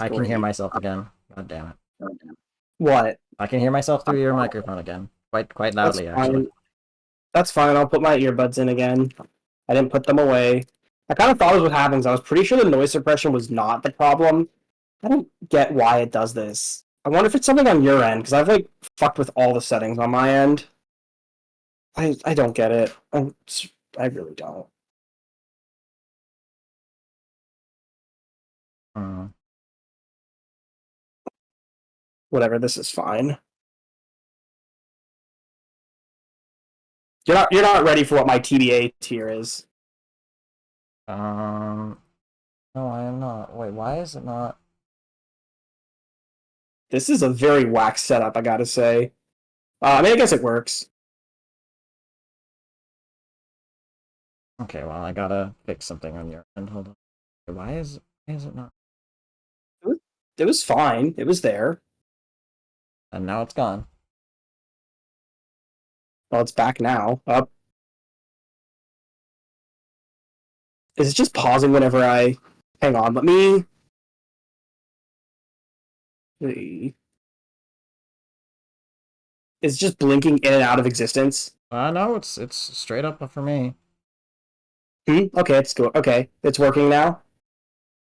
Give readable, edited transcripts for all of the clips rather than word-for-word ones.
I can hear Great. myself again. God damn it. What? I can hear myself through your microphone again. Quite That's loudly, actually. fine. That's fine. I'll put my earbuds in again. I didn't put them away. I kind of thought it was what happens. I was pretty sure the noise suppression was not the problem. I don't get why it does this. I wonder if it's something on your end, because I've like fucked with all the settings on my end. I don't get it. I really don't. Hmm. Whatever, this is fine. You're not ready for what my TBA tier is. Um, no, I am not. Wait, why is it not? This is a very whack setup, I gotta say. I mean, I guess it works. Okay, well, I gotta fix something on your end. Hold on. Why is it not? It was fine. It was there. And now it's gone. Well, it's back now. Up. Is it just pausing whenever I hang on? Let me. It's just blinking in and out of existence. No, it's straight up for me. Okay, it's go. Okay, it's working now.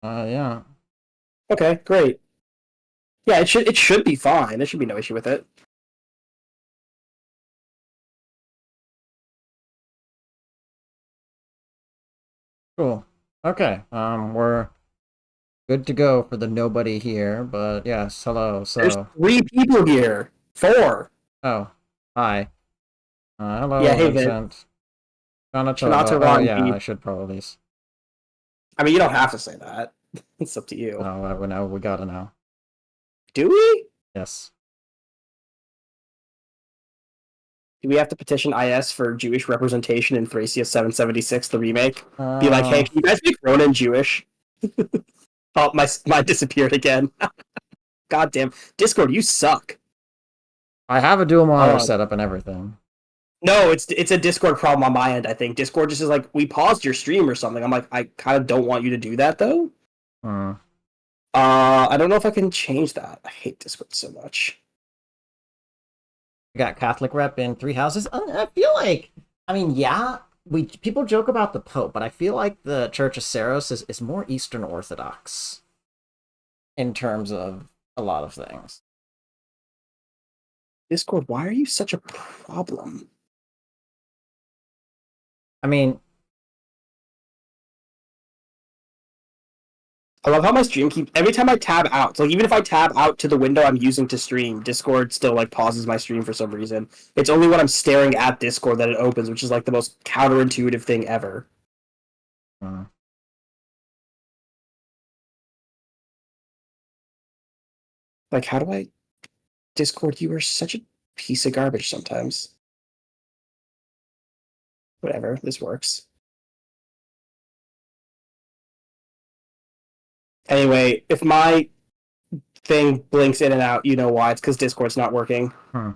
Yeah. Okay, great. Yeah, it should be fine. There should be no issue with it. Cool. Okay. We're good to go for the nobody here, but yes, hello. There's So, 3 people here. 4. oh, hi. Yeah, Hello, hey Vin. Vincent. Shana Shanata Tovah. Oh, Ron yeah, G. I should probably. I mean, you don't have to say that. It's up to you. No, we know. We gotta know. Do we? Yes. Do we have to petition IS for Jewish representation in Thracia 776, the remake? Be like, hey, Uh, can you guys make Ronan Jewish? Oh, mine disappeared again. God damn. Discord, you suck. I have a dual monitor Uh, setup and everything. no, it's a Discord problem on my end, I think. Discord just is like, we paused your stream or something. I'm like, I kind of don't want you to do that, though. Hmm. I don't know if I can change that. I hate Discord so much. We got Catholic rep in 3 houses. I feel like, I mean, yeah, we people joke about the Pope, but I feel like the Church of Saros is more Eastern Orthodox in terms of a lot of things. Discord, why are you such a problem? I mean, I love how my stream keeps every time I tab out. So like even if I tab out to the window I'm using to stream, Discord still like pauses my stream for some reason. It's only when I'm staring at Discord that it opens, which is like the most counterintuitive thing ever. hmm. Like how do I Discord, you are such a piece of garbage sometimes. Whatever, this works. Anyway, if my thing blinks in and out, you know why. It's because Discord's not working. Hmm.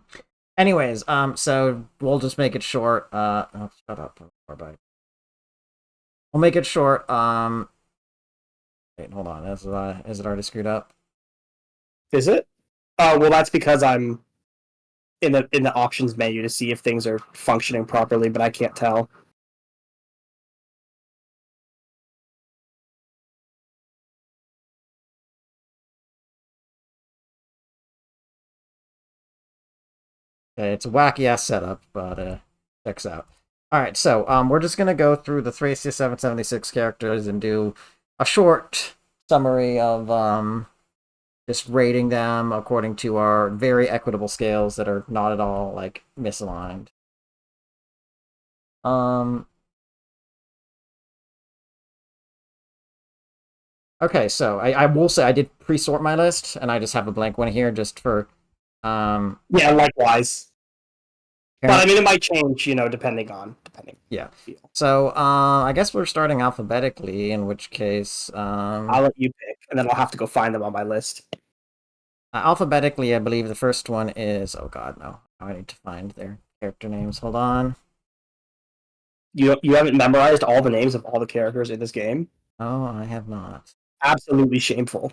Anyways, so we'll just make it short. Oh, shut up. We'll make it short. Wait, hold on. Is it already screwed up? Is it? Oh well, that's because I'm in the options menu to see if things are functioning properly, but I can't tell. Okay, it's a wacky ass setup, but checks out. All right, so we're just gonna go through the Thracia 776 characters and do a short summary of just rating them according to our very equitable scales that are not at all like misaligned. Um. Okay, so I will say I did pre-sort my list, and I just have a blank one here just for Yeah, likewise. But I parent. mean, it might change, depending. Yeah. Feel. So I guess we're starting alphabetically, in which case I'll let you pick, and then I'll have to go find them on my list. alphabetically, I believe the first one is. Oh God, no! I need to find their character names. Hold on. You haven't memorized all the names of all the characters in this game? Oh, I have not. Absolutely shameful.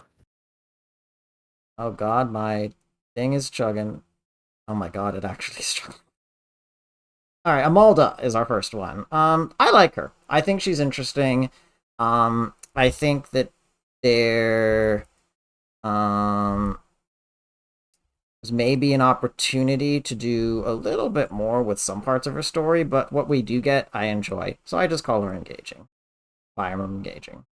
Oh god, my thing is chugging. Oh my god, it actually is chugging. Alright, Amalda is our first one. I like her. I think she's interesting. I think that there there's maybe an opportunity to do a little bit more with some parts of her story, but what we do get, I enjoy. So I just call her engaging. Fire Emblem engaging.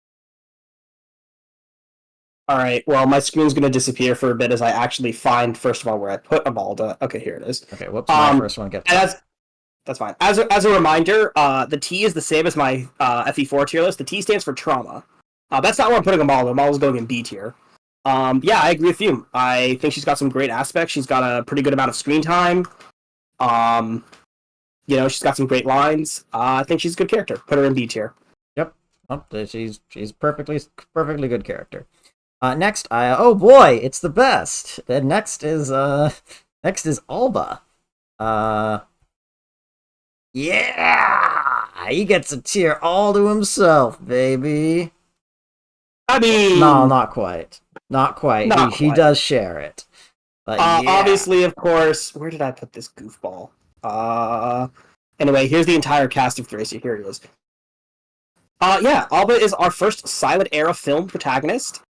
All right. Well, my screen's going to disappear for a bit as I actually find, first of all, where I put Amalda. Okay, here it is. Okay, whoops, my first one gets. And that's fine. As a reminder, the T is the same as my FE4 tier list. The T stands for trauma. That's not where I'm putting Amalda. Amalda's going in B tier. Yeah, I agree with you. I think she's got some great aspects. She's got a pretty good amount of screen time. She's got some great lines. I think she's a good character. Put her in B tier. Yep. Oh, she's perfectly good character. Next, oh boy, it's the best. Then next is Alba. Yeah, he gets a tier all to himself, baby. I mean, no, not quite. Not quite. Not he quite. does share it. But yeah. Obviously, of course. Where did I put this goofball? Anyway, here's the entire cast of Thracia. Here he is. Yeah, Alba is our first Silent Era film protagonist.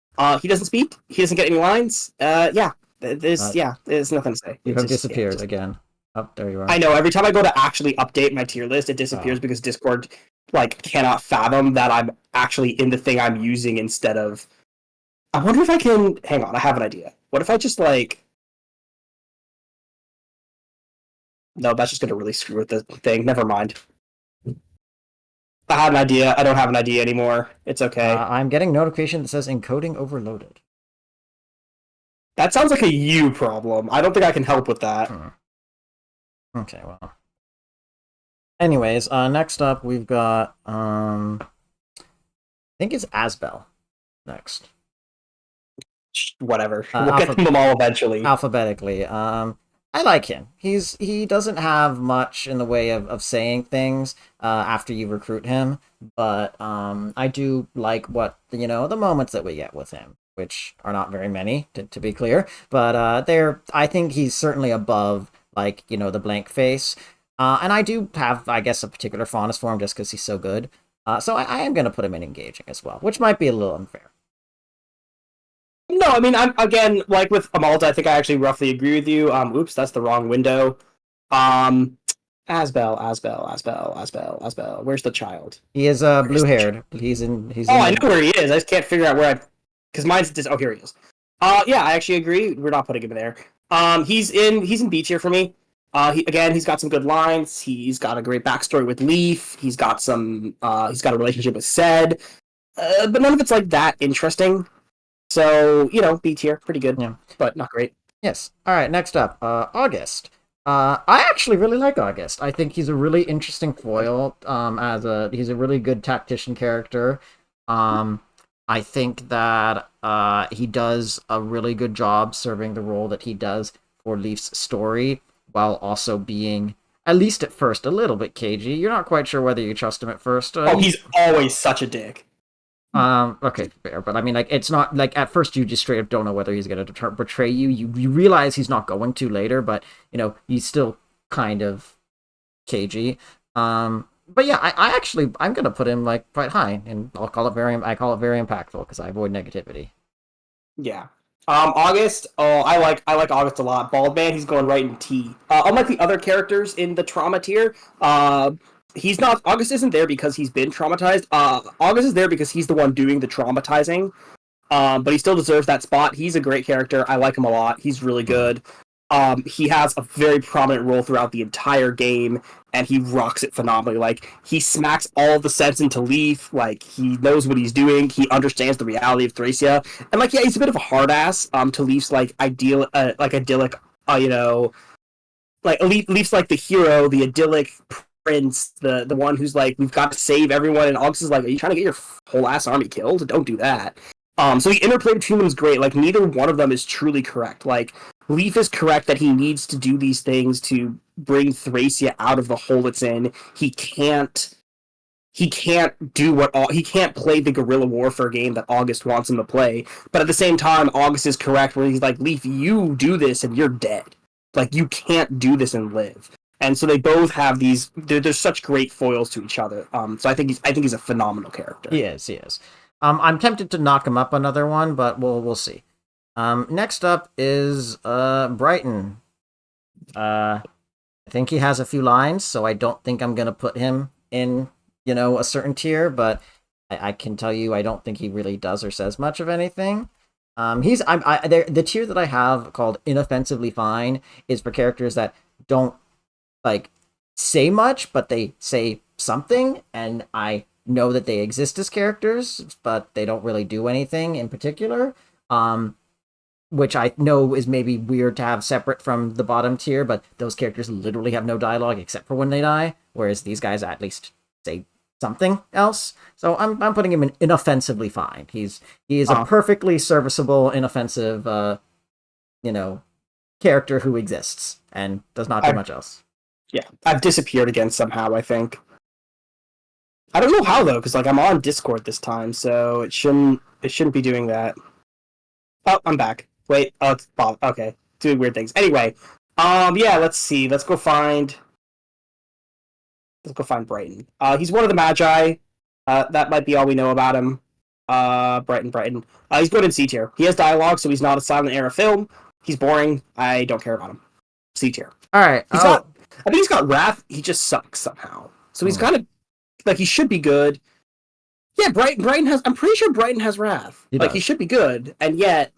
He doesn't speak. He doesn't get any lines. There's nothing to say. You have disappeared again. Oh, there you are. I know. Every time I go to actually update my tier list, it disappears because Discord cannot fathom that I'm actually in the thing I'm using instead of. I wonder if I can. Hang on, I have an idea. What if I just No, that's just gonna really screw with the thing. Never mind. I had an idea. I don't have an idea anymore. It's okay. I'm getting notification that says encoding overloaded. That sounds like a you problem. I don't think I can help with that. Okay, well. Anyways, next up we've got I think it's Asbel next. Whatever. We'll get them all eventually. Alphabetically. I like him. He doesn't have much in the way of saying things after you recruit him, but I do like what the moments that we get with him, which are not very many to be clear, but I think he's certainly above the blank face. And I do have, I guess, a particular fondness for him just because he's so good. So I am going to put him in engaging as well, which might be a little unfair. No, I mean, I'm again, like with Amalda, I think I actually roughly agree with you. Oops, that's the wrong window. Asbel. Where's the child? He is blue-haired. He's in. I know where he is. I just can't figure out where because mine's oh, here he is. Yeah, I actually agree. We're not putting him there. He's in B tier for me. He's got some good lines. He's got a great backstory with Leaf. He's got a relationship with Sed. But none of it's that interesting. So, B tier, pretty good, yeah, but not great. Yes. All right, next up, August. I actually really like August. I think he's a really interesting foil. He's a really good tactician character. I think that he does a really good job serving the role that he does for Leaf's story, while also being, at least at first, a little bit cagey. You're not quite sure whether you trust him at first. He's always such a dick. Okay, fair, but I mean, it's not at first you just straight up don't know whether he's going to betray you. You realize he's not going to later, but he's still kind of cagey. But yeah, I'm going to put him quite high, and I call it very impactful because I avoid negativity. Yeah. August. Oh, I like August a lot. Bald man, he's going right in T. Unlike the other characters in the trauma tier, he's not. August isn't there because he's been traumatized. August is there because he's the one doing the traumatizing. But he still deserves that spot. He's a great character. I like him a lot. He's really good. He has a very prominent role throughout the entire game, and he rocks it phenomenally. He smacks all the sense into Leaf. He knows what he's doing. He understands the reality of Thracia, and yeah, he's a bit of a hard ass. To Leaf's idyllic, Leaf's the hero, the idyllic prince, the one who's we've got to save everyone, and August is are you trying to get your whole ass army killed? Don't do that. So the interplay between them is great. Neither one of them is truly correct. Leaf is correct that he needs to do these things to bring Thracia out of the hole it's in. He can't he can't he can't play the guerrilla warfare game that August wants him to play. But at the same time, August is correct where he's like, Leaf, you do this and you're dead. Like, you can't do this and live. And so they both have these. They're such great foils to each other. So I think he's a phenomenal character. He is. He is. I'm tempted to knock him up another one, but we'll see. Next up is Brighton. I think he has a few lines, so I don't think I'm gonna put him in a certain tier, but I can tell you I don't think he really does or says much of anything. The tier that I have called inoffensively fine is for characters that don't like say much, but they say something, and I know that they exist as characters, but they don't really do anything in particular. Which I know is maybe weird to have separate from the bottom tier, but those characters literally have no dialogue except for when they die, whereas these guys at least say something else. So I'm putting him in inoffensively fine. He is a perfectly serviceable, inoffensive, character who exists and does not do much else. Yeah, I've disappeared again somehow, I think. I don't know how though, because I'm on Discord this time, so it shouldn't be doing that. Oh, I'm back. Wait, oh, it's Bob. Okay, doing weird things. Anyway, yeah, let's see. Let's go find Brighton. He's one of the Magi. That might be all we know about him. Brighton. He's good in C tier. He has dialogue, so he's not a silent era film. He's boring. I don't care about him. C tier. All right. I think he's got wrath. He just sucks somehow. So he's kind of he should be good. Yeah, Brighton has. I'm pretty sure Brighton has wrath. He should be good, and yet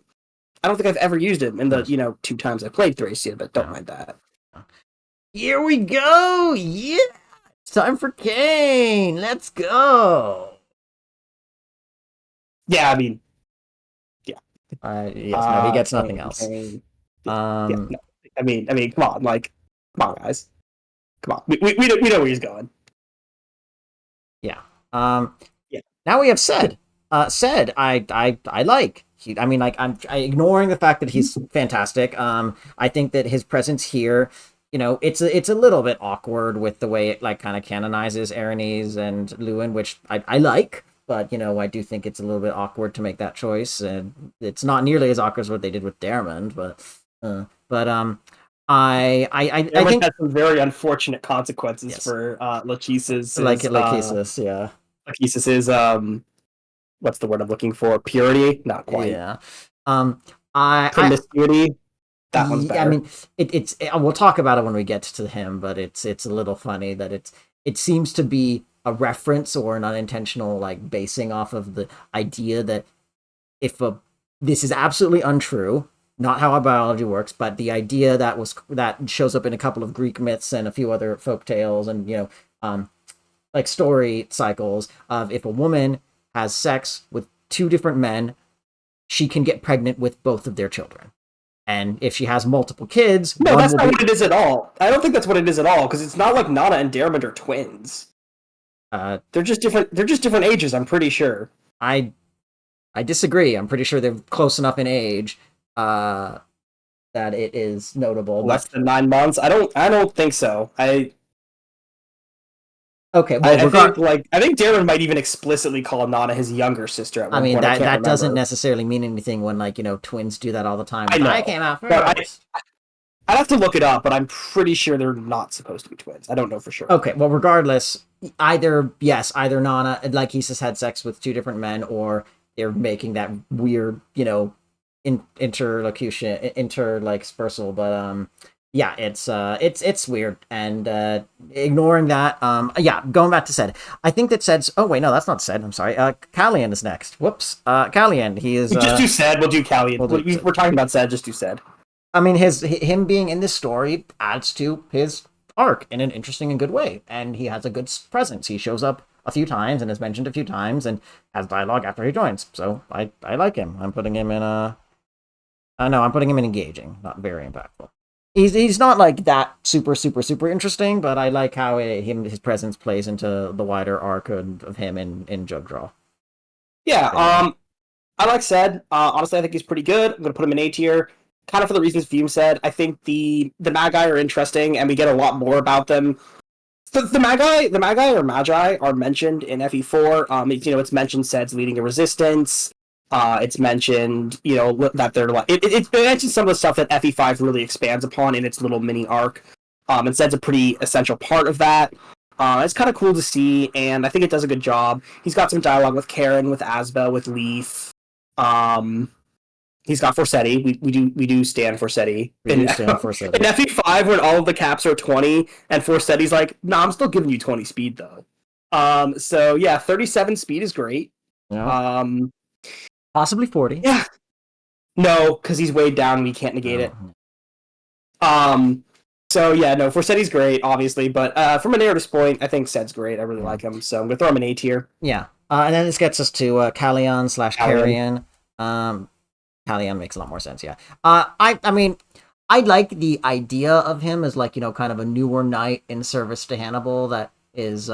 I don't think I've ever used him in the 2 times I played Thracia, but don't mind that. Here we go. Yeah, it's time for Kane. Let's go. Yeah, I mean, yeah. No, he gets nothing else. Kane. Yeah, no. I mean, come on, come on, guys, come on. We know where he's going. Yeah. Now we have said. I like. I'm ignoring the fact that he's fantastic. I think that his presence here, it's a little bit awkward with the way it kind of canonizes Aranese and Lewin, which I like, but I do think it's a little bit awkward to make that choice, and it's not nearly as awkward as what they did with Dermond, I think had some very unfortunate consequences for Lachesis. Lachesis, yeah. Lachesis is what's the word I'm looking for? Purity? Not quite. Yeah. Promiscuity. That one's better. I mean, it's we'll talk about it when we get to him, but it's a little funny that it seems to be a reference or an unintentional basing off of the idea that this is absolutely untrue, not how our biology works, but the idea that shows up in a couple of Greek myths and a few other folk tales and story cycles of if a woman has sex with 2 different men, she can get pregnant with both of their children. And if she has multiple kids... No, that's not what it is at all. I don't think that's what it is at all, because it's not like Nana and Dermot are twins. They're just different ages, I'm pretty sure. I disagree. I'm pretty sure they're close enough in age that it is notable. Less than 9 months? I don't think so. Okay, well, I think Darren might even explicitly call Nana his younger sister at one point. That doesn't necessarily mean anything when twins do that all the time. I know. I came out first. I'd have to look it up, but I'm pretty sure they're not supposed to be twins. I don't know for sure. Okay, well, regardless, either Nana and Lachesis had sex with 2 different men, or they're making that weird, interspersal, but yeah, it's weird, and ignoring that, going back to Ced. I think that Ced's... Oh, wait, no, that's not Ced. I'm sorry. Callian is next. Whoops. Callian, he is... Just do Ced. We'll do Callian. We're talking about Ced. Just do Ced. I mean, him being in this story adds to his arc in an interesting and good way, and he has a good presence. He shows up a few times and is mentioned a few times and has dialogue after he joins. So I like him. I'm putting him in I'm putting him in engaging, not very impactful. He's not that super interesting, but I like how his presence plays into the wider arc of him in Jug Draw. Yeah, I like Ced. Honestly, I think he's pretty good. I'm gonna put him in A tier, kind of for the reasons Fume said. I think the Magi are interesting, and we get a lot more about them the Magi are mentioned in FE4. It's mentioned Sed's leading a resistance. It's mentioned, that they're like it mentions some of the stuff that FE5 really expands upon in its little mini arc. And Sed's a pretty essential part of that. It's kind of cool to see, and I think it does a good job. He's got some dialogue with Karen, with Asba, with Leaf. He's got Forseti. We do stand Forseti. We do stand Forseti. In FE5, when all of the caps are 20, and Forseti's like, "Nah, I'm still giving you 20 speed though." So yeah, 37 speed is great. Yeah. Possibly 40. Yeah. No, because he's weighed down. We can't negate it. So yeah, no, Forseti's great, obviously, but from a narrative point, I think Sed's great. I really like him, so I'm gonna throw him an A tier. Yeah, and then this gets us to Kallion/Carrion. Kallion makes a lot more sense. Yeah. I mean, I like the idea of him as like kind of a newer knight in service to Hannibal that is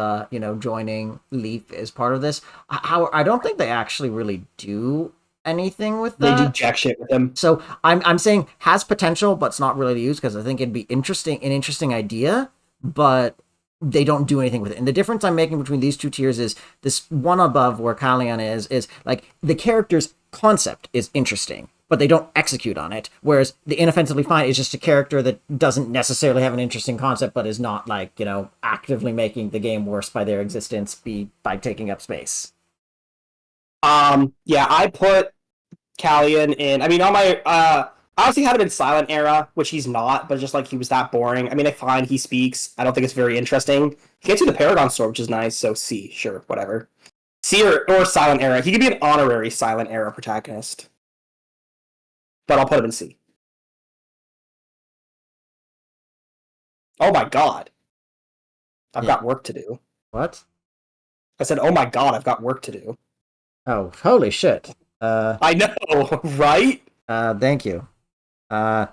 joining Leaf as part of this. How I don't think they actually really do anything with that. They do jack shit with him. So I'm saying has potential, but it's not really used because I think it'd be an interesting idea, but they don't do anything with it. And the difference I'm making between these two tiers is this one above where Kallion is like the character's concept is interesting, but they don't execute on it. Whereas the Inoffensively Fine is just a character that doesn't necessarily have an interesting concept, but is not like, actively making the game worse by their existence by taking up space. Yeah, I put Kallion in. I mean, on my I obviously had him in Silent Era, which he's not, but just like he was that boring. I mean, I find he speaks. I don't think it's very interesting. He gets you the Paragon Sword, which is nice. So C, sure, whatever. C or Silent Era. He could be an honorary Silent Era protagonist, but I'll put him in C. Oh my god, I've got work to do. What? I said, oh my god, I've got work to do. Oh, holy shit. I know, right? Thank you. Oh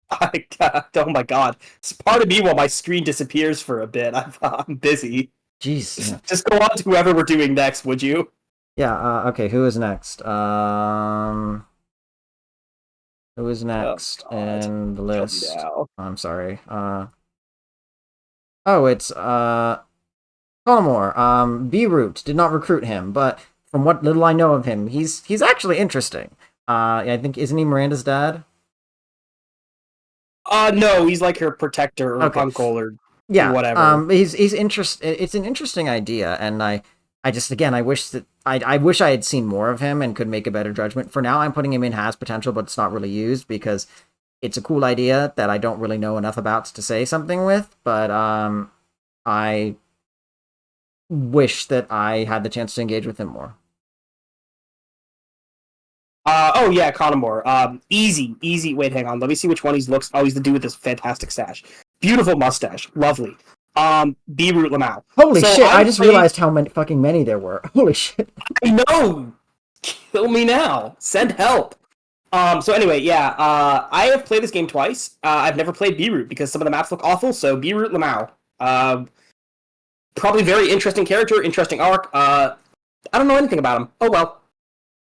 my god. It's part of me while my screen disappears for a bit. I'm busy. Jeez. Yeah. Just go on to whoever we're doing next, would you? Yeah, okay, who is next? Who is next in the list? I'm sorry. It's Colmore. B-Root did not recruit him, but from what little I know of him, he's actually interesting. I think isn't he Miranda's dad? No, he's like her protector or uncle or whatever. He's It's an interesting idea, and I wish that I wish I had seen more of him and could make a better judgment. For now, I'm putting him in has potential, but it's not really used because it's a cool idea that I don't really know enough about to say something with. But I wish that I had the chance to engage with him more. Oh yeah, Colmore. Easy. Wait, hang on. Let me see which one he looks. Oh, he's the dude with this fantastic stash. Beautiful mustache. Lovely. B-Root Lamau. Holy shit, I just realized how many there were. Holy shit. I know! Kill me now. Send help. So anyway, yeah, I have played this game twice. I've never played B-Root because some of the maps look awful, so B-Root Lamau. Probably very interesting character, interesting arc. I don't know anything about him. Oh well.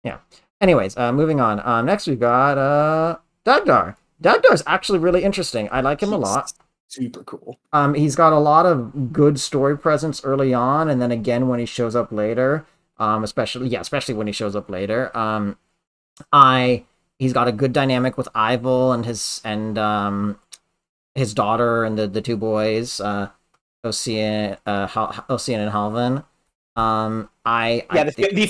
Yeah. Anyways, moving on. Next we've got Dagdar. Dagdar's actually really interesting. I like him a lot. Super cool. He's got a lot of good story presence early on, and then again when he shows up later. Especially when he shows up later. He's got a good dynamic with Ivel and his daughter and the two boys, Ocean and Halvin. The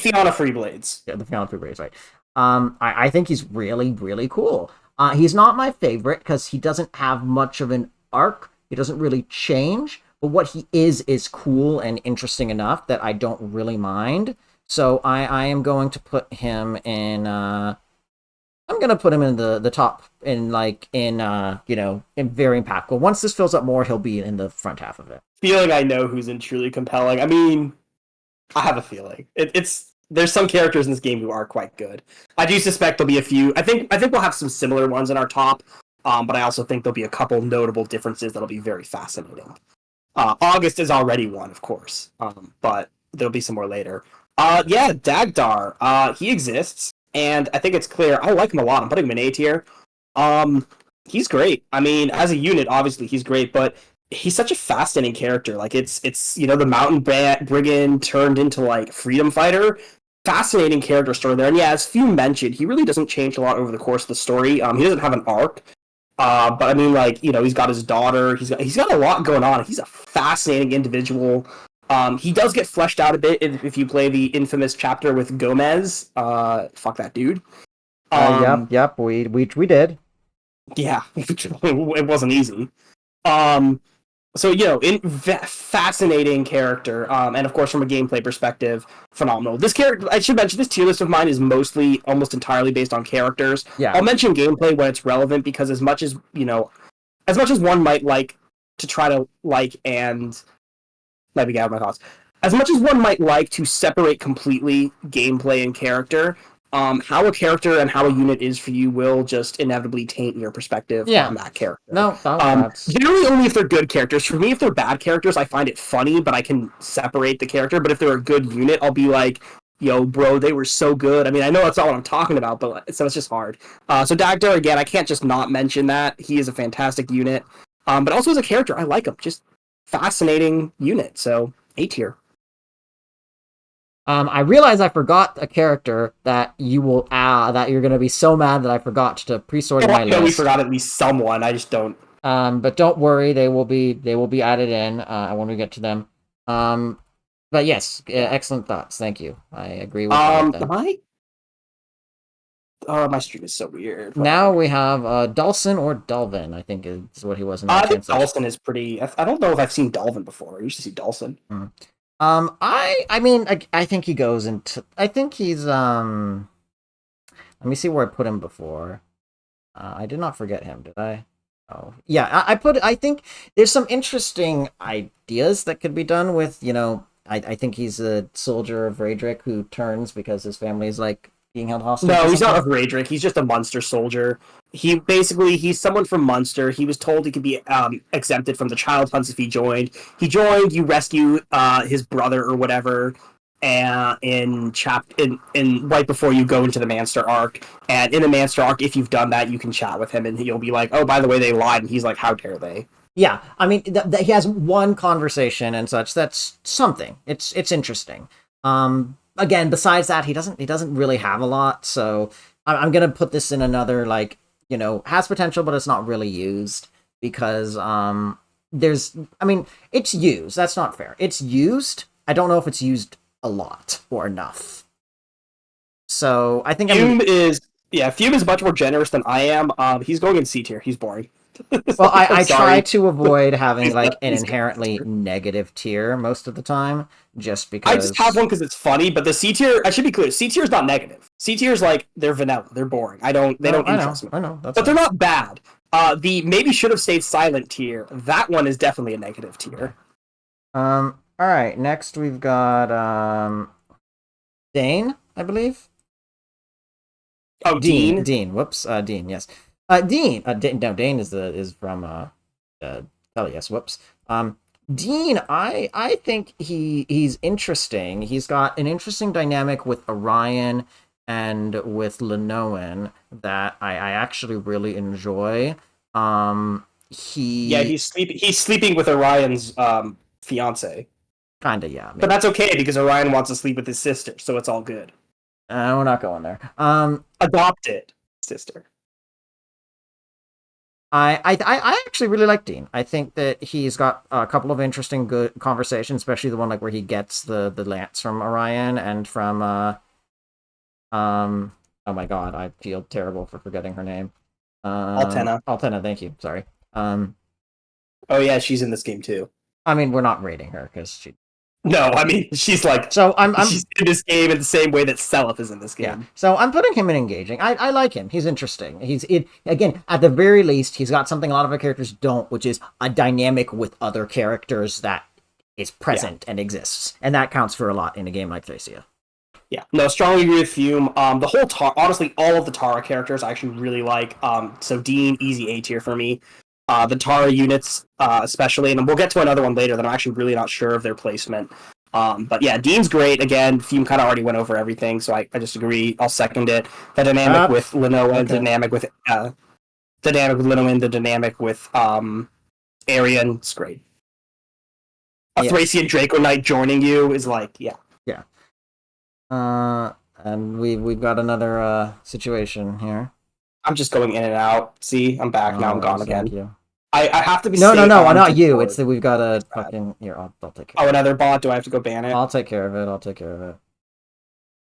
Fiona Freeblades. Yeah, the Fiona Freeblades, right. I think he's really, really cool. He's not my favorite because he doesn't have much of an arc. He doesn't really change, but what he is cool and interesting enough that I don't really mind. So I am going to put him in. I'm gonna put him in the top in very impactful. Once this fills up more, he'll be in the front half of it. Feeling I know who's in truly compelling. I mean, I have a feeling there's some characters in this game who are quite good. I do suspect there'll be a few. I think we'll have some similar ones in our top. But I also think there'll be a couple notable differences that'll be very fascinating. August is already one, of course, but there'll be some more later. Dagdar. He exists, and I think it's clear. I like him a lot. I'm putting him in A tier. He's great. I mean, as a unit, obviously, he's great, but he's such a fascinating character. Like it's the brigand turned into like freedom fighter. Fascinating character story there. And yeah, as Few mentioned, he really doesn't change a lot over the course of the story. He doesn't have an arc. But I mean, like, he's got his daughter. He's got a lot going on. He's a fascinating individual. He does get fleshed out a bit if you play the infamous chapter with Gomez. Fuck that dude. Yep, we did. Yeah, it wasn't easy. So fascinating character, and of course from a gameplay perspective, phenomenal. This character, I should mention, this tier list of mine is mostly almost entirely based on characters. Yeah. I'll mention gameplay when it's relevant because as much as one might like to try to like and let me get out my thoughts. As much as one might like to separate completely gameplay and character, how a character and how a unit is for you will just inevitably taint your perspective on that character. No, generally only if they're good characters. For me, if they're bad characters, I find it funny, but I can separate the character. But if they're a good unit, I'll be like, yo, bro, they were so good. I mean, I know that's not what I'm talking about, but so it's just hard. So Dagdar, again, I can't just not mention that. He is a fantastic unit. But also as a character, I like him. Just fascinating unit. So A tier. I realize I forgot a character that that you're gonna be so mad that I forgot to pre-sort my list. We forgot at least someone. I just don't. But don't worry, they will be added in when we get to them. But yes, excellent thoughts. Thank you. I agree with all of them. My stream is so weird. Now we have Dulcin or Dulvin, I think is what he was in that. I think Dulcin is pretty. I don't know if I've seen Dulvin before. I used to see Dulcin. Mm. I mean, I think he goes into. I think he's Let me see where I put him before. I did not forget him, did I? Oh, yeah. I think there's some interesting ideas that could be done with. I think he's a soldier of Raedric who turns because his family is like being held hostage. No, he's not of Raedric. He's just a Munster soldier. He's someone from Munster. He was told he could be exempted from the child hunts if he joined. He joined. You rescue his brother or whatever, and in right before you go into the Manster arc. And in the Manster arc, if you've done that, you can chat with him, and he'll be like, "Oh, by the way, they lied." And he's like, "How dare they?" Yeah, I mean, he has one conversation and such. That's something. It's interesting. Again, besides that, he doesn't really have a lot. So I'm gonna put this in another has potential, but it's not really used because it's used. That's not fair. It's used. I don't know if it's used a lot or enough. So I think Fume is much more generous than I am. He's going in C tier. He's boring. Well, I try to avoid having an inherently negative tier most of the time, just because I just have one because it's funny. But the C tier, I should be clear, C tier is not negative. C tier is like they're vanilla, they're boring. They don't interest me. I know, but they're not bad. The maybe should have stayed silent tier. That one is definitely a negative tier. All right. Next we've got Dane, I believe. Oh, Dean. Dean. Whoops. Dean. Yes. Dean. Dane is from yes. Whoops. Dean. I think he's interesting. He's got an interesting dynamic with Orion and with Lenoan that I actually really enjoy. He's sleeping with Orion's fiance. Kinda, yeah. Maybe. But that's okay because Orion wants to sleep with his sister, so it's all good. We're not going there. Adopted sister. I actually really like Dean. I think that he's got a couple of interesting good conversations, especially the one where he gets the lance from Orion and from oh my god, I feel terrible for forgetting her name. Altena, thank you. Sorry. Oh yeah, she's in this game too. I mean, we're not rating her because she. No, I mean she's like she's in this game in the same way that Seliph is in this game. Yeah. So I'm putting him in engaging. I like him. He's interesting. Again, at the very least, he's got something a lot of our characters don't, which is a dynamic with other characters that is present and exists, and that counts for a lot in a game like Thracia. Yeah, no, strongly agree with Fume. The whole honestly, all of the Tara characters I actually really like. So Dean, easy A tier for me. The Tara units, especially, and we'll get to another one later that I'm actually really not sure of their placement. But yeah, Dean's great. Again, Fume kind of already went over everything, so I just agree. I'll second it. The dynamic with Lenoa, the dynamic with Lenoa, the dynamic with area, and it's great. A Yeah. Thracian Draco Knight joining you is like, yeah. Yeah. And we've got another situation here. I'm just going in and out. See, I'm back now. No I'm gone worries, thank again. you. I have to be No, safe. not you. It's that we've got a fucking. Here, I'll take care. Oh, another bot. Do I have to go ban it? I'll take care of it. I'll take care of it.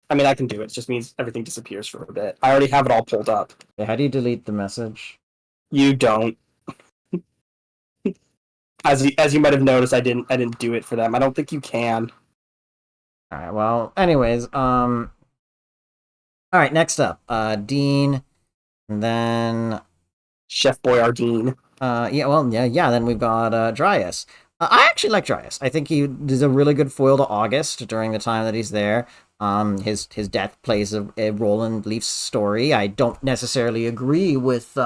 I mean, I can do it. It just means everything disappears for a bit. I already have it all pulled up. Yeah, how do you delete the message? You don't. As you might have noticed, I didn't do it for them. I don't think you can. All right. Well, anyways, all right. Next up, Dean, and then Chef Boyardee. yeah. Then we've got Dryas. I actually like Dryas. I think he is a really good foil to August during the time that he's there. His death plays a role in Leaf's story. I don't necessarily agree with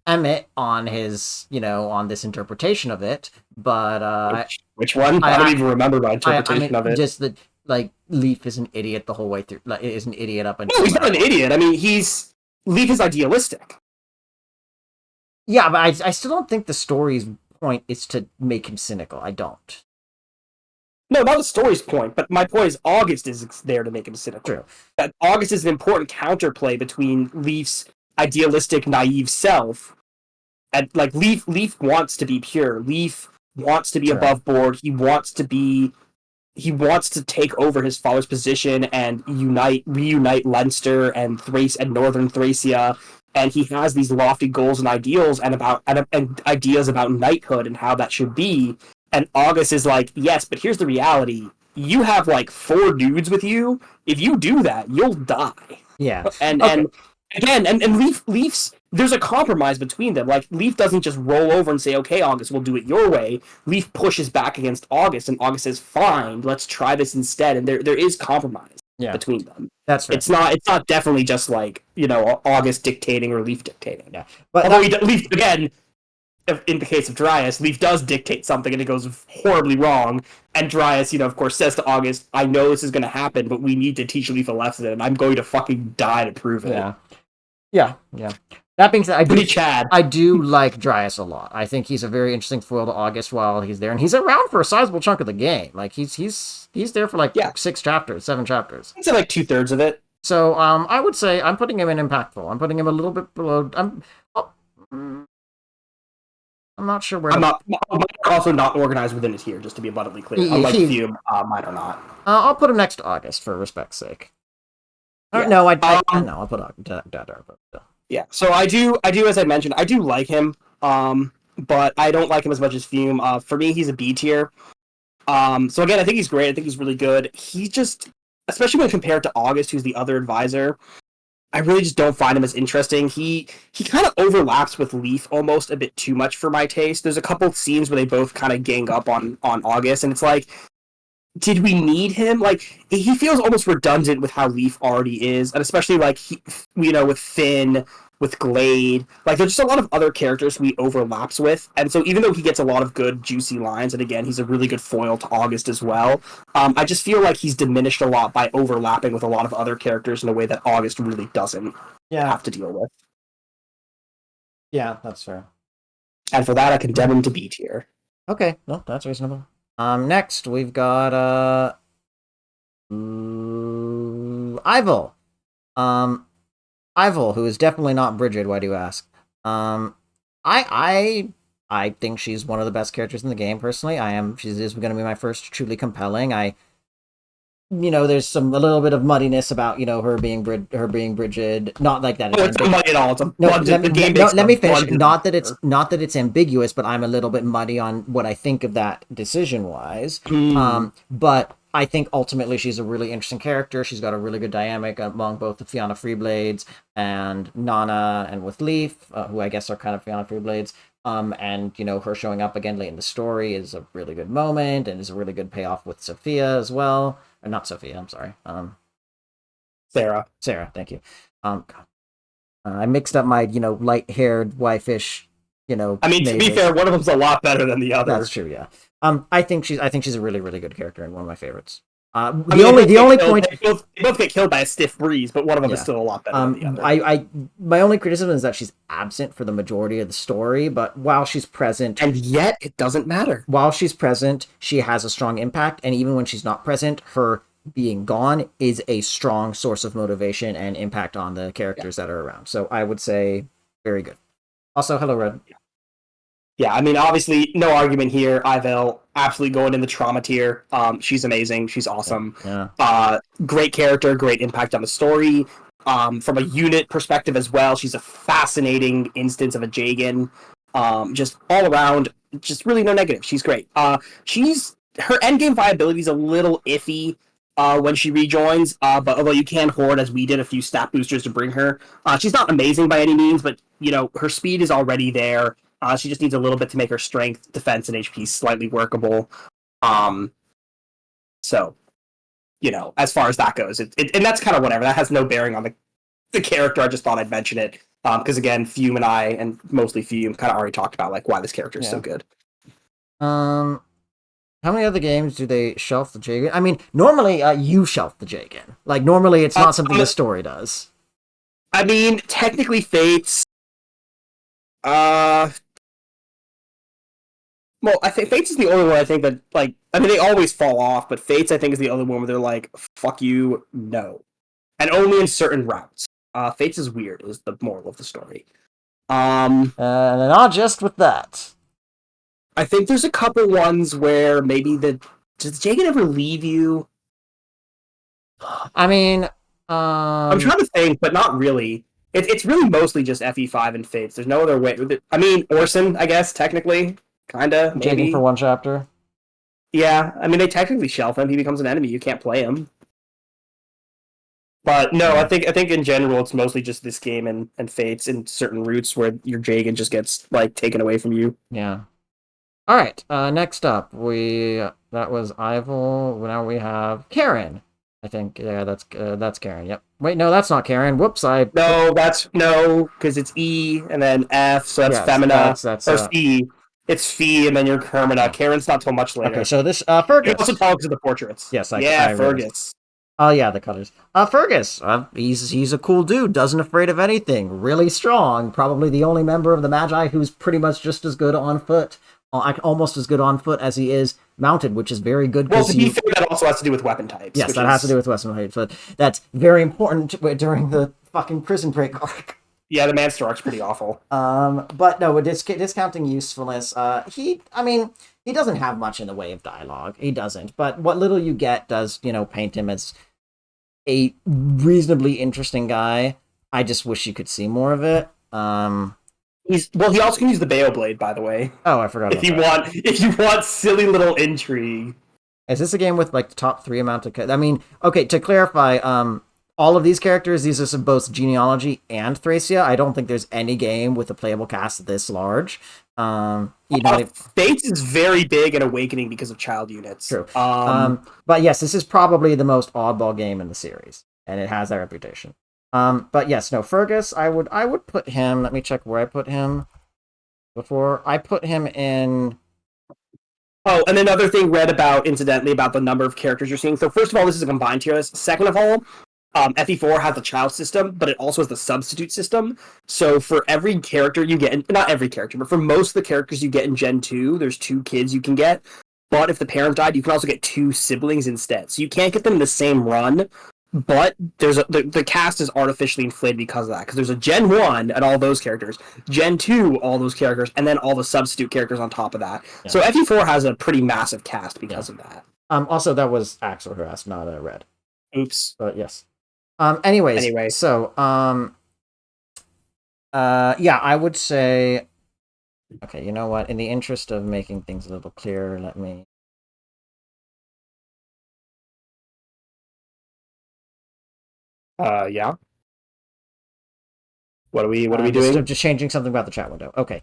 Emmett on his, on this interpretation of it, but which one? I don't even remember my interpretation of it. Just that, like, Leaf is an idiot the whole way through. Like, is an idiot up until. No, he's not an idiot. I mean, Leaf is idealistic. Yeah, but I still don't think the story's point is to make him cynical. I don't. No, not the story's point, but my point is August is there to make him cynical. True. That August is an important counterplay between Leaf's idealistic, naive self, and like Leaf wants to be pure. Leaf wants to be above board. He wants to take over his father's position and reunite Leinster and Thrace and Northern Thracia. And he has these lofty goals and ideals and ideas about knighthood and how that should be. And August is like, yes, but here's the reality. You have like 4 dudes with you. If you do that, you'll die. Yeah. And again, Leaf's there's a compromise between them. Like Leaf doesn't just roll over and say, okay, August, we'll do it your way. Leaf pushes back against August, and August says, fine, let's try this instead. And there is compromise between them. That's right. It's not definitely just like, August dictating or Leaf dictating. Yeah. But although Leaf, again, in the case of Dryas, Leaf does dictate something and it goes horribly wrong. And Dryas, of course, says to August, I know this is going to happen, but we need to teach Leaf a lesson, and I'm going to fucking die to prove it. Yeah. That being said, I do like Dryas a lot. I think he's a very interesting foil to August while he's there, and he's around for a sizable chunk of the game. Like he's there for 6 chapters, 7 chapters. I'd say like 2/3 of it. So I would say I'm putting him in impactful. I'm putting him a little bit below. I'm not sure where. Mine are also not organized within a tier, just to be abundantly clear. Unlike Fume, mine are not. I'll put him next to August for respect's sake. No, I'll put Dadar. Yeah, so I do, as I mentioned, I do like him, but I don't like him as much as Fume. For me, he's a B tier. So again, I think he's great. I think he's really good. He just, especially when compared to August, who's the other advisor, I really just don't find him as interesting. He kind of overlaps with Leaf almost a bit too much for my taste. There's a couple of scenes where they both kind of gang up on August, and it's like, did we need him? Like, he feels almost redundant with how Leaf already is, and especially like with Finn, with Glade. Like, there's just a lot of other characters he overlaps with, and so even though he gets a lot of good juicy lines, and again, he's a really good foil to August as well, I just feel like he's diminished a lot by overlapping with a lot of other characters in a way that August really doesn't have to deal with. Yeah, that's fair. And for that, I condemn him to B tier. Okay, no, that's reasonable. Next we've got Ivel. Ivel, who is definitely not Bridget. Why do you ask? I think she's one of the best characters in the game. Personally, She is going to be my first truly compelling. There's a little bit of muddiness about her being Bridget. Not like that. It's not muddy at all. It's a let me finish. Not that it's ambiguous, but I'm a little bit muddy on what I think of that decision wise. But I think ultimately she's a really interesting character. She's got a really good dynamic among both the Fianna Freeblades and Nana, and with Leaf, who I guess are kind of Fianna Freeblades. And her showing up again late in the story is a really good moment, and is a really good payoff with Sophia as well. Or not Sophia, I'm sorry. Sarah, thank you. God. I mixed up my light-haired waifish. I mean, to be fair, one of them's a lot better than the other. That's true, yeah. I think she's a really, really good character and one of my favorites. I The mean, only point, they both get killed by a stiff breeze, but one of them is yeah. still a lot better than the other. My only criticism is that she's absent for the majority of the story, but while she's present, And yet, it doesn't matter. she has a strong impact, and even when she's not present, her being gone is a strong source of motivation and impact on the characters that are around. So I would say very good. Also, hello, Red. Yeah, I mean, obviously, no argument here. Ivel absolutely going in the trauma tier. She's amazing. She's awesome. Yeah. Great character, great impact on the story. From a unit perspective as well, she's a fascinating instance of a Jagan. Just all around, just really no negative. She's great. She's her endgame viability is a little iffy when she rejoins. But although you can hoard, as we did, a few stat boosters to bring her, she's not amazing by any means. But her speed is already there. She just needs a little bit to make her strength, defense, and HP slightly workable. So, as far as that goes, and that's kind of whatever. That has no bearing on the character. I just thought I'd mention it because again, Fume and I, and mostly Fume, kind of already talked about like why this character is so good. How many other games do they shelf the Jagan? I mean, normally you shelf the Jagan. Like normally, it's not something the story does. I mean, technically, Fates. Well, I think Fates is the only one I think that, like, I mean, they always fall off, but Fates, I think, is the only one where they're like, fuck you, no. And only in certain routes. Fates is weird, is the moral of the story. And not just with that. I think there's a couple ones where maybe does Jagan ever leave you? I mean, I'm trying to think, but not really. It's really mostly just FE5 and Fates. There's no other way. I mean, Orson, I guess, technically. Kinda, maybe. Jagan for one chapter. Yeah, I mean, they technically shelf him. He becomes an enemy. You can't play him. But no, I think in general, it's mostly just this game and Fates in certain routes where your Jagan just gets like taken away from you. Yeah. All right. Next up, that was Ivel. Now we have Karen. I think that's Karen. Yep. Wait, no, that's not Karen. Whoops, because it's E and then F, so that's Femina. That's or C. It's Fee, and then you're Kermina. Karen's not till much later. Okay, so this Fergus. You also talks to the portraits. Yes, I Fergus. Oh yeah, the colors. Fergus. He's a cool dude. Doesn't afraid of anything. Really strong. Probably the only member of the Magi who's pretty much just as good on foot. Almost as good on foot as he is mounted, which is very good. Well, to be fair, that also has to do with weapon types. Yes, that has to do with weapon types, but that's very important during the fucking prison break arc. Yeah, the Manster arc's pretty awful. But no, with discounting usefulness, he doesn't have much in the way of dialogue. He doesn't. But what little you get does, paint him as a reasonably interesting guy. I just wish you could see more of it. He also can use the Bayo Blade, by the way. Oh, I forgot. If you want silly little intrigue. Is this a game with like the top 3 amount of? I mean, okay. To clarify, all of these characters, these are both genealogy and Thracia. I don't think there's any game with a playable cast this large. Fates is very big and Awakening because of child units. True. But yes, this is probably the most oddball game in the series, and it has that reputation. But yes, no, Fergus, I would put him. Let me check where I put him. Before I put him in. Oh, and another thing read about, incidentally, about the number of characters you're seeing. So first of all, this is a combined tier list. Second of all, FE4 has the child system, but it also has the substitute system. So for every character you get, not every character, but for most of the characters you get in Gen 2, there's 2 kids you can get. But if the parent died, you can also get 2 siblings instead. So you can't get them in the same run, but the cast is artificially inflated because of that. Because there's a Gen 1 and all those characters, Gen 2, all those characters, and then all the substitute characters on top of that. Yeah. So FE4 has a pretty massive cast because of that. Also, that was Axel who asked, not Red. Oops. But yes. Anyway, so yeah, I would say, okay, you know what? In the interest of making things a little clearer, let me. Yeah. What are we doing? Just changing something about the chat window. Okay.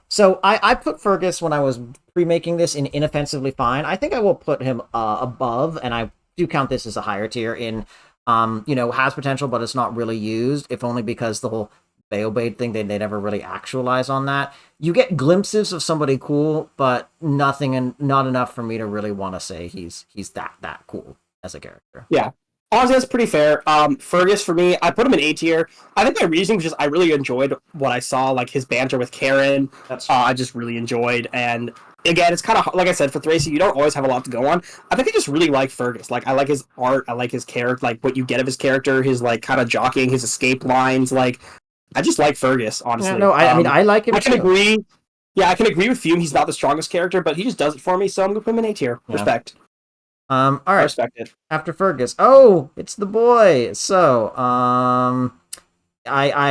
So I put Fergus when I was pre-making this in inoffensively fine. I think I will put him above, and I do count this as a higher tier in. Has potential, but it's not really used, if only because the whole Baobade thing, they never really actualize on that. You get glimpses of somebody cool, but nothing and not enough for me to really want to say he's that cool. as a character. Yeah. Honestly, that's pretty fair. Fergus for me, I put him in A tier. I think my reasoning was just I really enjoyed what I saw, like his banter with Karen. That's I just really enjoyed, and again, it's kind of like I said for Thracia, you don't always have a lot to go on. I think I just really like Fergus. Like I like his art, I like his character, like what you get of his character, his like kind of jockeying, his escape lines. Like I just like Fergus, yeah. honestly. No, I mean I like him I can too. agree. Yeah, I can agree with Fume. He's not the strongest character, but he just does it for me, so I'm gonna put him in A tier. Yeah. Respect. All I right. respect it. After Fergus. Oh, it's the boy. So, I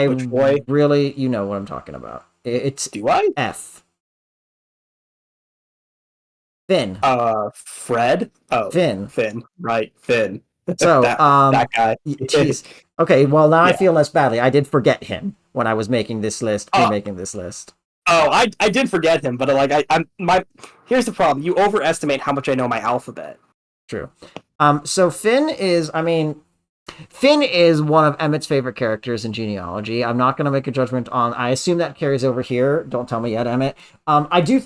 Which boy really, you know what I'm talking about. It's do I? F. Finn. Fred? Oh, Finn. Finn. Right, Finn. So, that guy. jeez. Okay, well now I Yeah. feel less badly. I did forget him when I was making this list, Oh, pre-making this list. I did forget him, but like I'm my here's the problem. You overestimate how much I know my alphabet. True. So Finn is, I mean, Finn is one of Emmett's favorite characters in genealogy. I'm not going to make a judgment on. I assume that carries over here. Don't tell me yet, Emmett. I do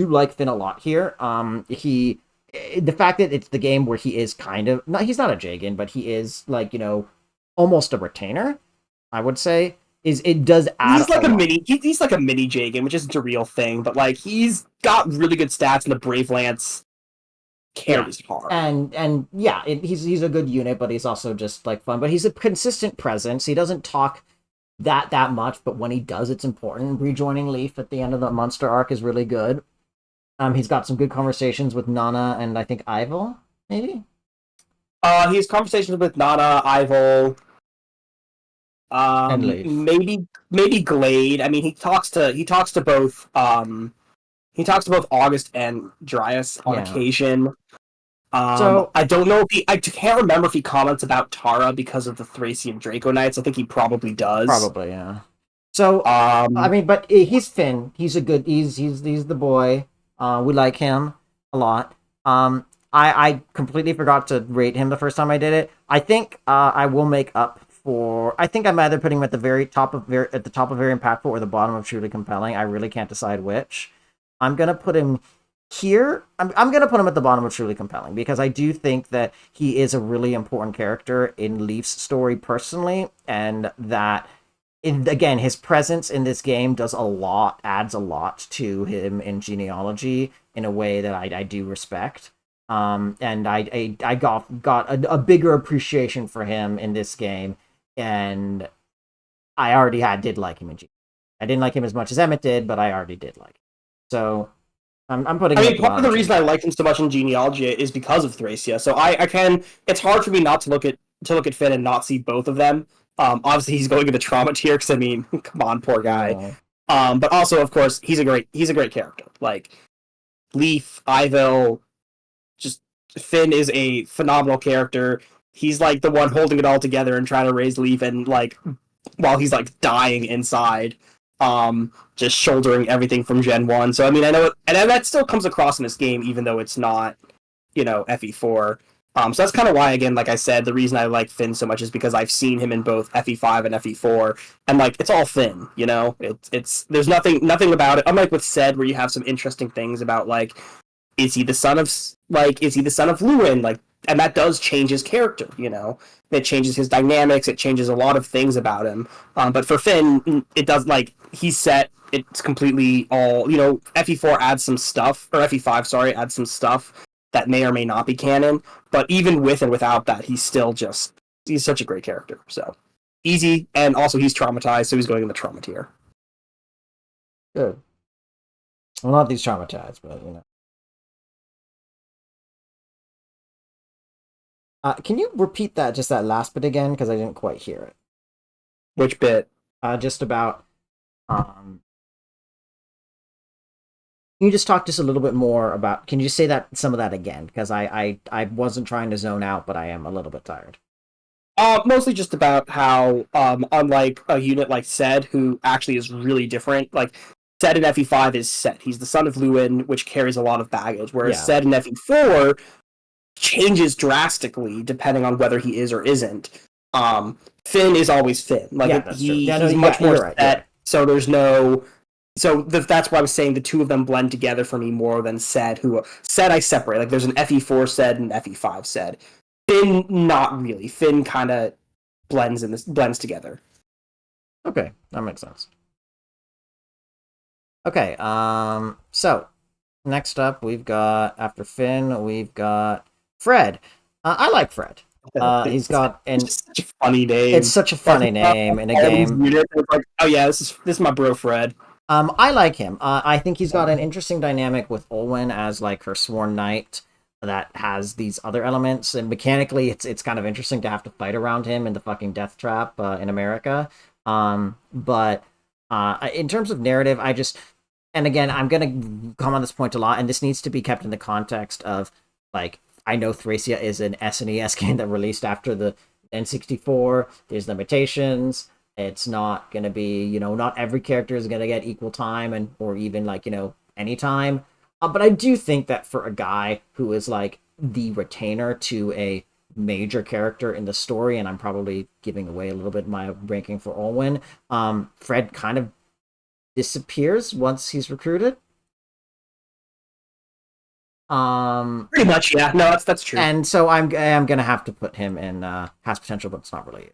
like Finn a lot here. The fact that it's the game where he is kind of not, he's not a Jagan, but he is like almost a retainer. I would say is it does add. He's like a lot. mini. He's like a mini Jagan, which isn't a real thing, but like he's got really good stats, and the Brave Lance carries hard. And yeah, he's a good unit, but he's also just like fun. But he's a consistent presence. He doesn't talk that much, but when he does, it's important. Rejoining Leaf at the end of the monster arc is really good. He's got some good conversations with Nana and I think Ivel, maybe. He has conversations with Nana, Ivel, And Leaf. maybe Glade. I mean, he talks to both August and Dryas on occasion. So I don't know if I can't remember if he comments about Tara because of the Thracian Draco Knights. I think he probably does. Probably, yeah. So I mean, but he's Finn. He's a good. He's the boy. We like him a lot. I completely forgot to rate him the first time I did it. I think I will make up for. I think I'm either putting him at the very top of very impactful or the bottom of truly compelling. I really can't decide which. I'm gonna put him here. I'm gonna put him at the bottom of truly compelling because I do think that he is a really important character in Leaf's story personally, and that again his presence in this game adds a lot to him in genealogy in a way that I do respect. And I got a bigger appreciation for him in this game, and I already did like him in genealogy. I didn't like him as much as Emmett did, but I already did like him. So I'm putting. I mean, part of the reason I liked him so much in genealogy is because of Thracia. So I can. It's hard for me not to look at Finn and not see both of them. Obviously he's going into trauma tier because I mean, come on, poor guy. But also, of course, he's a great character. Like Leaf, Ivel, just Finn is a phenomenal character. He's like the one holding it all together and trying to raise Leaf, and like while he's like dying inside, just shouldering everything from Gen 1. So I mean, I know and that still comes across in this game, even though it's not, FE4. So that's kind of why, again, like I said, the reason I like Finn so much is because I've seen him in both FE5 and FE4, and like it's all Finn, It's there's nothing about it. Unlike with Ced, where you have some interesting things about like, is he the son of Lewin, like, and that does change his character, It changes his dynamics, it changes a lot of things about him. But for Finn, it does, like, he's set. It's completely all, FE4 adds some stuff, or FE5, sorry, adds some stuff that may or may not be canon, but even with and without that, he's such a great character. So easy, and also he's traumatized, so he's going in the trauma tier. Good. Well, not these traumatized, but can you repeat that last bit again? Because I didn't quite hear it. Which bit? Just about. Can you just talk just a little bit more about? Can you just say some of that again? Because I wasn't trying to zone out, but I am a little bit tired. Mostly just about how, unlike a unit like Ced, who actually is really different, like Ced in FE5 is Ced. He's the son of Lewin, which carries a lot of baggage, whereas Ced in FE4 changes drastically depending on whether he is or isn't. Finn is always Finn. Like he's much more set. Right. So there's no. So that's why I was saying the two of them blend together for me more than Ced. Ced I separate. Like there's an FE4 Ced and FE5 Ced. Finn, not really. Finn kind of blends together. Okay, that makes sense. Okay, so next up we've got after Finn, we've got Fred. I like Fred. He's got It's an just such a funny it's name. such a Like funny name in a all these game. units, it's like, oh yeah, this is my bro Fred. I like him. I think he's got an interesting dynamic with Olwen as like her sworn knight that has these other elements, and mechanically, it's kind of interesting to have to fight around him in the fucking death trap in America. But in terms of narrative, I just and again, I'm gonna come on this point a lot, and this needs to be kept in the context of like I know Thracia is an SNES game that released after the N64. There's limitations. It's not gonna be, not every character is gonna get equal time and or even like any time. But I do think that for a guy who is like the retainer to a major character in the story, and I'm probably giving away a little bit my ranking for Olwen, Fred kind of disappears once he's recruited. Pretty much, yeah. No, that's true. And so I'm gonna have to put him in has potential, but it's not really.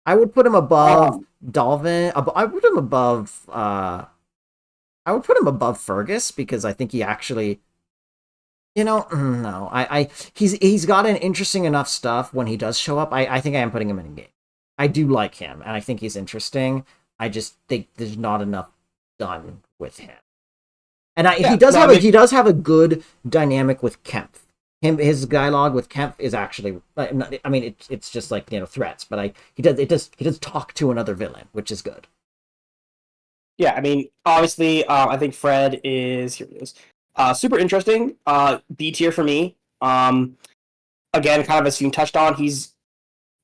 I would put him above Um, Dalvin. I would put him above. I would put him above Fergus because I think he actually. No. He's got an interesting enough stuff when he does show up. I think I am putting him in a game. I do like him, and I think he's interesting. I just think there's not enough done with him. And yeah, no, he does have a good dynamic with Kempf. His dialogue with Kempf is actually I mean it's just like threats, but he does talk to another villain, which is good. yeah, I mean, obviously, I think Fred is here. It is super interesting. B tier for me. Again, kind of as you touched on, he's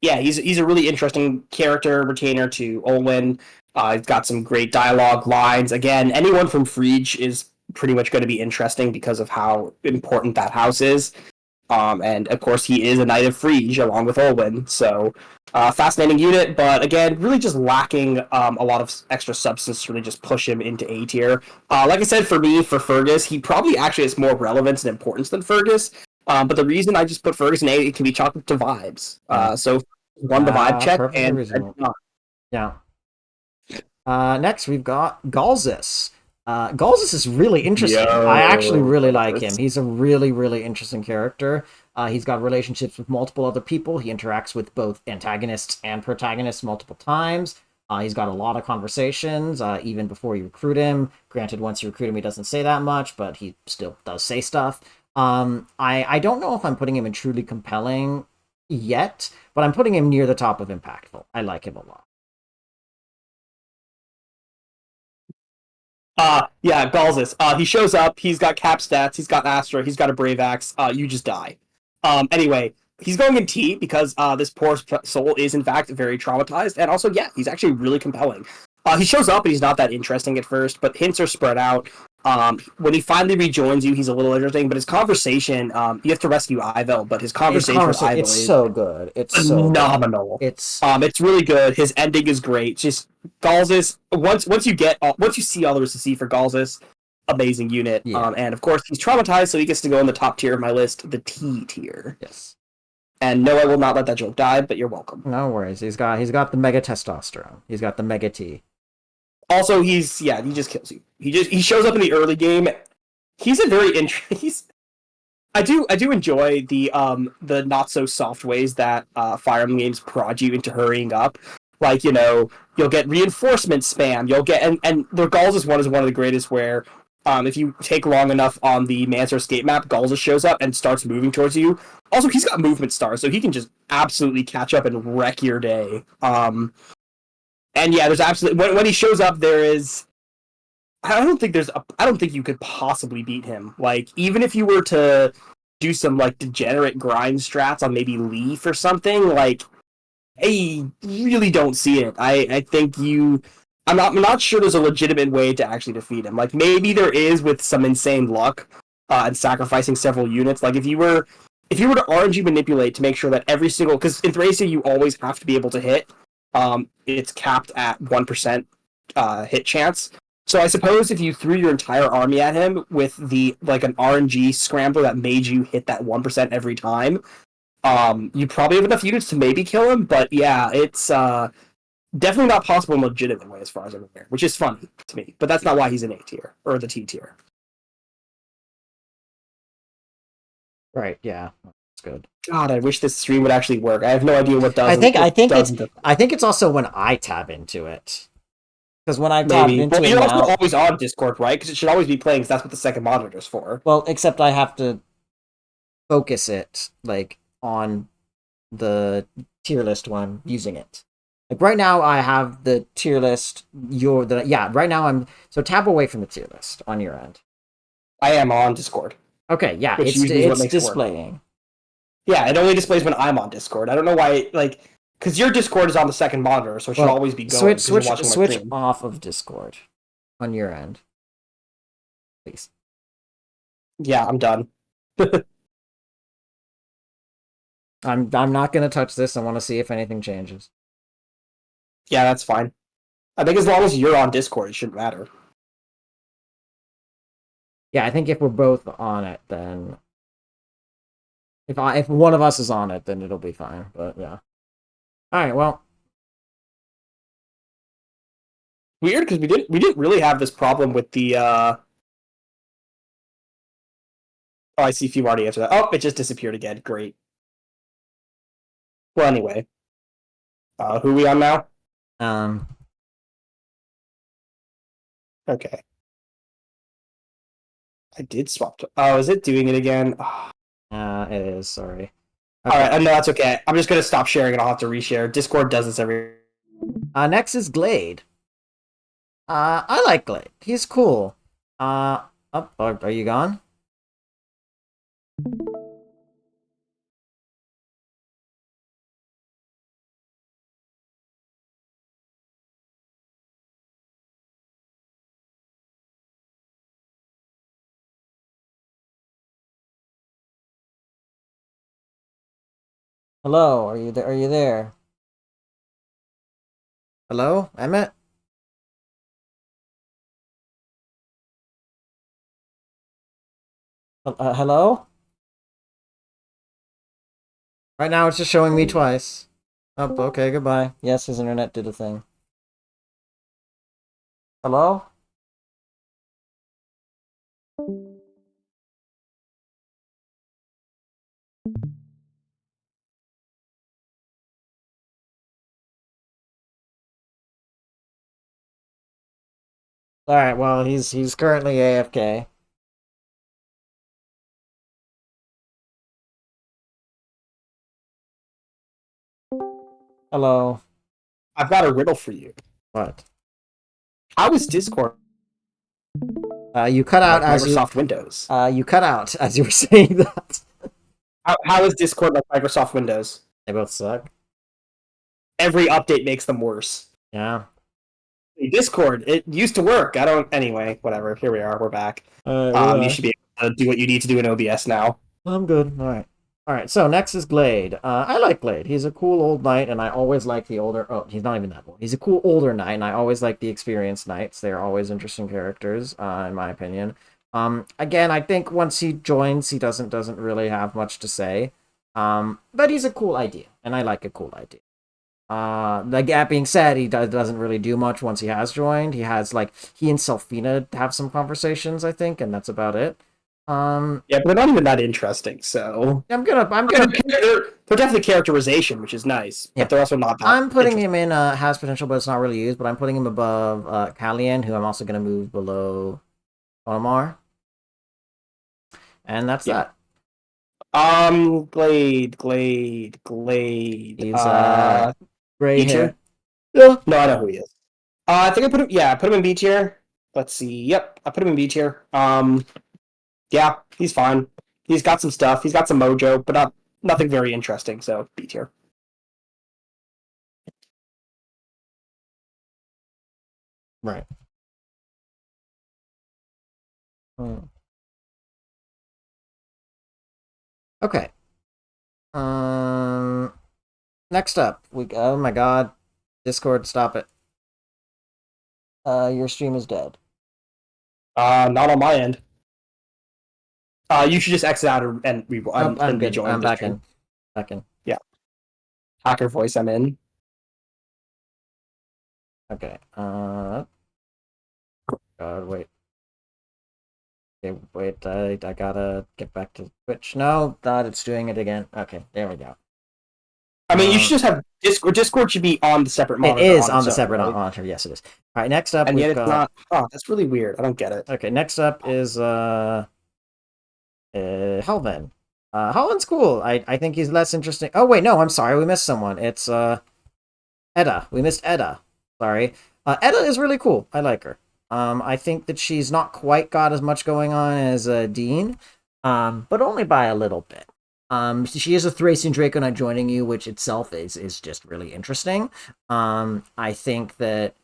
a really interesting character retainer to Olwen. He's got some great dialogue lines. Again, anyone from Frege is pretty much going to be interesting because of how important that house is. And of course, he is a Knight of Frege along with Olwen. So, fascinating unit, but again, really just lacking a lot of extra substance to really just push him into A tier. Like I said, for me, for Fergus, he probably actually has more relevance and importance than Fergus. But the reason I just put Fergus in A, it can be chalked up to vibes. Yeah. So won the vibe check, Perfectly and reasonable. Yeah. Next, we've got Galzus. Galzus is really interesting. I actually really like him. He's a really, really interesting character. He's got relationships with multiple other people. He interacts with both antagonists and protagonists multiple times. He's got a lot of conversations, even before you recruit him. Granted, once you recruit him, he doesn't say that much, but he still does say stuff. I don't know if I'm putting him in truly compelling yet, but I'm putting him near the top of impactful. I like him a lot. Yeah, Galzus. He shows up. He's got cap stats. He's got Astra. He's got a Brave Axe. You just die. Anyway, he's going in T because this poor soul is in fact very traumatized, and also, yeah, he's actually really compelling. He shows up and he's not that interesting at first, but hints are spread out. When he finally rejoins you, he's a little interesting, but his conversation, you have to rescue Ivel, but his conversation with Ivel it's is so good. It's phenomenal. It's really good. His ending is great. Just Galzus. Once you see all there is to see for Galzus, amazing unit. Yeah. And of course he's traumatized, so he gets to go in the top tier of my list, the T tier. Yes. And no, I will not let that joke die, but you're welcome. No worries. He's got the mega testosterone. He's got the mega T. Also, he just kills you. He shows up in the early game. He's a very interesting. I do enjoy the not so soft ways that Fire Emblem games prod you into hurrying up. Like, you'll get reinforcement spam. You'll get and the Galzus one is one of the greatest where if you take long enough on the Mancer escape map, Galzus shows up and starts moving towards you. Also, he's got movement stars, so he can just absolutely catch up and wreck your day. And yeah, there's absolutely when he shows up, there is. I don't think you could possibly beat him. Like, even if you were to do some like degenerate grind strats on maybe Leaf or something, like, I really don't see it. I think I'm not sure there's a legitimate way to actually defeat him. Like, maybe there is with some insane luck and sacrificing several units. Like, if you were to RNG manipulate to make sure that every single, because in Thracia you always have to be able to hit. It's capped at 1% hit chance. So I suppose if you threw your entire army at him with an RNG scrambler that made you hit that 1% every time, You probably have enough units to maybe kill him, but yeah, it's definitely not possible in a legitimate way as far as I'm aware, which is funny to me. But that's not why he's an A tier or the T tier. Right, yeah. That's good. God, I wish this stream would actually work. I have no idea what I does and think I what think it's doesn't. I think it's also when I tab into it. Because when I've tapped Maybe. into Well, it you're also now, always on Discord, right? Because it should always be playing. Because that's what the second monitor's for. well, except I have to focus it like on the tier list when I'm using it. Like right now, I have the tier list. Right now so tab away from the tier list on your end. I am on Discord, Okay, yeah, which usually is what it's makes it work. displaying. Yeah, it only displays when I'm on Discord. I don't know why, like, because your Discord is on the second monitor, so it should Well, always be going because you're watching my switch stream. off of Discord on your end, please. Yeah, I'm done. I'm not gonna touch this. I want to see if anything changes. Yeah, that's fine. I think as long as you're on Discord, it shouldn't matter. Yeah, I think if we're both on it, then if one of us is on it, then it'll be fine. But yeah. All right. Well, Weird because we didn't really have this problem with the. Oh, I see. If you already answered that. Oh, it just disappeared again. Great. Well, anyway, who are we on now? um, Okay. I did swap. Oh, is it doing it again? Oh. it is. Sorry. All Okay. right, no, that's okay. I'm just gonna stop sharing and I'll have to reshare. Discord does this every. Next is Glade. I like Glade. He's cool. Are you gone? Hello, are you there? Are you there? Hello, Emmett? Hello? Right now it's just showing me twice. Oh, okay, goodbye. Yes, his internet did a thing. Hello? Alright, well, he's currently AFK. Hello. I've got a riddle for you. What? How is Discord You cut out like as Microsoft Windows? you cut out as you were saying that. How is Discord like Microsoft Windows? They both suck. Every update makes them worse. Yeah. Discord, it used to work. I don't. Anyway, whatever. Here we are. We're back. We're You back. should be able to do what you need to do in OBS now. I'm good. Alright. Alright, so next is Glade. I like Glade. He's a cool old knight, and I always like the older... Oh, he's not even that old. He's a cool older knight, and I always like the experienced knights. They're always interesting characters, in my opinion. Again, I think once he joins, he doesn't really have much to say. But he's a cool idea, and I like a cool idea. Like that being said, he doesn't really do much once he has joined. He has, like, he and Selfina have some conversations, I think, and that's about it. Yeah, but they're not even that interesting. So I'm gonna they're definitely characterization, which is nice. Yeah. But they're also not that. I'm putting him in has potential, but it's not really used. But I'm putting him above Kalian, who I'm also gonna move below Omar, and that's that. Glade. He's gray B hair. tier? Yeah. No, I know who he is. I think I put him. Yeah, I put him in B tier. Let's see. Yep, I put him in B tier. Yeah, he's fine. He's got some stuff. He's got some mojo, but nothing very interesting. So B tier. Right. Hmm. Okay. Next up, oh my god, Discord, stop it. Your stream is dead. Not on my end. You should just exit out and Nope, I'm good. rejoin I'm the back stream. in. Second. Yeah. Hacker voice, I'm in. Okay. God, wait. Okay, wait. I gotta get back to Twitch. No, God, it's doing it again. Okay, there we go. I mean, you should just have Discord. Discord should be on the separate It monitor is on on its the own, separate right? monitor. Yes, it is. All right. Next up, And yet we've it's got. not. Oh, that's really weird. I don't get it. Okay. Next up is Helvin. Helvin's cool. I think he's less interesting. Oh wait, no, I'm sorry. We missed someone. It's Edda. We missed Edda. Sorry. Edda is really cool. I like her. I think that she's not quite got as much going on as Dean, but only by a little bit. She is a Thracian Draco joining you, which itself is just really interesting. I think that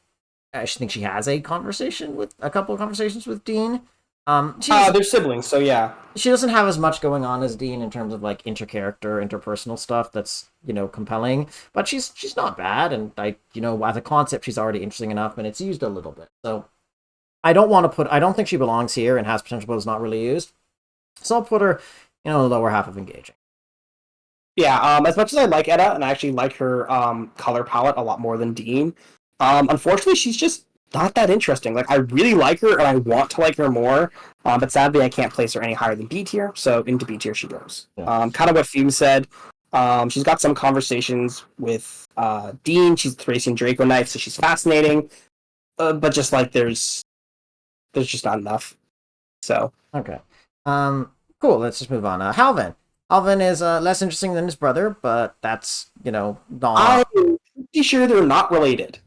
I think she has a couple of conversations with Dean. They're siblings, so yeah. She doesn't have as much going on as Dean in terms of like interpersonal stuff that's compelling, but she's not bad, and like as a concept she's already interesting enough, and it's used a little bit. So I don't think she belongs here and has potential but is not really used. So I'll put her in the lower half of engaging. Yeah, as much as I like Edda, and I actually like her color palette a lot more than Dean, unfortunately, she's just not that interesting. Like, I really like her, and I want to like her more, but sadly, I can't place her any higher than B tier, so into B tier she goes. Yeah. Kind of what Fume said. She's got some conversations with Dean. She's Thracian Draco Knight, so she's fascinating, but just like there's just not enough. So Okay. Cool. Let's just move on. Halvin. Halvin is less interesting than his brother, but that's not. I'm pretty sure they're not related.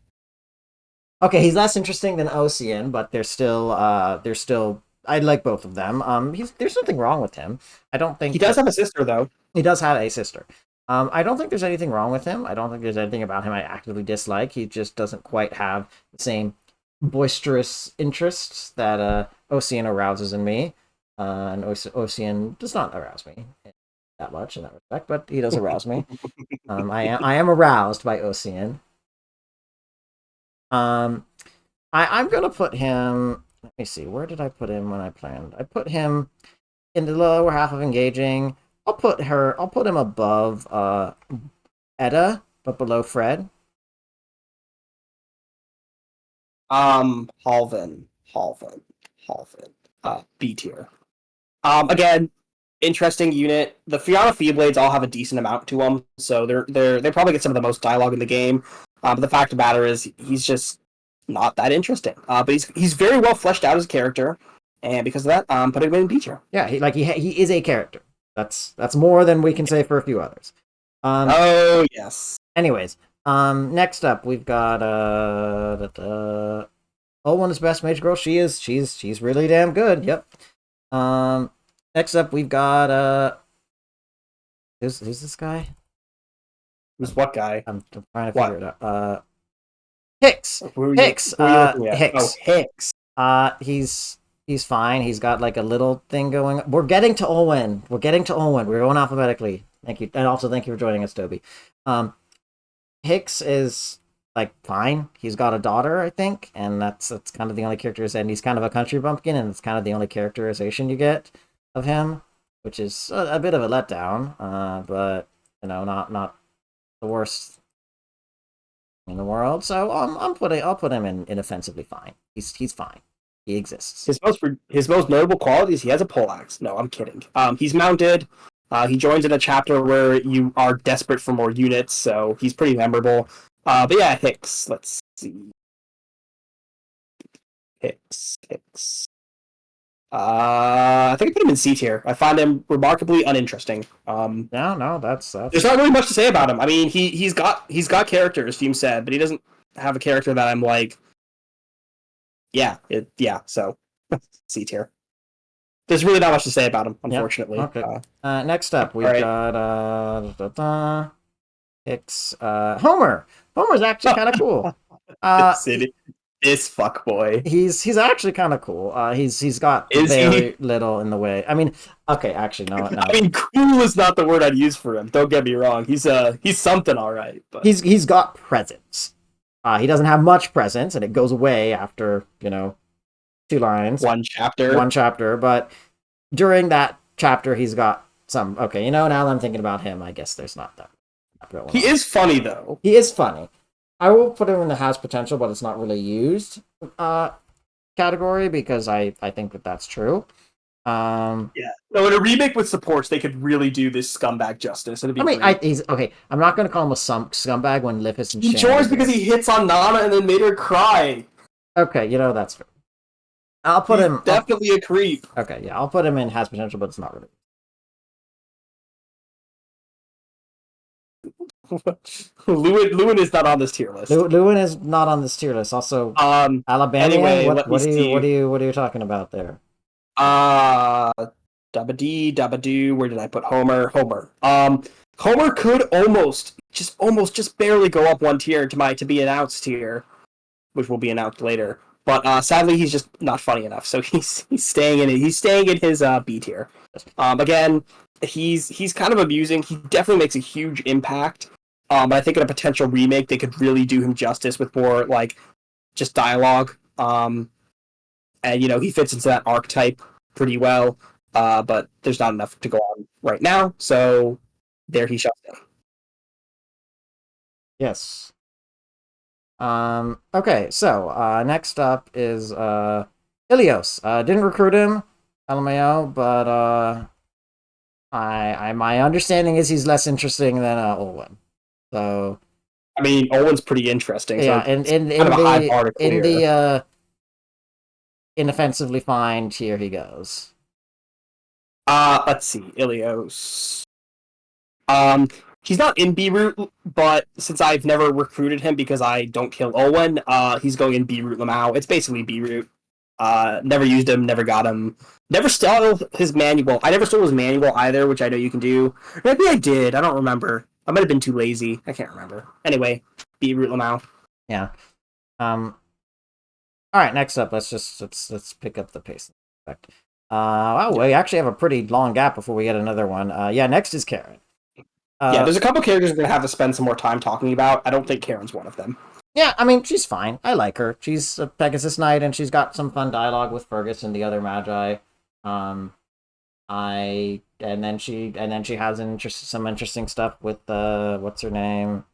Okay, he's less interesting than Ocean, but they're still. I like both of them. There's nothing wrong with him. I don't think He does have a sister though. he does have a sister. I don't think there's anything wrong with him. I don't think there's anything about him I actively dislike. He just doesn't quite have the same boisterous interests that Ocean arouses in me. And Ocean does not arouse me that much in that respect, but he does arouse me. I am aroused by Ocean. I'm gonna put him. Let me see. Where did I put him when I planned? I put him in the lower half of engaging. I'll put him above Edda, but below Fred. Halvin. B tier. Again, interesting unit. The Fianna Feeblades all have a decent amount to them, so they probably get some of the most dialogue in the game. But the fact of the matter is, he's just not that interesting. But he's very well fleshed out as a character, and because of that, put him in B tier. Yeah, he is a character. That's more than we can say for a few others. Oh yes. Anyways, next up we've got One is best mage girl. She's really damn good. Yep. Next up we've got who's this guy? Who's what guy? I'm trying to figure it out. Hicks. Hicks. Hicks. Oh, Hicks. He's fine. He's got like a little thing going. We're getting to Olwen. We're going alphabetically. Thank you, and also thank you for joining us, Toby. Hicks is like fine. He's got a daughter, I think, and that's kind of the only characterization. And he's kind of a country bumpkin, and it's kind of the only characterization you get of him, which is a bit of a letdown. But not the worst in the world. So I'll put him in inoffensively fine. He's fine. He exists. His most notable qualities: he has a poleaxe. No, I'm kidding. He's mounted. He joins in a chapter where you are desperate for more units, so he's pretty memorable. But yeah, Hicks. Let's see. Hicks. I think I put him in C tier. I find him remarkably uninteresting. No, that's there's not really much to say about him. I mean, he's got characters, Fume said, but he doesn't have a character that I'm like, so C tier. There's really not much to say about him, unfortunately. Yep. Okay. Next up, we've got Hicks. Homer. Homer's actually kind of cool. This fuckboy. He's actually kind of cool. He's got very little in the way. I mean, okay, actually, no. I mean, cool is not the word I'd use for him. Don't get me wrong. He's something all right. But he's got presence. He doesn't have much presence, and it goes away after 2 lines. One chapter. But during that chapter, he's got some. Okay, now that I'm thinking about him, I guess there's not that going He on. is funny though. He is funny. I will put him in the has potential, but it's not really used category because I think that's true. Yeah. No, in a remake with supports, they could really do this scumbag justice. It'd be great. He's okay. I'm not going to call him a scumbag when Lippis and He Shana. joins because he hits on Nana and then made her cry. Okay, that's fair. I'll put him definitely a creep. Okay, yeah, I'll put him in has potential, but it's not really. Lewin is not on this tier list. Lewin is not on this tier list. Also, Alabama. Anyway, what are you talking about there? Dabba-dee. Where did I put Homer? Homer could almost barely go up one tier to be announced here, which will be announced later. But sadly, he's just not funny enough, so he's staying in it. He's staying in his B tier. Again, he's kind of amusing. He definitely makes a huge impact. But I think in a potential remake, they could really do him justice with more like just dialogue. And he fits into that archetype pretty well. But there's not enough to go on right now, so there he shall stay. Yes. Okay, so next up is Ilios. Didn't recruit him, LMAO, but my understanding is he's less interesting than Olwen. So I mean, Owen's pretty interesting. Yeah, so in the inoffensively fine tier he goes. Let's see, Ilios. He's not in B root, but since I've never recruited him because I don't kill Olwen, he's going in B root Lamau. It's basically B root. Never used him, never got him. Never stole his manual. I never stole his manual either, which I know you can do. Maybe I did. I don't remember. I might have been too lazy. I can't remember. Anyway, B root Lamau. Yeah. All right. Next up, let's pick up the pace. We actually have a pretty long gap before we get another one. Next is Karen. There's a couple characters we're gonna have to spend some more time talking about. I don't think Karen's one of them. Yeah, I mean, she's fine. I like her. She's a Pegasus Knight, and she's got some fun dialogue with Fergus and the other Magi. And then she has some interesting stuff with what's her name,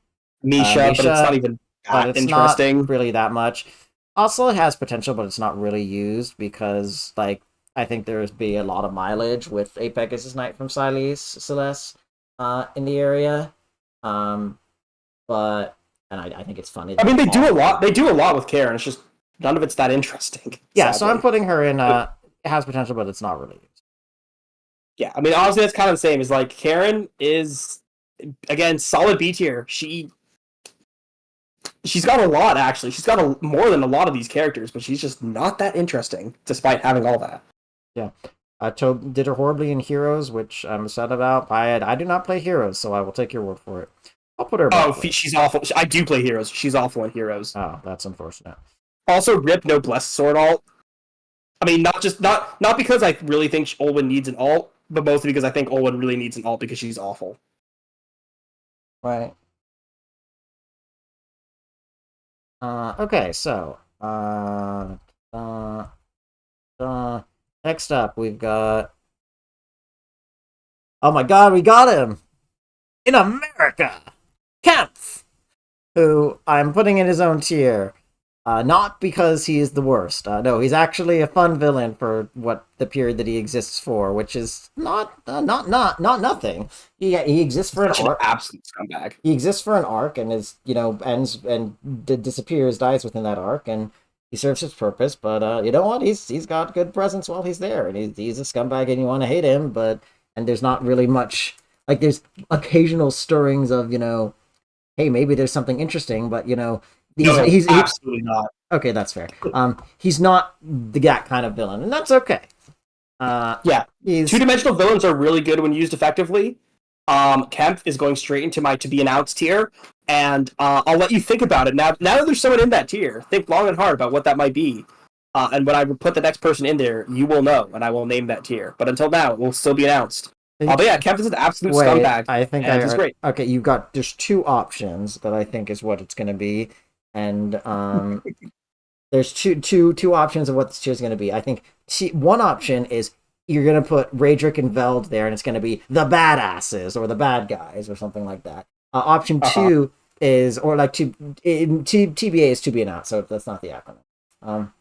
Misha, but it's not even that interesting. Not really that much. Also, it has potential, but it's not really used because, like, I think there's be a lot of mileage with a Pegasus Knight from Celeste in the area. But I think it's funny. I mean, they do a lot. They do a lot with Karen. It's just none of it's that interesting. Yeah, sadly. So I'm putting her in. It has potential, but it's not really used. Yeah, I mean, honestly, that's kind of the same. Is like Karen is again solid B tier. She's got a lot actually. She's got more than a lot of these characters, but she's just not that interesting, despite having all that. Yeah. Tob did her horribly in Heroes, which I'm sad about. I do not play Heroes, so I will take your word for it. I'll put her. She's awful. I do play Heroes. She's awful in Heroes. Oh, that's unfortunate. Also, rip no blessed sword alt. I mean, not because I really think Olwen needs an alt, but mostly because I think Olwen really needs an alt because she's awful. Right. Okay, so next up we've got. Oh my God, we got him in America, Kempf, who I'm putting in his own tier. Not because he is the worst. No, he's actually a fun villain for what the period that he exists for, which is not nothing. He exists for an arc. Absolute scumbag. He exists for an arc and is ends and disappears, dies within that arc, and he serves his purpose. But you know what? He's got good presence while he's there, and he's a scumbag, and you want to hate him, and there's not really much. Like there's occasional stirrings of hey, maybe there's something interesting, but he's absolutely not. Okay, that's fair. He's not that kind of villain, and that's okay. Two-dimensional villains are really good when used effectively. Kempf is going straight into my to be announced tier, and I'll let you think about it now. Now that there's someone in that tier, think long and hard about what that might be. And when I put the next person in there, you will know, and I will name that tier. But until now, it will still be announced. But yeah, Kempf is an absolute scumbag. I think he's great. Okay, there's two options that I think is what it's going to be. And there's two options of what this tier is going to be. I think one option is you're gonna put Raedric and Veld there, and it's gonna be the badasses or the bad guys or something like that. Option Uh-huh. two is, or like TBA is to be announced, so that's not the acronym.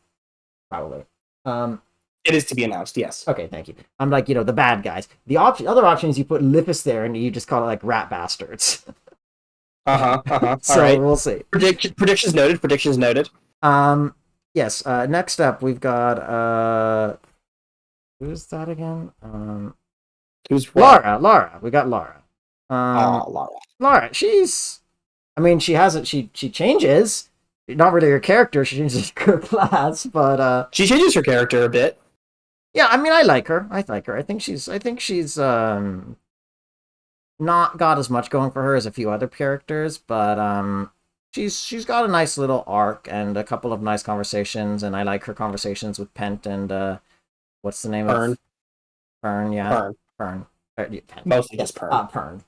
Probably. Um, It is to be announced, yes. okay, thank you. I'm like, the bad guys. The other option is you put Lippis there and you just call it like rat bastards. Uh-huh. Uh-huh. All So right. we'll see. Predictions noted. Predictions noted. Um, yes. Next up, we've got who's that again? Who's what? Laura. We got Laura. Um, Oh, Lara. Laura. I mean, she hasn't. She changes. Not really her character. She changes her class, but She changes her character a bit. yeah. I mean, I like her. I like her. I think she's not got as much going for her as a few other characters, but she's got a nice little arc and a couple of nice conversations, and I like her conversations with Pent and what's the name Pern. of Fern? Yeah, Pern. Fern. Yeah, Pent. Mostly Yes, just Pern. Pern.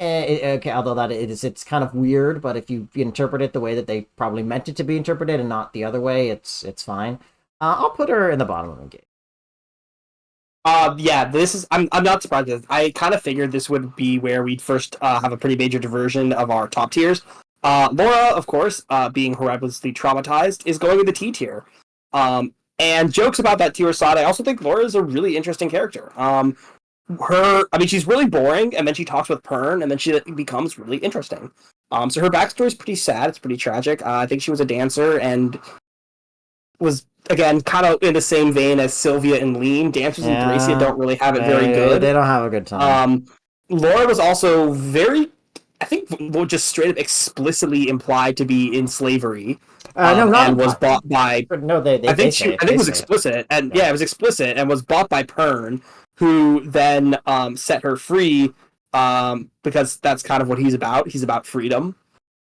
Okay, although it's kind of weird, but if you interpret it the way that they probably meant it to be interpreted and not the other way, it's fine. I'll put her in the bottom of the game. Yeah, this is. I'm not surprised. I kind of figured this would be where we'd first have a pretty major diversion of our top tiers. Laura, of course, being horrendously traumatized, is going in the T tier. And jokes about that tier aside, I also think Laura is a really interesting character. I mean, she's really boring, and then she talks with Pern, and then she becomes really interesting. So her backstory is pretty sad. It's pretty tragic. I think she was a dancer and was again kind of in the same vein as Sylvia and Lean. Dancers in Thracia Yeah, don't really have it very good. they don't have a good time. Laura was also very, I think, just straight up explicitly implied to be in slavery, No, not and was implied. bought by. No, I think say it. I think They it was say it. explicit, and Yeah. yeah, it was explicit, and was bought by Pern, who then set her free, because that's kind of what he's about. He's about freedom.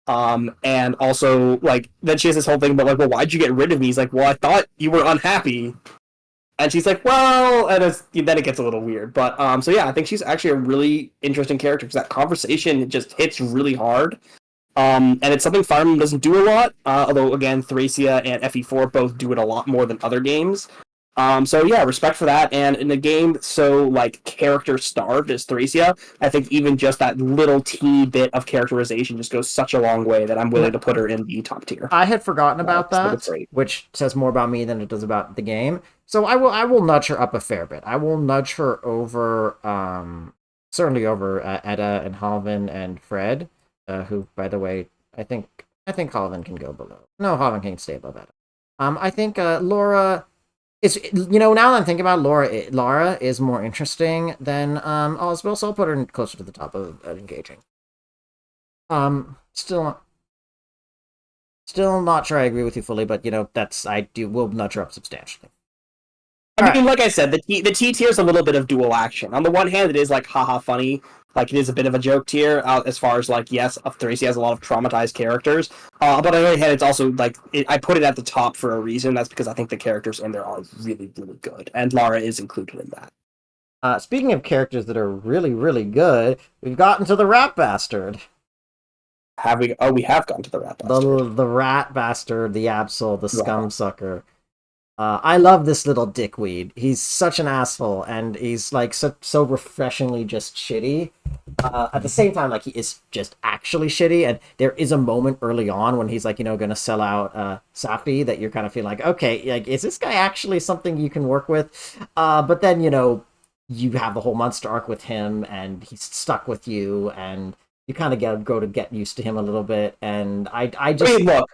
And also, like, then she has this whole thing about, like, well, why'd you get rid of me? He's like, well, I thought you were unhappy. And she's like, well, and then it gets a little weird. But, so yeah, I think she's actually a really interesting character because that conversation just hits really hard. And it's something Fire Emblem doesn't do a lot, although, again, Thracia and FE4 both do it a lot more than other games. So yeah, respect for that. And in a game so like character starved as Thracia, I think even just that little teeny bit of characterization just goes such a long way that I'm willing to put her in the top tier. I had forgotten about So it's that, great. which says more about me than it does about the game. So I will nudge her up a fair bit. I will nudge her over certainly over Edda and Halvin and Fred, who, by the way, I think Halvin can go below. No, Halvin can stay above Edda. I think Laura is, now that I'm thinking about Laura is more interesting than Oswald, so I'll put her closer to the top of engaging. Still not sure I agree with you fully, but will nudge her up substantially. I mean, like I said, the T tier is a little bit of dual action. On the one hand, it is like haha funny, like it is a bit of a joke tier. As far as like, yes, Thracia has a lot of traumatized characters, but on the other hand, it's also like I put it at the top for a reason. That's because I think the characters in there are really really good, and Lara is included in that. Speaking of characters that are really really good, we've gotten to the rat bastard. Have we? Oh, we have gotten to the rat bastard. The rat bastard, the Absol, the scum sucker. I love this little dickweed. He's such an asshole, and he's like so refreshingly just shitty. At the same time, like he is just actually shitty. And there is a moment early on when he's like, going to sell out Safi that you're kind of feeling like, okay, like is this guy actually something you can work with? But then you have the whole monster arc with him, and he's stuck with you, and you kind of get used to him a little bit. And I just Wait, look,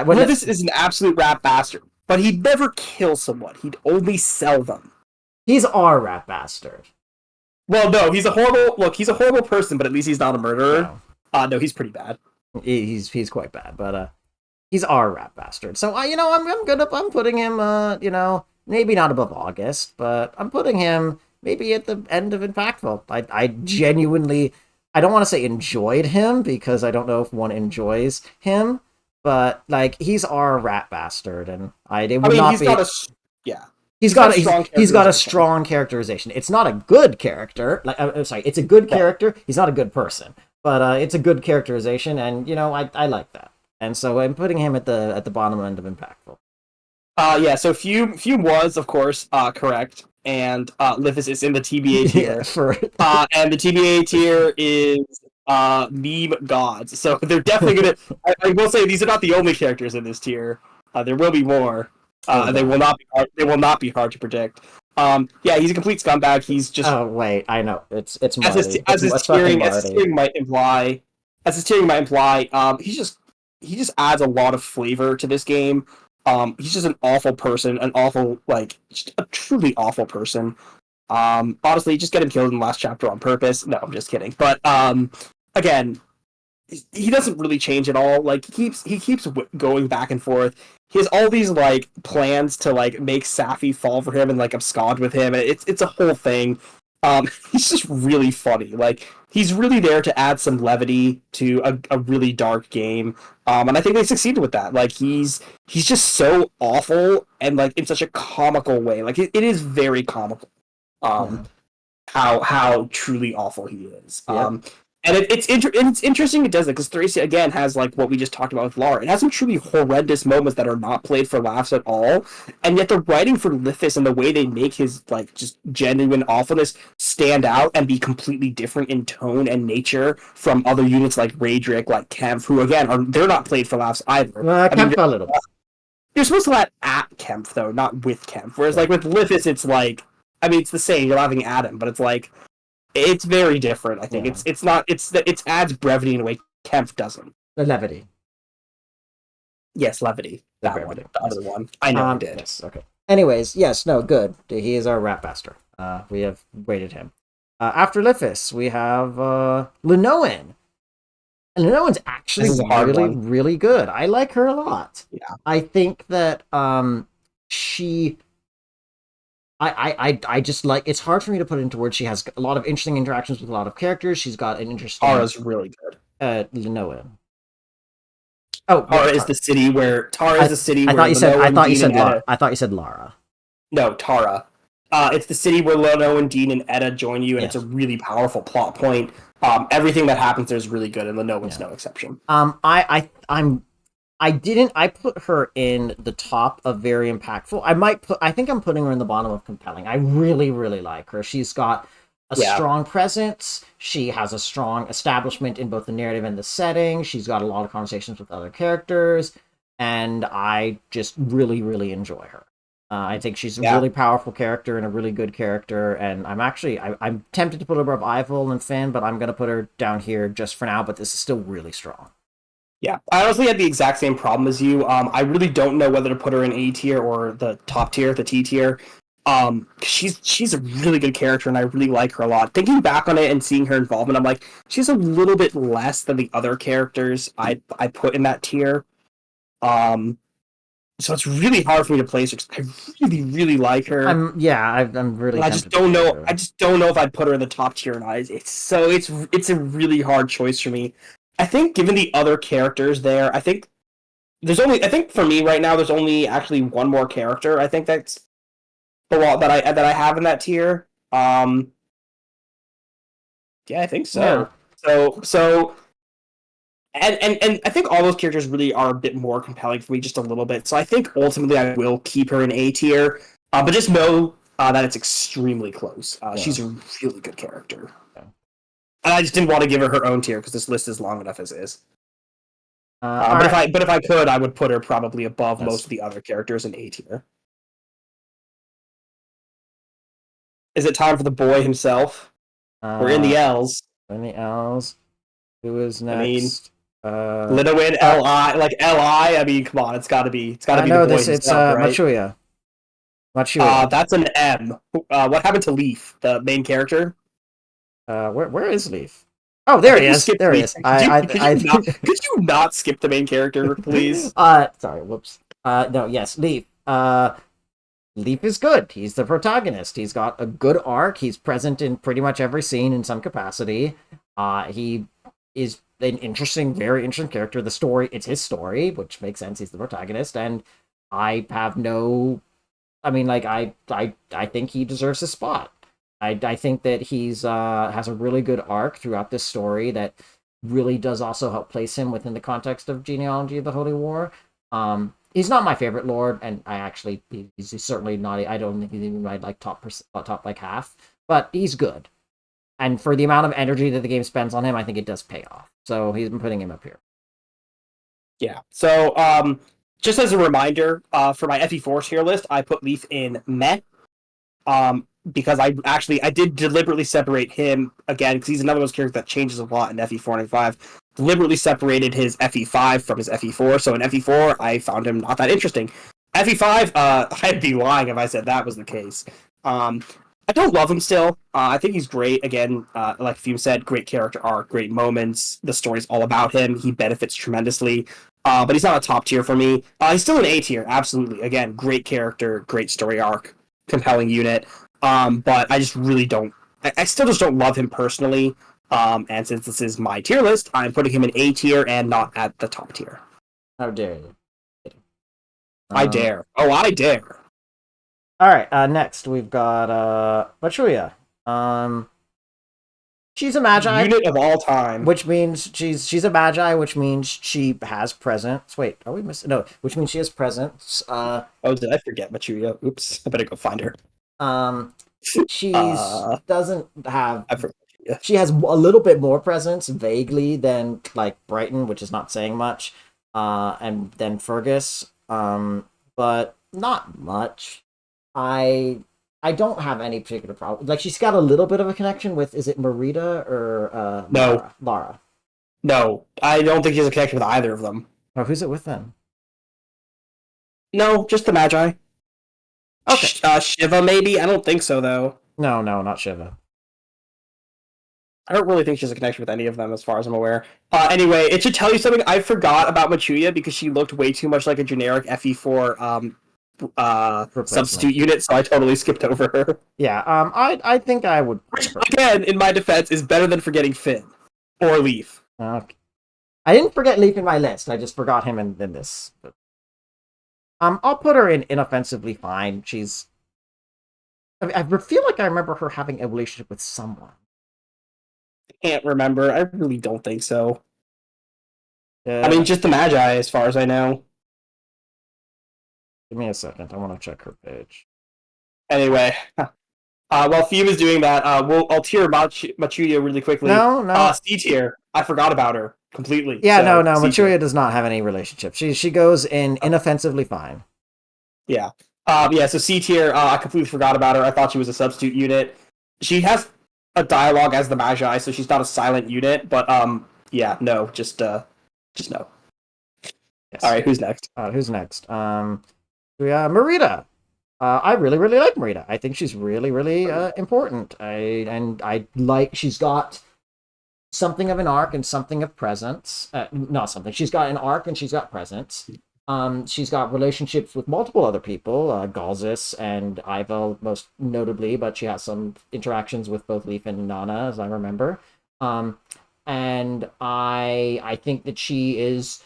when this is an absolute rat bastard. But he'd never kill someone. He'd only sell them. He's our rat bastard. Well, no, he's a horrible person, but at least he's not a murderer. No, he's pretty bad. He's quite bad, but he's our rat bastard. So I'm putting him maybe not above August, but I'm putting him maybe at the end of Impactful. I genuinely, I don't want to say enjoyed him because I don't know if one enjoys him. But like he's our rat bastard, and he's got a strong characterization. It's not a good character. Like I'm sorry, it's a good character. He's not a good person, but it's a good characterization, and I like that. And so I'm putting him at the bottom end of Impactful. Yeah, so Fume was, of course, correct, and Lithis is in the TBA Yeah, tier. And the TBA tier is meme gods. So they're definitely gonna. I will say these are not the only characters in this tier. There will be more. Oh They will god. not be. They will not be hard to predict. Yeah, he's a complete scumbag. He's just Oh wait, I know. It's as his Marty. as his It's fucking tiering as his Marty. tiering might imply. As his tiering might imply, he just adds a lot of flavor to this game. He's just an awful person, an awful just a truly awful person. Honestly, just get him killed in the last chapter on purpose. No, I'm just kidding. But again, he doesn't really change at all. Like he keeps going back and forth. He has all these like plans to like make Safi fall for him and like abscond with him. And it's a whole thing. He's just really funny. Like he's really there to add some levity to a really dark game. And I think they succeeded with that. Like he's just so awful and like in such a comical way. Like it is very comical. Yeah. Um, how truly awful he is. Yeah. And it's interesting it does it because Thracia again has like what we just talked about with Lara. It has some truly horrendous moments that are not played for laughs at all, and yet the writing for Lithis and the way they make his like just genuine awfulness stand out and be completely different in tone and nature from other units like Raedric, like Kemph, who again they're not played for laughs either. I mean, Camp a little bit. you're supposed to laugh at Kemph though, not with Kemph. Whereas Yeah. like with Lithis, it's like I mean it's the same. You're laughing at him, but it's like it's very different. I think Yeah. it's not it adds brevity in a way Kemph doesn't. The levity. Yes, levity. The That brevity. one, the other one. I know I did. Yes, okay. Anyways, yes, no, good. He is our rat master. We have rated him. After Lithis, we have Linoan. And Linoan's actually This is a hard really, one. really good. I like her a lot. Yeah. I think that she I just like it's hard for me to put into words. She has a lot of interesting interactions with a lot of characters. She's got an interesting Tara's really good. Linoan. Oh, Tara yeah, is the city where Tara is the city I where thought you said Lino I and thought you Dean said and Etta. I thought you said Lara. No, Tara. It's the city where Lino and Dean and Etta join you, and Yes. it's a really powerful plot point. Everything that happens there is really good, and Linoan's no exception. I put her in the top of very impactful. I think I'm putting her in the bottom of compelling. I really, really like her. She's got a strong presence. She has a strong establishment in both the narrative and the setting. She's got a lot of conversations with other characters, and I just really, really enjoy her. I think she's a really powerful character and a really good character, and I'm tempted to put her above Eiffel and Finn, but I'm gonna put her down here just for now. But this is still really strong. Yeah, I honestly had the exact same problem as you. I really don't know whether to put her in A tier or the top tier, the T tier. She's a really good character, and I really like her a lot. Thinking back on it and seeing her involvement, I'm like, she's a little bit less than the other characters I put in that tier. So it's really hard for me to place her. 'Cause I really, really like her. I'm really. I just don't know. I just don't know if I'd put her in the top tier or not. It's a really hard choice for me. I think given the other characters there, I think for me right now there's only actually one more character. I think that's the one that I have in that tier. Yeah, I think so. Yeah. So and I think all those characters really are a bit more compelling for me, just a little bit. So I think ultimately I will keep her in A tier, but just know that it's extremely close. She's a really good character. Yeah. And I just didn't want to give her her own tier because this list is long enough as is. But if I could, I would put her probably above Yes. most of the other characters in A tier. Is it time for the boy himself? We're in the L's. In the L's. Who is next? I mean, Linoan, Li, like Li. I mean, come on, it's got to be the boy this. himself, It's right? Machuya. Machuya. That's an M. What happened to Leaf, the main character? Where is Leaf? Oh, there he is. There he is. Could you not skip the main character, please? Sorry. Whoops. No. Yes, Leaf. Leaf is good. He's the protagonist. He's got a good arc. He's present in pretty much every scene in some capacity. He is an interesting, very interesting character. The story, it's his story, which makes sense. He's the protagonist, and I have no. I mean, like I think he deserves a spot. I think that he's has a really good arc throughout this story that really does also help place him within the context of genealogy of the Holy War. he's not my favorite lord, and he's certainly not. I don't think he's even my like top like half, but he's good. And for the amount of energy that the game spends on him, I think it does pay off. So he's been putting him up here. Yeah. So just as a reminder, for my FE4 tier list, I put Leaf in meh. Because I did deliberately separate him again because he's another one of those characters that changes a lot in FE4 and FE5. Deliberately separated his FE5 from his FE4, so in FE4 I found him not that interesting. FE5, I'd be lying if I said that was the case. I don't love him still. I think he's great. Again, like Fume said, great character arc, great moments. The story's all about him. He benefits tremendously. But he's not a top tier for me. He's still an A tier, absolutely. Again, great character, great story arc, compelling unit. But I just really don't. I still just don't love him personally. And since this is my tier list, I'm putting him in A tier and not at the top tier. How dare you? I dare. Oh, I dare. All right. Next, we've got Machuya. She's a magi unit of all time, which means she's a magi, which means she has presence. Wait, are we missing? No, which means she has presence. Oh, did I forget Machuya? Oops, I better go find her. Doesn't have. She has a little bit more presence, vaguely, than like Brighton, which is not saying much, and then Fergus, but not much. I don't have any particular problem. Like, she's got a little bit of a connection with, is it Marita or no Lara? No, I don't think she has a connection with either of them. Oh, who's it with then? No, just the Magi. Okay. Shiva, maybe? I don't think so, though. No, not Shiva. I don't really think she has a connection with any of them, as far as I'm aware. Anyway, it should tell you something. I forgot about Machuya because she looked way too much like a generic FE4 substitute unit, so I totally skipped over her. Yeah, I think I would. Which, again, in my defense, is better than forgetting Finn or Leaf. Okay. I didn't forget Leaf in my list. I just forgot him in this. But... I'll put her in inoffensively fine. She's. I feel like I remember her having a relationship with someone. I can't remember. I really don't think so. I mean, just the Magi, as far as I know. Give me a second. I want to check her page. Anyway, while Fume is doing that, I'll tier Machuya really quickly. No. C tier. I forgot about her completely. Yeah, so, no. Machuya does not have any relationship. She goes in inoffensively fine. Yeah. So C tier. I completely forgot about her. I thought she was a substitute unit. She has a dialogue as the Magi, so she's not a silent unit. But yeah, no, just no. Yes. All right, who's next? Marita. I really like Marita. I think she's really important. She's got something of an arc and something of presence. She's got an arc and she's got presence. She's got relationships with multiple other people, Galzus and Ivel most notably, but she has some interactions with both Leaf and Nana, as I remember. And I think that she is.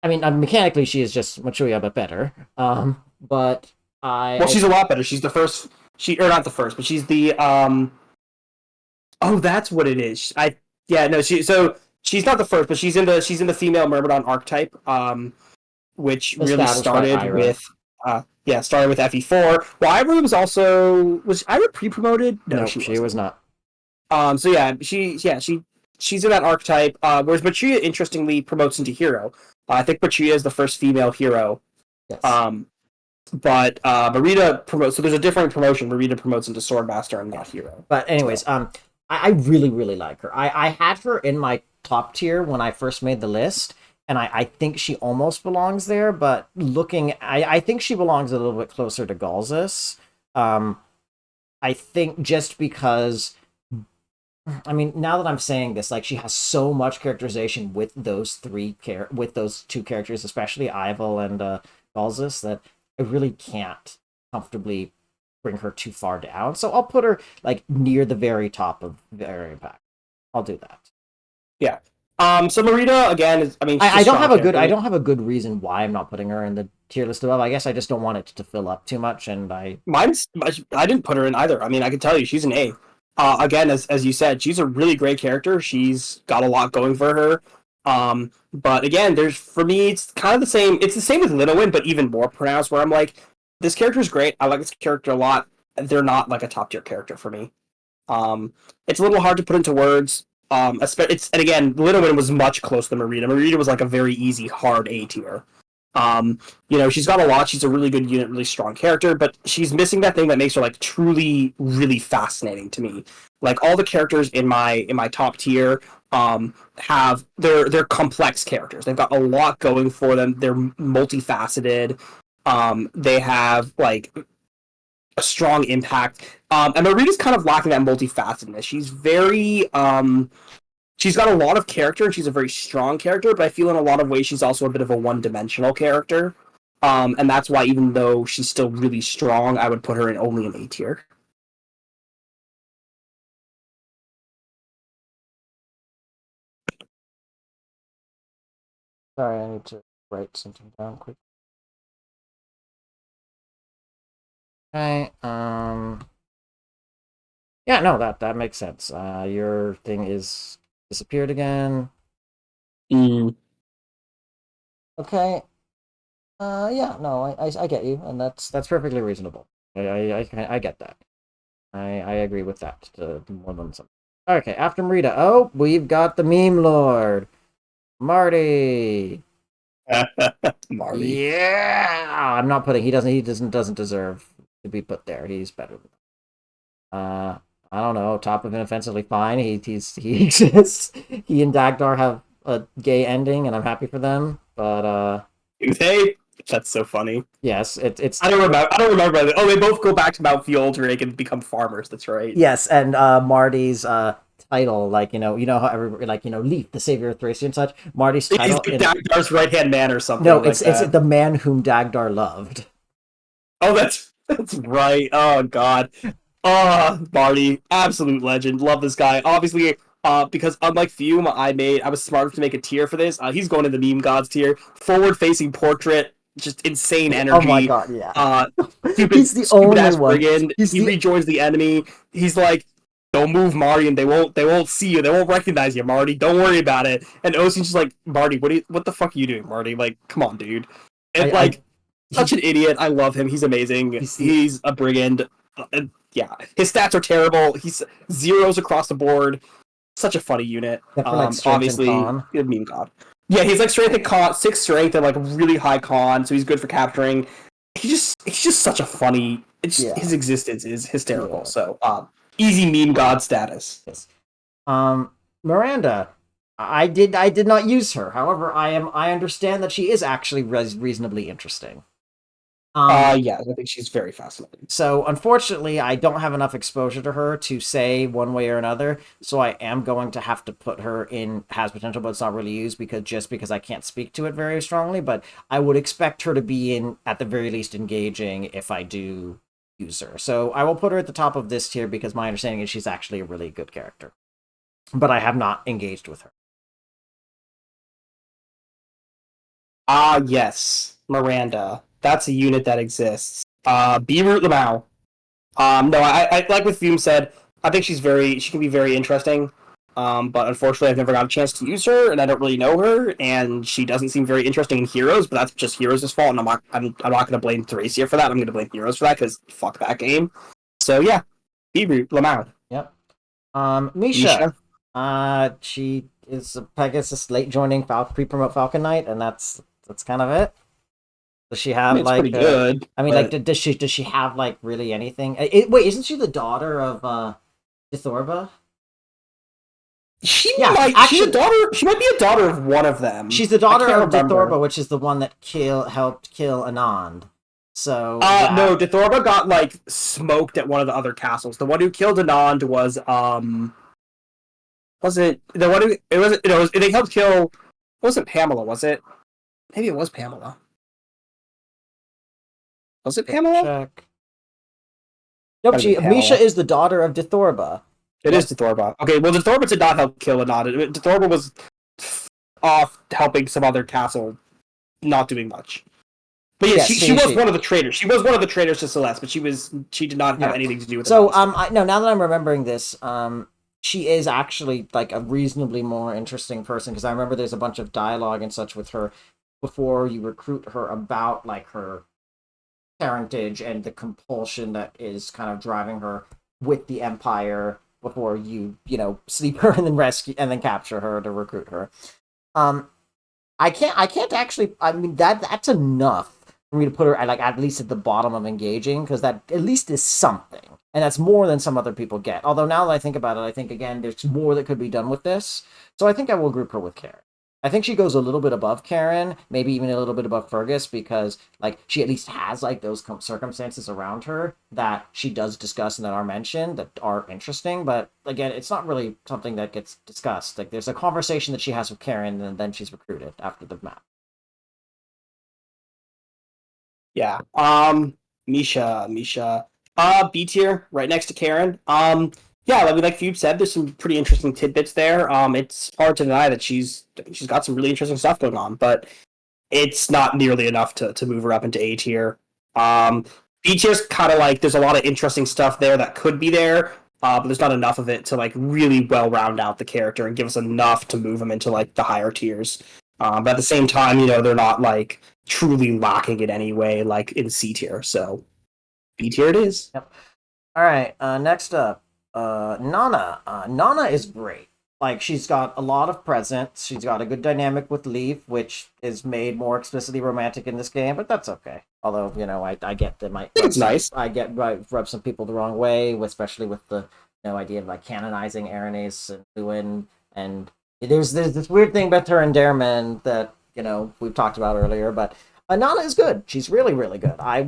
I mean, mechanically, she is just Machuya, but better. But she's a lot better. She's the first. Not the first, but she's the. Oh, that's what it is. She's not the first, but she's in the female Myrmidon archetype. Which really started with. Started with FE4. Well, Ira was Ira pre-promoted? No, she was not. She's in that archetype. Whereas Machuya, interestingly, promotes into hero. I think Machuya is the first female hero. Yes. But Marita promotes. So there's a different promotion. Marita promotes into Swordmaster and not hero. But anyways, I really like her. I had her in my top tier when I first made the list, and I think she almost belongs there. But I think she belongs a little bit closer to Galzus. I think just because. I mean, now that I'm saying this, like, she has so much characterization with those two characters, especially Ivel and Galzus, that I really can't comfortably bring her too far down. So I'll put her like near the very top of the area impact. I'll do that. Yeah. So Marita again is. I mean, I don't have a good reason why I'm not putting her in the tier list above. I guess I just don't want it to fill up too much, and I didn't put her in either. I mean, I can tell you she's an A. Again, as you said, she's a really great character. She's got a lot going for her. But again, for me, it's kind of the same. It's the same with Linowen, but even more pronounced. Where I'm like, this character is great. I like this character a lot. They're not like a top tier character for me. It's a little hard to put into words. And again, Linowen was much closer than Marita. Marita was like a very easy, hard A tier. She's got a lot. She's a really good unit, really strong character, but she's missing that thing that makes her like truly, really fascinating to me. Like all the characters in my top tier, have they're complex characters. They've got a lot going for them. They're multifaceted. They have like a strong impact. And Marita's kind of lacking that multifacetedness. She's got a lot of character and she's a very strong character, but I feel in a lot of ways she's also a bit of a one-dimensional character. And that's why even though she's still really strong, I would put her in only an A tier. Sorry, I need to write something down quick. Okay. Yeah, no, that makes sense. Your thing is disappeared again. Okay. Yeah, no, I get you, and that's perfectly reasonable. I get that. I agree with that more than some. Okay, after Marita. Oh, we've got the meme lord, Marty. Marty. Yeah, I'm not putting. He doesn't deserve to be put there. He's better than that. I don't know. Top of inoffensively fine. He exists. He and Dagdar have a gay ending, and I'm happy for them. But Do they? That's so funny. yes, it's. I don't remember. Oh, they both go back to Mount Field where they can become farmers. That's right. Yes, and Marty's title, like how everybody Leaf, the savior of Thracia and such. Marty's title. He's like Dagdar's right hand man or something. No, it's the man whom Dagdar loved. Oh, that's right. Oh God. Oh, Marty, absolute legend. Love this guy. Obviously, because unlike Fume, I was smart enough to make a tier for this. He's going to the meme gods tier. Forward-facing portrait, just insane energy. Oh my God, yeah. He's the only one. Brigand. He rejoins the enemy. He's like, "Don't move, Marty, and they won't see you. They won't recognize you, Marty. Don't worry about it." And Osin's just like, "Marty, what the fuck are you doing, Marty? Like, come on, dude." And such an idiot. I love him. He's amazing. He's a brigand. Yeah, his stats are terrible. He's zeros across the board. Such a funny unit. Obviously, meme god. Yeah, he's like strength and con, 6 strength and like really high con, so he's good for capturing. He's just such a funny. His existence is hysterical. Yeah. So, easy meme god status. Yes. Miranda, I did not use her. However, I understand that she is actually reasonably interesting. Yeah, I think she's very fascinating. So, unfortunately, I don't have enough exposure to her to say one way or another, so I am going to have to put her in has potential, but it's not really used because I can't speak to it very strongly, but I would expect her to be in, at the very least, engaging if I do use her. So, I will put her at the top of this tier because my understanding is she's actually a really good character. But I have not engaged with her. Yes, Miranda. That's a unit that exists. Beirut Lamau. No, I like what Fume said. I think she can be very interesting. But unfortunately, I've never got a chance to use her, and I don't really know her, and she doesn't seem very interesting in Heroes. But that's just Heroes' fault, and I'm not going to blame Thracia for that. I'm going to blame Heroes for that because fuck that game. So yeah, Beirut Lamau. Yep. Misha. She is a Pegasus late joining pre-promote Falcon Knight, and that's kind of it. Does she have pretty good? Does she have like really anything? Wait, isn't she the daughter of Dithorba? She might be a daughter of one of them. She's the daughter of Dithorba, which is the one that helped kill Anand. So no, Dithorba got like smoked at one of the other castles. The one who killed Anand was it the one who they helped kill? It wasn't Pamela, was it? Maybe it was Pamela. Was it Pamela? Check. Nope, Misha is the daughter of Dithorba. It is Dithorba. Okay, well, Dithorba did not help kill Anand. Dithorba was off helping some other castle, not doing much. But yeah, she was one of the traitors. She was one of the traitors to Celeste, but she did not have anything to do with it. So, now that I'm remembering this, she is actually like a reasonably more interesting person because I remember there's a bunch of dialogue and such with her before you recruit her about like her parentage and the compulsion that is kind of driving her with the Empire before you sleep her and then rescue and then capture her to recruit her. Um, I can't actually. I mean that's enough for me to put her at, like at least at the bottom of engaging because that at least is something, and that's more than some other people get. Although now that I think about it, I think again there's more that could be done with this. So I think I will group her with Karen. I think she goes a little bit above Karen, maybe even a little bit above Fergus because like she at least has like those circumstances around her that she does discuss and that are mentioned that are interesting. But again, it's not really something that gets discussed. Like there's a conversation that she has with Karen, and then she's recruited after the map. Yeah. Misha. B tier, right next to Karen. Yeah, like you said, there's some pretty interesting tidbits there. It's hard to deny that she's got some really interesting stuff going on, but it's not nearly enough to move her up into A tier. B tier's kind of like there's a lot of interesting stuff there that could be there, but there's not enough of it to like really well round out the character and give us enough to move them into like the higher tiers. But at the same time, they're not like truly lacking in any way, like in C tier. So B tier it is. Yep. All right. Next up, Nana. Nana is great. Like she's got a lot of presence. She's got a good dynamic with Leaf, which is made more explicitly romantic in this game, but that's okay. Although I get that might It's nice. I get might rub some people the wrong way, especially with the idea of like canonizing Aranese and Lewin, and there's this weird thing about her and Dareman that we've talked about earlier, but Anana is good. She's really, really good. I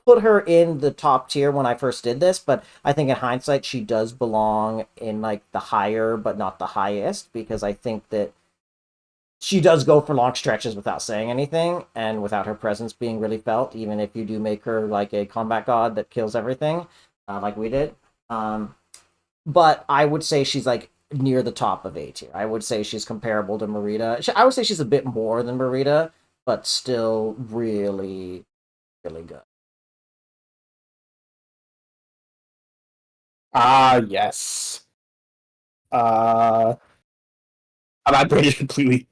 put her in the top tier when I first did this, but I think in hindsight she does belong in like the higher, but not the highest, because I think that she does go for long stretches without saying anything and without her presence being really felt, even if you do make her like a combat god that kills everything, like we did. But I would say she's like near the top of A tier. I would say she's comparable to Marita. I would say she's a bit more than Marita, but still really, really good. Yes. Uh, my brain just completely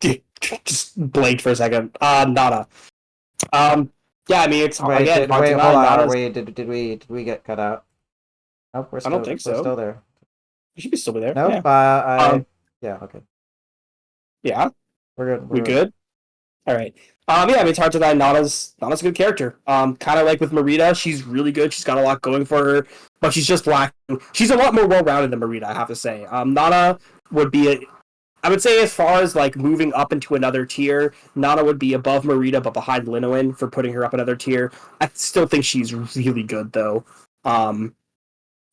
just blanked for a second. Nana. Yeah, I mean it's Wait, again hard to wait, hold deny. on. Nana's. Wait, did we get cut out? Nope, I don't think we're so. still there. You should be still be there. Nope. Yeah. Yeah. Okay. Yeah. We're good. We good. All right. Yeah, I mean it's hard to deny. Nana's a good character. Kind of like with Marita, she's really good. She's got a lot going for her, but she's just lacking. She's a lot more well-rounded than Marita, I have to say. Nana would be I would say as far as like moving up into another tier, Nana would be above Marita but behind Linowin for putting her up another tier. I still think she's really good though. Um,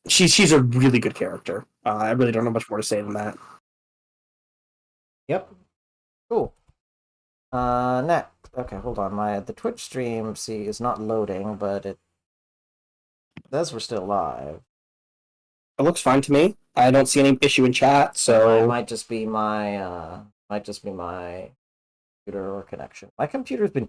she's a really good character. I really don't know much more to say than that. Yep. Cool. Next. Okay, hold on. The Twitch stream is not loading, but it says we're still live. It looks fine to me. I don't see any issue in chat, so It might just be my computer or connection. My computer's been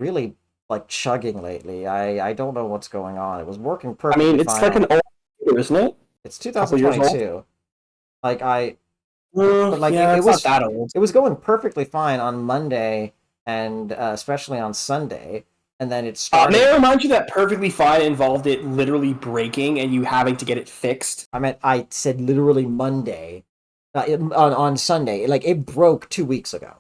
really like chugging lately. I don't know what's going on. It was working I perfectly mean it's fine. like an old computer, isn't it? It's Couple years old. 2022. Like but like yeah, it it's was not that old. it was going perfectly fine on Monday and especially on Sunday, and then it started. May I remind you that perfectly fine involved it literally breaking and you having to get it fixed? I said literally Monday, on Sunday. Like it broke 2 weeks ago.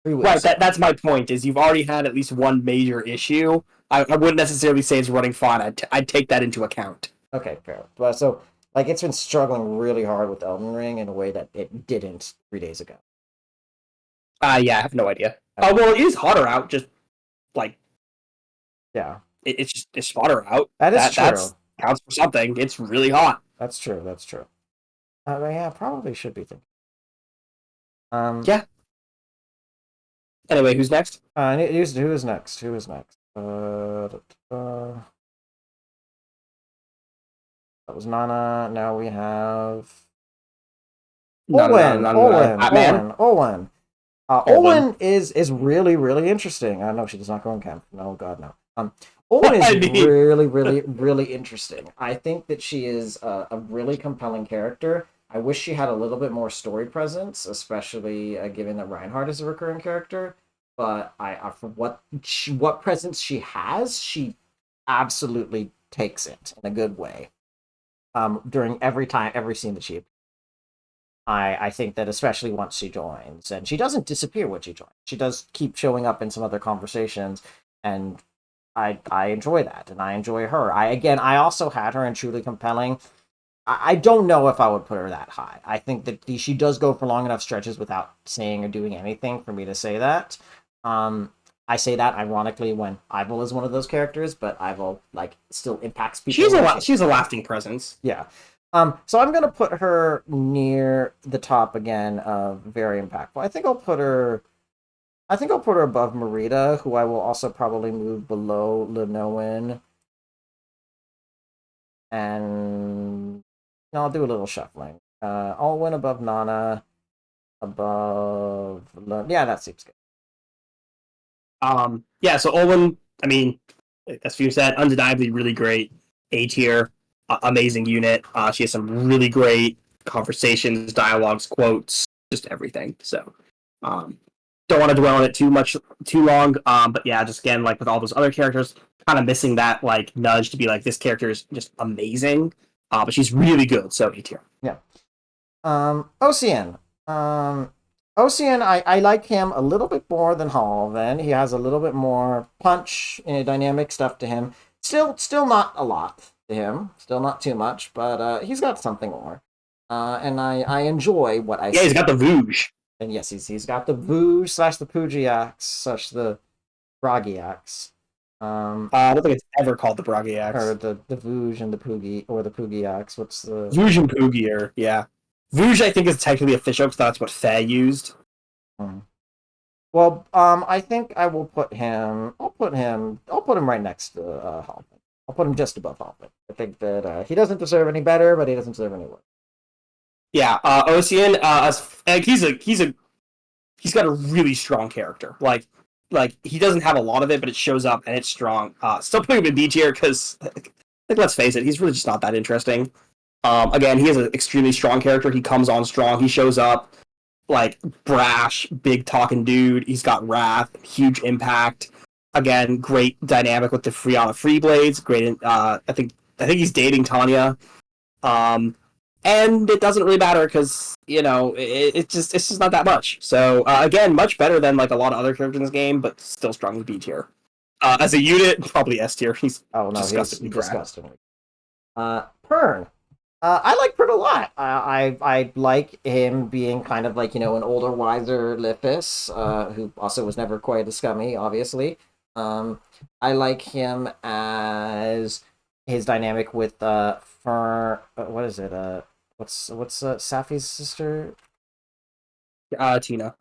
3 weeks. Right, that's my point. Is you've already had at least one major issue. I wouldn't necessarily say it's running fine. I'd take that into account. Okay, fair. Well, so like it's been struggling really hard with Elden Ring in a way that it didn't 3 days ago. Yeah, I have no idea. Oh well, it is hotter out. Just like yeah, it's hotter out. That true. That counts for something. It's really hot. That's true. Yeah, probably should be thinking. Yeah. Anyway, who's next? Who is next? That was Nana. Now we have Owen. Owen. Owen is really, really interesting. I know she does not go in camp. No, God, no. Owen is really, really, really interesting. I think that she is a really compelling character. I wish she had a little bit more story presence, especially given that Reinhardt is a recurring character. But for what presence she has, she absolutely takes it in a good way. During every scene that she, I think that especially once she joins, and she doesn't disappear when she joins. She does keep showing up in some other conversations, and I enjoy that, and I enjoy her. I also had her in Truly Compelling. I don't know if I would put her that high. I think that she does go for long enough stretches without saying or doing anything for me to say that. Um, I say that ironically when Ivel is one of those characters, but Ivel like still impacts people. She's a lasting presence. Yeah. So I'm gonna put her near the top again of very impactful. I think I'll put her above Marita, who I will also probably move below Lenoan. And I'll do a little shuffling. Alwyn above Nana, yeah, that seems good. Yeah, so Olwen, I mean, as you said, undeniably really great A tier, amazing unit. She has some really great conversations, dialogues, quotes, just everything. So, don't want to dwell on it too long. But yeah, just again, like with all those other characters, kind of missing that like nudge to be like this character is just amazing. But she's really good. So A tier. Yeah. Ocean. Ocean, I like him a little bit more than Halven. He has a little bit more punch and dynamic stuff to him. Still not a lot to him. Still not too much, but he's got something more. And I enjoy what I see. Yeah, he's got the Vooge. And yes, he's got the Vooge slash the Pujiax slash the Bragiax. I don't think it's ever called the Bragiax. Or the Vooge and the Poogie, or the Pugiax. What's the... Vooge and Poogie, yeah. Vooge, I think, is technically official because that's what Faye used. Well, I think I will put him... I'll put him right next to Halpin. I'll put him just above Halpin. I think that he doesn't deserve any better, but he doesn't deserve any worse. Yeah, Ocean, he's got a really strong character. Like he doesn't have a lot of it, but it shows up and it's strong. Still putting him in B tier because, let's face it, he's really just not that interesting. Again, he has an extremely strong character. He comes on strong. He shows up like brash, big talking dude. He's got wrath, huge impact. Again, great dynamic with the Friana Free Blades. Great. I think he's dating Tanya. And it doesn't really matter because it's just not that much. So again, much better than like a lot of other characters in this game, but still strong in B tier. As a unit, probably S tier. He's disgusting. Pern. I like Pern a lot. I like him being kind of like, an older, wiser Lipis, who also was never quite as scummy, obviously. I like him as his dynamic with what is it? What's Safi's sister? Tina.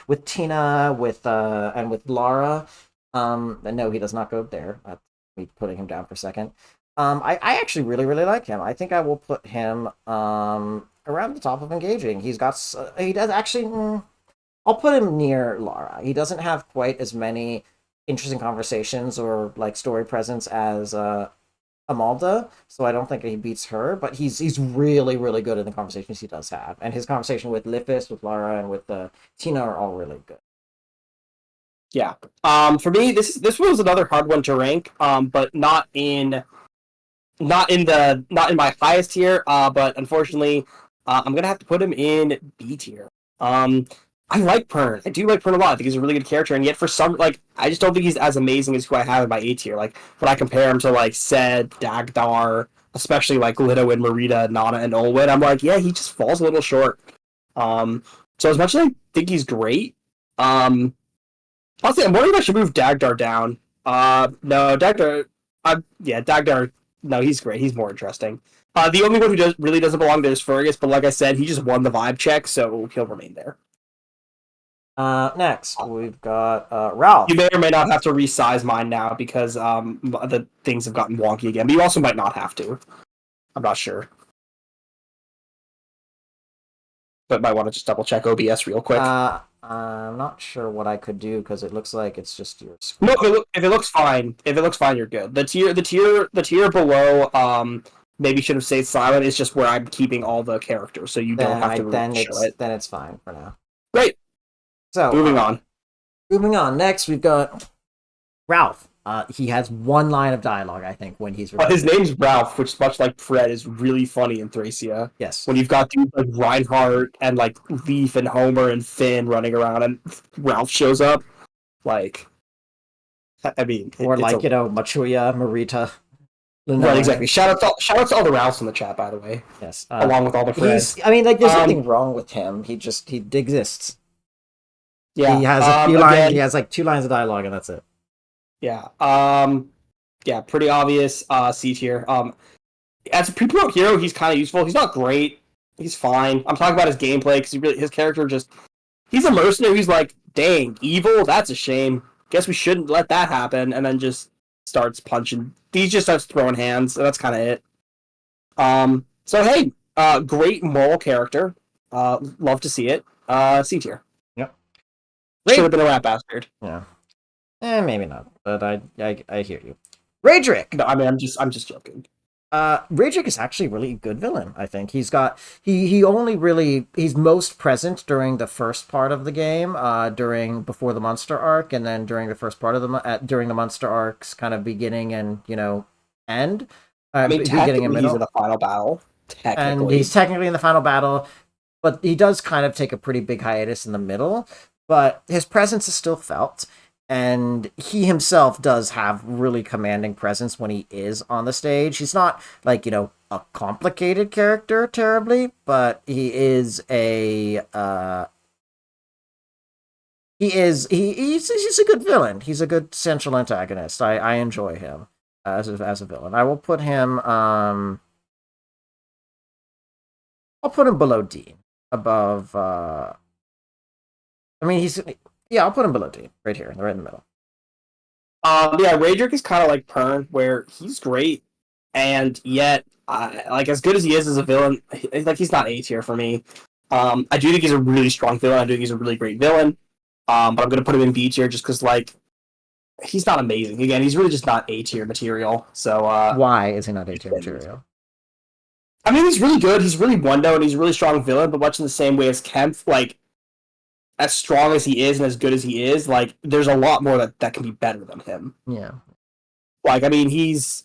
With Tina, and with Lara. No, he does not go there. That's me putting him down for a second. I actually really, really like him. I think I will put him around the top of engaging. He does actually... I'll put him near Lara. He doesn't have quite as many interesting conversations or like story presence as Amalda, so I don't think he beats her, but he's really, really good in the conversations he does have. And his conversation with Lipis, with Lara, and with Tina are all really good. Yeah. For me, this was another hard one to rank, but not in my highest tier, but unfortunately, I'm gonna have to put him in B tier. I like Pern. I do like Pern a lot. I think he's a really good character, and yet for some, I just don't think he's as amazing as who I have in my A tier. Like, when I compare him to, Sed, Dagdar, especially, Lido and Marita, Nana, and Olwen, I'm like, yeah, he just falls a little short. So as much as I think he's great, honestly, I'm wondering if I should move Dagdar down. No, Dagdar, no, he's great. He's more interesting. The only one who really doesn't belong there is Fergus, but like I said, he just won the vibe check, so he'll remain there. Next, we've got Ralph. You may or may not have to resize mine now because the things have gotten wonky again, but you also might not have to. I'm not sure. But might want to just double check OBS real quick. I'm not sure what I could do because it looks like it's just your screen. No, if it looks fine, you're good. The tier below maybe should have stayed silent. It's just where I'm keeping all the characters, so you don't have to really show it. Then it's fine for now. Great. So Moving on. Moving on. Next, we've got Ralph. He has one line of dialogue, I think, when he's. His name's Ralph, which, much like Fred, is really funny in Thracia. Yes. When you've got dudes like Reinhardt and like Leaf and Homer and Finn running around, and Ralph shows up, like, I mean, Machuya, Marita. Right, exactly. Shout out to all the Ralphs in the chat, by the way. Yes. Along with all the friends. There's nothing wrong with him. He exists. Yeah. He has a few lines. He has like 2 lines of dialogue, and that's it. Yeah. Yeah. Pretty obvious. C tier. As a pre-pro hero, he's kind of useful. He's not great. He's fine. I'm talking about his gameplay because his character he's a mercenary who's like, dang, evil. That's a shame. Guess we shouldn't let that happen. And then just starts punching. He just starts throwing hands. So that's kind of it. So hey, great moral character. Love to see it. C tier. Yep. Should have been a rat bastard. Yeah. Maybe not, but I hear you. Raedric! No, I mean, I'm just joking. Raedric is actually a really good villain, I think. He's most present during the first part of the game, before the Monster arc, and then during the first part of during the Monster arc's kind of beginning and, end. I mean, beginning and middle. He's in the final battle. And he's technically in the final battle, but he does kind of take a pretty big hiatus in the middle, but his presence is still felt. And he himself does have really commanding presence when he is on the stage. He's not like, a complicated character terribly, but he is he's a good villain. He's a good central antagonist. I enjoy him as a villain. I will put him I'll put him below Dean. Above I'll put him below D, right here, right in the middle. Yeah, Raedric is kind of like Pern, where he's great, and yet, as good as he is as a villain, he's not A tier for me. I do think he's a really strong villain. I do think he's a really great villain. But I'm gonna put him in B tier just because, he's not amazing. Again, he's really just not A tier material. So why is he not A tier material? I mean, he's really good. He's really one note, and he's a really strong villain. But much in the same way as Kempf, as strong as he is and as good as he is, there's a lot more that can be better than him. Yeah. I mean, he's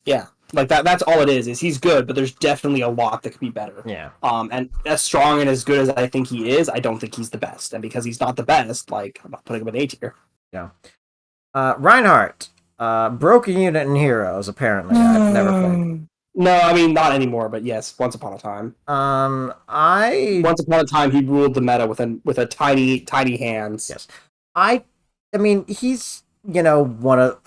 yeah. That's all it is he's good, but there's definitely a lot that could be better. Yeah. And as strong and as good as I think he is, I don't think he's the best. And because he's not the best, I'm not putting him in A tier. Yeah. Reinhardt. Broken unit in Heroes, apparently. I've never played. No, I mean, not anymore, but yes, once upon a time. Once upon a time, he ruled the meta with a tiny hands. Yes. I mean, he's, one of,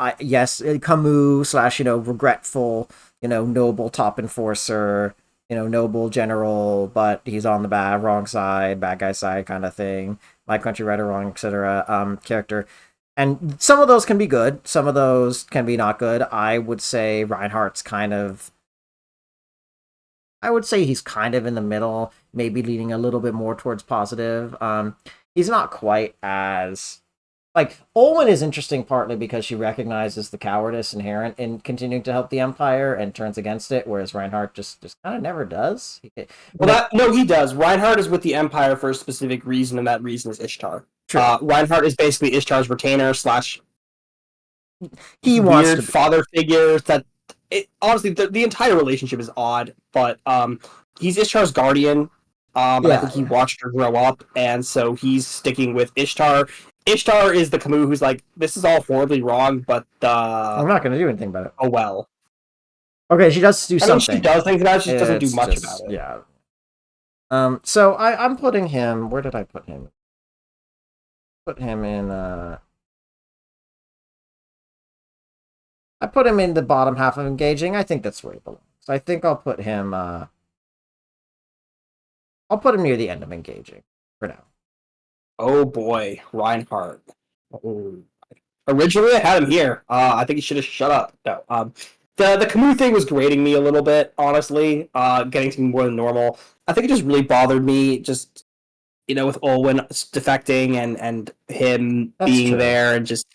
Camus / regretful, noble top enforcer, noble general, but he's on the wrong side, bad guy side kind of thing. My country, right or wrong, etc. Character. And some of those can be good. Some of those can be not good. I would say Reinhardt's he's kind of in the middle, maybe leaning a little bit more towards positive. He's not quite as... Olwen is interesting partly because she recognizes the cowardice inherent in continuing to help the Empire and turns against it, whereas Reinhardt just kind of never does. No, he does. Reinhardt is with the Empire for a specific reason, and that reason is Ishtar. Reinhardt is basically Ishtar's retainer / he wants weird father figure that... honestly, the entire relationship is odd, but he's Ishtar's guardian, and I think he watched her grow up, and so he's sticking with Ishtar. Ishtar is the Camus who's like, this is all horribly wrong, but I'm not going to do anything about it. Oh well. Okay, she does do something. She does things about it, she doesn't do much about it. Yeah. So I'm putting him... Where did I put him? Put him in... I put him in the bottom half of engaging. I think that's where he belongs. I think I'll put him... I'll put him near the end of engaging for now. Oh boy, Reinhardt. Oh. Originally, I had him here. I think he should have shut up. No. The Camus thing was grating me a little bit, honestly. Getting to be more than normal. I think it just really bothered me. Just with Olwen defecting and him being there, and just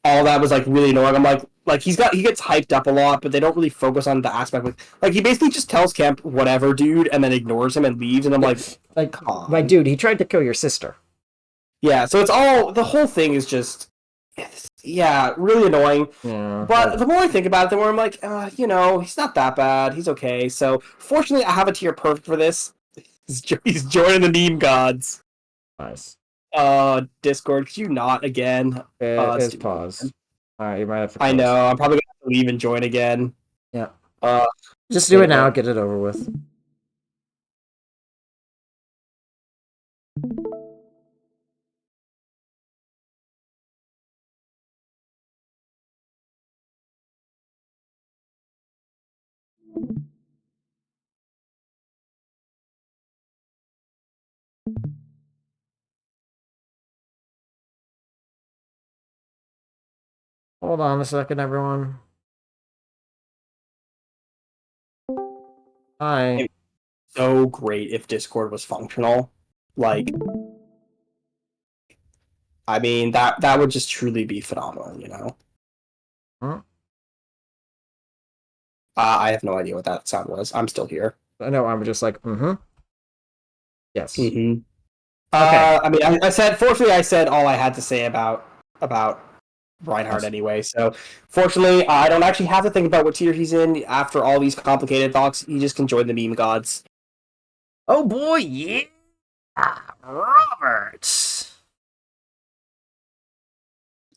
all that was really annoying. I'm like, Like he gets hyped up a lot, but they don't really focus on the aspect like he basically just tells Kemp whatever, dude, and then ignores him and leaves, and I'm like, like, come on. my dude, he tried to kill your sister. Yeah, so it's all the whole thing is just really annoying. Yeah, But the more I think about it, the more I'm like, he's not that bad. He's okay. So fortunately, I have a tier perfect for this. He's joining the meme gods. nice. Discord, could you not again? It's pause. All right, you might have to. I know. I'm probably gonna have to leave and join again. Yeah. Uh, Just do it now. Get it over with. Hold on a second, everyone. Hi. so great if Discord was functional. Like, I mean, that would just truly be phenomenal, you know? Huh? I have no idea what that sound was. I'm still here. I know. I'm just like, mm-hmm. Yes. Mm-hmm. Okay. I mean, I said all I had to say about Reinhardt Yes. anyway. So, fortunately, I don't actually have to think about what tier he's in after all these complicated thoughts. He just can join the meme gods. Oh boy, yeah, Robert.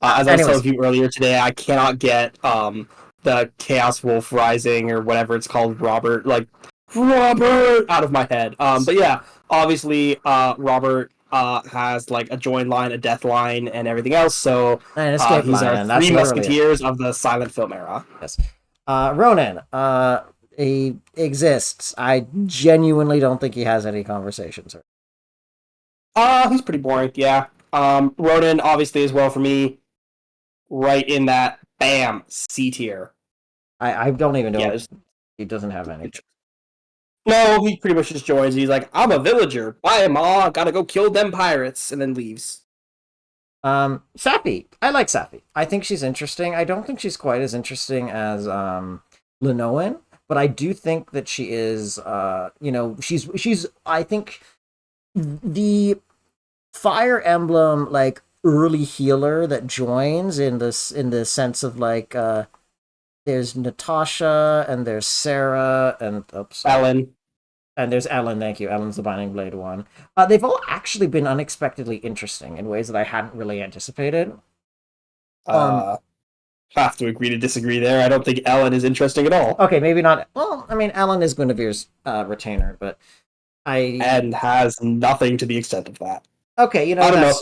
As I was telling you earlier today, I cannot get the Chaos Wolf Rising or whatever it's called, Robert out of my head. But yeah, obviously, Robert has like a join line, a death line, and everything else. So he's our three musketeers of the silent film era. Yes. Ronan, he exists. I genuinely don't think he has any conversations. He's pretty boring. Yeah. Ronan obviously as well for me. Right in that bam C tier. I don't even know. Yeah, he doesn't have any. No, he pretty much just joins. He's like, I'm a villager. Bye, ma. Gotta go kill them pirates, and then leaves. Sappy. I like Sappy. I think she's interesting. I don't think she's quite as interesting as Lenoan, but I do think that she is. She's. I think the Fire Emblem like early healer that joins in the sense of like there's Natasha and there's Sarah and Ellen. And there's Ellen, thank you. Ellen's the Binding Blade one. They've all actually been unexpectedly interesting in ways that I hadn't really anticipated. Have to agree to disagree there. I don't think Ellen is interesting at all. Okay, maybe not. Well, I mean, Ellen is Guinevere's retainer, but and has nothing to the extent of that. Okay, I don't know.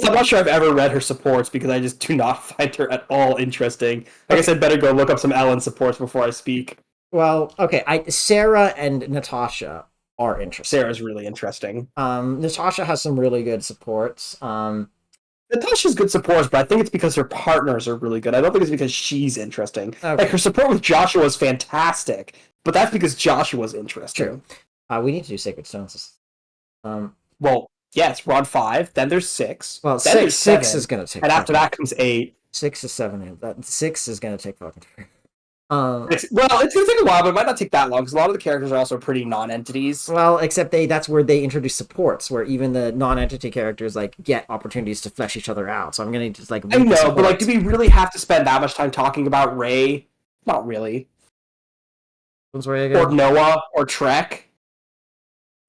I'm not sure I've ever read her supports because I just do not find her at all interesting. Like I said, better go look up some Ellen supports before I speak. Well, okay, Sarah and Natasha are interesting. Sarah's really interesting. Natasha has some really good supports. Natasha's good supports, but I think it's because her partners are really good. I don't think it's because she's interesting. Okay. Like her support with Joshua is fantastic, but that's because Joshua's interesting. True. We need to do Sacred Stones. Well, yes, we're on 5. Then there's 6. Well, then six is gonna take. And after that comes 8. 6 is 7. 6 is gonna take fucking. Well, it's gonna take a while, but it might not take that long because a lot of the characters are also pretty non-entities. Well, except that's where they introduce supports, where even the non-entity characters like get opportunities to flesh each other out. So I'm gonna just like. I know, but like, do we really have to spend that much time talking about Ray? Not really. What's Ray again? Or Noah or Trek.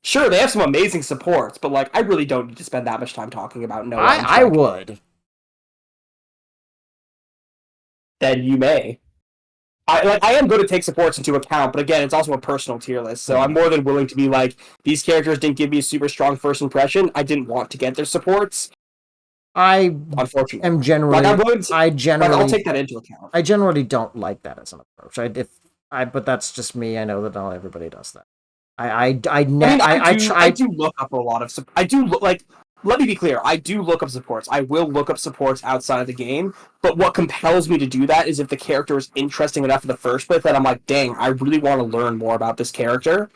Sure, they have some amazing supports, but like, I really don't need to spend that much time talking about Noah. I would. Then you may. I am going to take supports into account, but again, it's also a personal tier list, so I'm more than willing to be like, these characters didn't give me a super strong first impression. I didn't want to get their supports. Unfortunately, am generally. I'll take that into account. I generally don't like that as an approach. But that's just me. I know that not everybody does that. I do look up a lot of. I do look like. Let me be clear, I do look up supports. I will look up supports outside of the game, but what compels me to do that is if the character is interesting enough in the first place that I'm like, dang, I really want to learn more about this character.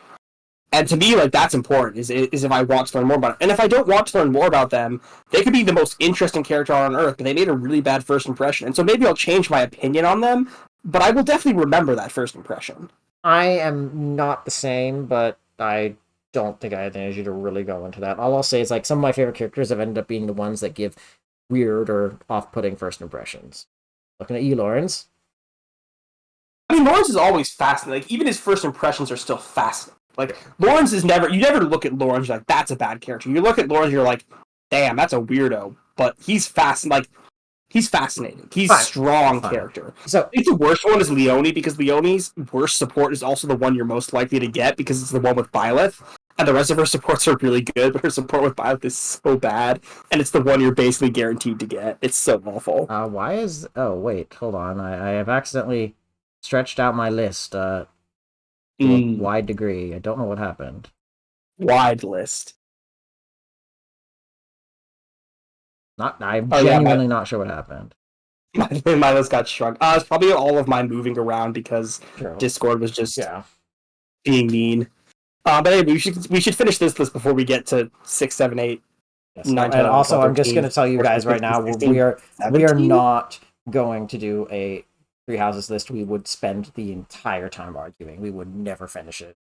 And to me, like that's important. Is if I want to learn more about it, and if I don't want to learn more about them, they could be the most interesting character on Earth, but they made a really bad first impression, and so maybe I'll change my opinion on them. But I will definitely remember that first impression. I am not the same, but I don't think I have the energy to really go into that. All I'll say is like some of my favorite characters have ended up being the ones that give weird or off-putting first impressions. Looking at you, Lawrence. I mean, Lawrence is always fascinating. Like even his first impressions are still fascinating. Like Lawrence is never. You never look at Lawrence like that's a bad character. You look at Lawrence, you're like, damn, that's a weirdo. But he's fast. Like he's fascinating. He's Fine. strong Fine. character. So I think the worst one is Leone because Leone's worst support is also the one you're most likely to get because it's the one with Byleth. And the rest of her supports are really good, but her support with Byleth is so bad, and it's the one you're basically guaranteed to get. It's so awful. why is oh wait, hold on. I have accidentally stretched out my list to a wide degree. I don't know what happened. Wide list. I'm Oh yeah, genuinely not sure what happened. my list got shrunk. It's probably all of my moving around because True. Discord was just Yeah. being mean. But anyway, we should finish this list before we get to 6, 7, 8, Yes. 9, 10, And 11, also, 12, I'm just 13, going to tell you 14, guys right 15, now, 16, we are 17? not going to do a three houses list. We would spend the entire time arguing. We would never finish it.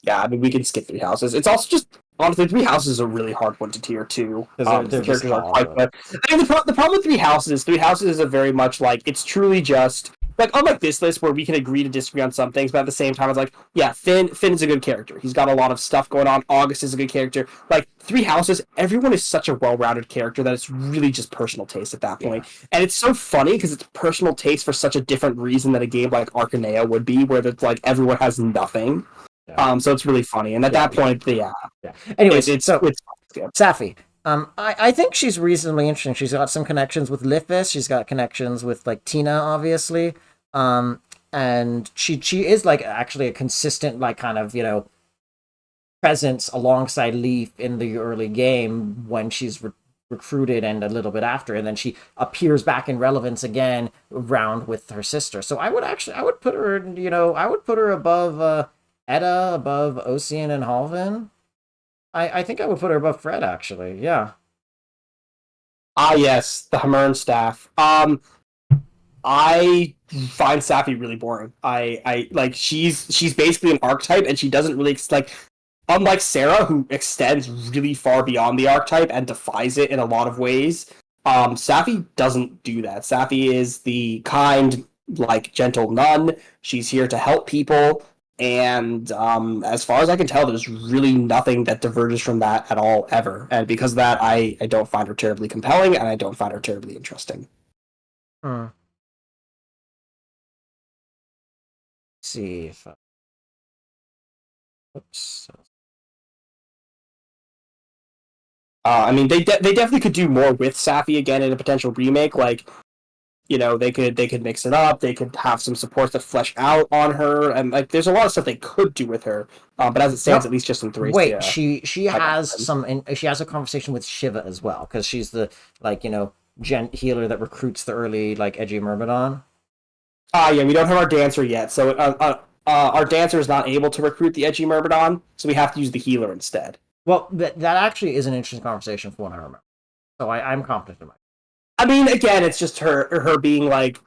Yeah, I mean we can skip 3 houses. It's also just honestly 3 houses is a really hard one to tier 2. They're The just characters are long, quite but- good. I mean, the problem with 3 houses is a very much like it's truly just like unlike this list where we can agree to disagree on some things, but at the same time it's like yeah, Finn's a good character. He's got a lot of stuff going on. August is a good character. Like 3 houses, everyone is such a well-rounded character that it's really just personal taste at that point. Yeah. And it's so funny because it's personal taste for such a different reason that a game like Arcanea would be, where it's like everyone has nothing. Yeah. So it's really funny, and at that point, yeah. Anyways, it's Safi. I think she's reasonably interesting. She's got some connections with Lithis. She's got connections with like Tina, obviously. And she is like actually a consistent like kind of presence alongside Leaf in the early game when she's recruited and a little bit after, and then she appears back in relevance again around with her sister. So I would put her above. Edda, above Ocean and Halvin. I think I would put her above Fred, actually. Yeah. Yes, the Hamern staff. I find Safi really boring. I like she's basically an archetype, and she doesn't really like. Unlike Sarah, who extends really far beyond the archetype and defies it in a lot of ways, Safi doesn't do that. Safi is the kind, like gentle nun. She's here to help people. And as far as I can tell, there's really nothing that diverges from that at all, ever. And because of that, I don't find her terribly compelling, and I don't find her terribly interesting. Let's see if... Oops. I mean, they definitely could do more with Safi again in a potential remake. Like, they could mix it up. They could have some supports that flesh out on her, and like there's a lot of stuff they could do with her. But as it stands, at least just in Thracia. Wait, she has she has a conversation with Shiva as well because she's the gent healer that recruits the early edgy Myrmidon. Yeah, we don't have our dancer yet, so our dancer is not able to recruit the edgy Myrmidon, so we have to use the healer instead. Well, that actually is an interesting conversation for what I remember. So I'm confident in my. I mean, again, it's just her being like,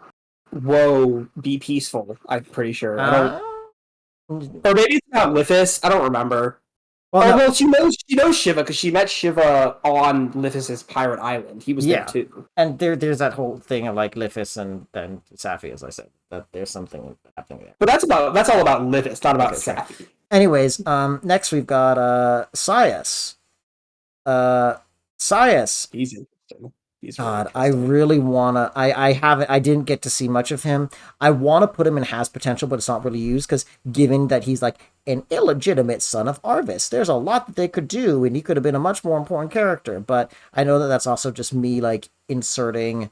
"Whoa, be peaceful." I'm pretty sure. Or maybe it's not Lithis. I don't remember. Well, she knows Shiva because she met Shiva on Lithis' pirate island. He was there too. And there's that whole thing of Lithis and Safi, as I said, that there's something happening there. But that's all about Lithis, not about Safi. Anyways, next we've got Sias. Sias. He's interesting. God, I really wanna. I didn't get to see much of him. I want to put him in has potential, but it's not really used because given that he's like an illegitimate son of Arvis, there's a lot that they could do, and he could have been a much more important character. But I know that that's also just me inserting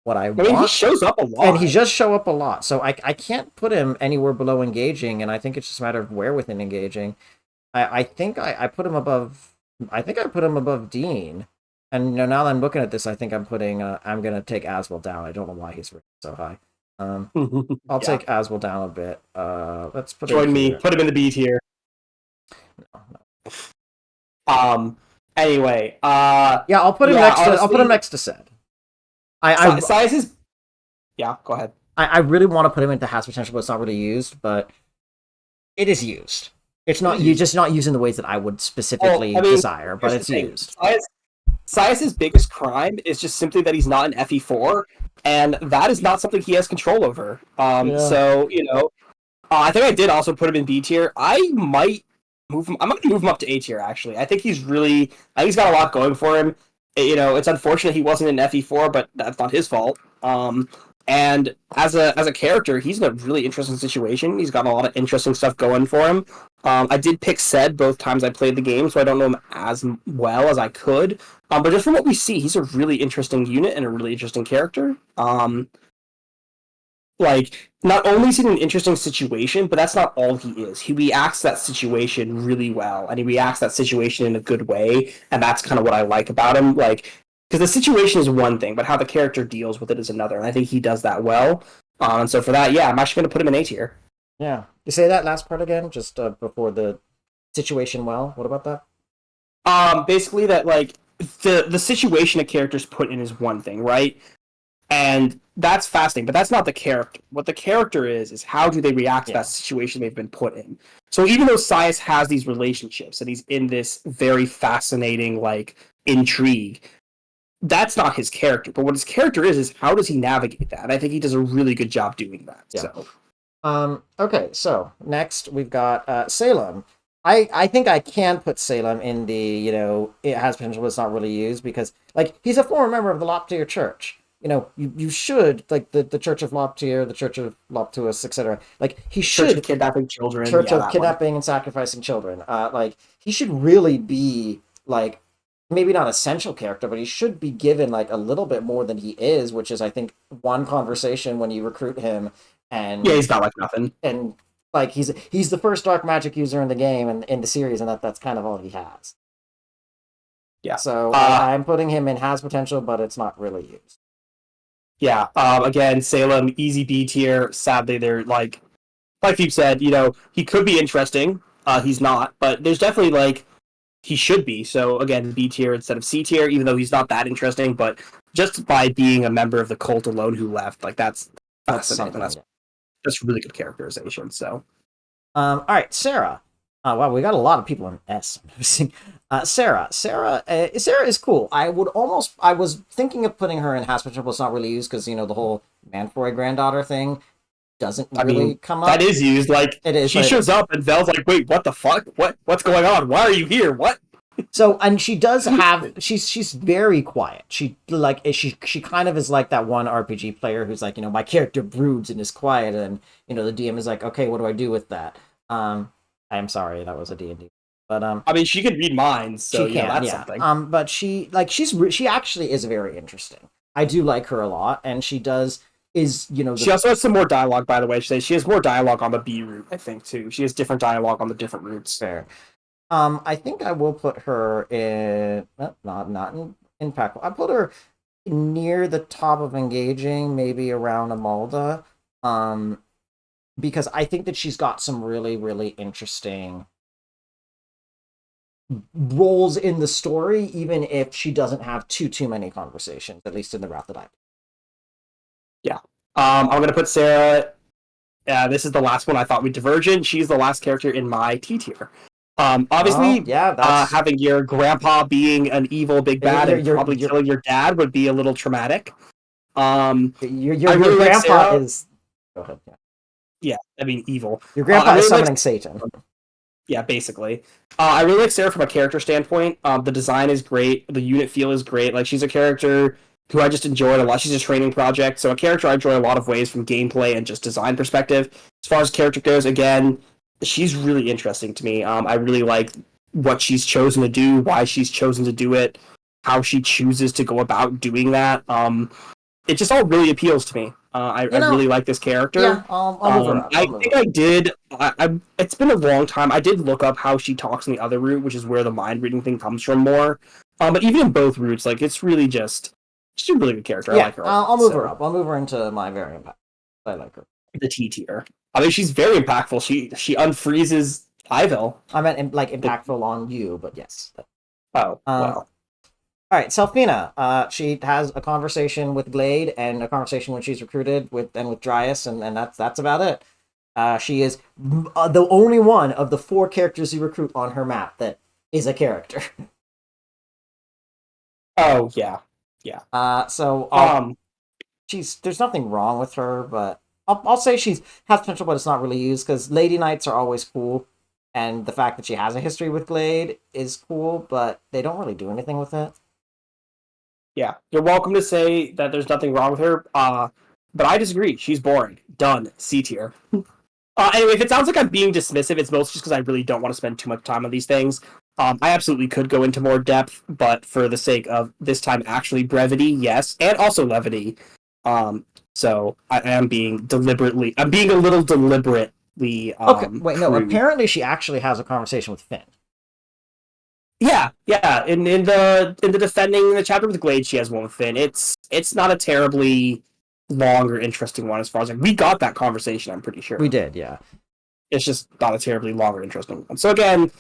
what I want. I mean, he shows up a lot, and he just show up a lot. So I can't put him anywhere below engaging, and I think it's just a matter of where within engaging. I think I put him above. I think I put him above Dean. And now that I'm looking at this, I think I'm gonna take Aswell down. I don't know why he's so high. I'll take Aswell down a bit. Let's put join me. Put him in the B tier. Um. Anyway. Yeah, I'll put him Yeah. next to. I'll put him Honestly, next to Sed. I size is. Yeah. Go ahead. I really want to put him into has potential, but it's not really used. But it is used. It's It not is you used. just not used in the ways that I would Well, specifically I mean, desire, but here's the it's thing. used. Sias's biggest crime is just simply that he's not an FE4, and that is not something he has control over. Yeah. So I think I did also put him in B tier. I might move him. I'm going to move him up to A tier. Actually, I think he's got a lot going for him. It's unfortunate he wasn't in FE4, but that's not his fault. And as a character, he's in a really interesting situation. He's got a lot of interesting stuff going for him. I did pick Sed both times I played the game, so I don't know him as well as I could. But just from what we see, he's a really interesting unit and a really interesting character. Like, not only is he in an interesting situation, but that's not all he is. He reacts to that situation really well, and he reacts to that situation in a good way, and that's kind of what I like about him. Like, because the situation is one thing, but how the character deals with it is another, and I think he does that well. And so for that, yeah, I'm actually going to put him in A tier. Yeah. You say that last part again, just before the situation. Well, what about that? Basically that like the situation a character's put in is one thing, right? And that's fascinating, but that's not the character. What the character is how do they react to Yeah. that situation they've been put in. So even though Sias has these relationships and he's in this very fascinating like intrigue, that's not his character. But what his character is how does he navigate that? And I think he does a really good job doing that. Yeah. So Okay, so next we've got Salem. I think I can put Salem in the, it has potential but it's not really used because like he's a former member of the Loptier Church. You should like the Church of Loptier, the Church of Loptuus, etc. Like he Church should of Kidnapping Children, Church yeah, of that one. Kidnapping and Sacrificing Children. Like he should really be like maybe not essential character, but he should be given like a little bit more than he is, which is I think one conversation when you recruit him Yeah, and he's got like nothing. and like he's the first dark magic user in the game and in the series, and that's kind of all he has. Yeah. So I'm putting him in has potential, but it's not really used. Yeah. Again, Salem, easy B tier. Sadly, they're like you said, he could be interesting. He's not, but there's definitely he should be. So again, B tier instead of C tier, even though he's not that interesting. But just by being a member of the cult alone who left, like that's fascinating. That's really good characterization. So, all right, Sarah. Wow, we got a lot of people in S. Sarah. Sarah is cool. I was thinking of putting her in has potential, but it's not really used because the whole Manfoy granddaughter thing doesn't really come up. That is used. Like it is. She shows up and Vel's like, "Wait, what the fuck? What's going on? Why are you here? What?" So, and she does have she's very quiet. She kind of is like that one RPG player who's like, my character broods and is quiet, and the DM is like, okay, what do I do with that? I'm sorry, that was a D&D. But I mean, she can read minds, so she can, that's yeah. something. But she actually is very interesting. I do like her a lot, and she she also has some more dialogue, by the way. She has more dialogue on the B route, I think, too. She has different dialogue on the different routes. Fair. I think I will put her in not in impactful. I put her near the top of engaging, maybe around Amalda. Because I think that she's got some really, really interesting roles in the story, even if she doesn't have too many conversations, at least in the route that I. Yeah. I'm gonna put Sarah. This is the last one I thought we'd divergent. She's the last character in my T tier. Obviously, having your grandpa being an evil big bad and probably killing your dad would be a little traumatic. Your grandpa is. Go ahead. Yeah, I mean evil. Your grandpa is summoning Satan. Yeah, basically. I really like Sarah from a character standpoint. The design is great. The unit feel is great. Like she's a character who I just enjoyed a lot. She's a training project, so a character I enjoy a lot of ways from gameplay and just design perspective. As far as character goes, again, she's really interesting to me. I really like what she's chosen to do, why she's chosen to do it, how she chooses to go about doing that. It just all really appeals to me. I really like this character. Yeah, I'll move her up. I think I did. It's been a long time. I did look up how she talks in the other route, which is where the mind reading thing comes from more. But even in both routes, it's really just she's a really good character. Yeah, I like her. I'll move her up. I'll move her into my very impact. I like her. The T tier. I mean, she's very impactful. She unfreezes Ivel. I meant like impactful on you, but yes. Oh, Um, well. all right, Selfina. She has a conversation with Glade and a conversation when she's recruited with Dryas, and that's about it. She is the only one of the 4 characters you recruit on her map that is a character. Oh, yeah. Yeah. So Um, there's nothing wrong with her, but I'll say she's has potential, but it's not really used because Lady Knights are always cool, and the fact that she has a history with Glade is cool, but they don't really do anything with it. yeah. You're welcome to say that there's nothing wrong with her. But I disagree. She's boring. Done. C tier. Anyway, if it sounds like I'm being dismissive, it's mostly just because I really don't want to spend too much time on these things. I absolutely could go into more depth, but for the sake of this time, actually brevity, yes, and also levity. Um, so I am I'm being a little deliberately Okay, wait, no. crude. Apparently, she actually has a conversation with Finn. Yeah, yeah. In the defending the chapter with Glade, she has one with Finn. It's not a terribly long or interesting one as far as like we got that conversation. I'm pretty We sure. did, yeah. It's just not a terribly long or interesting one. So again,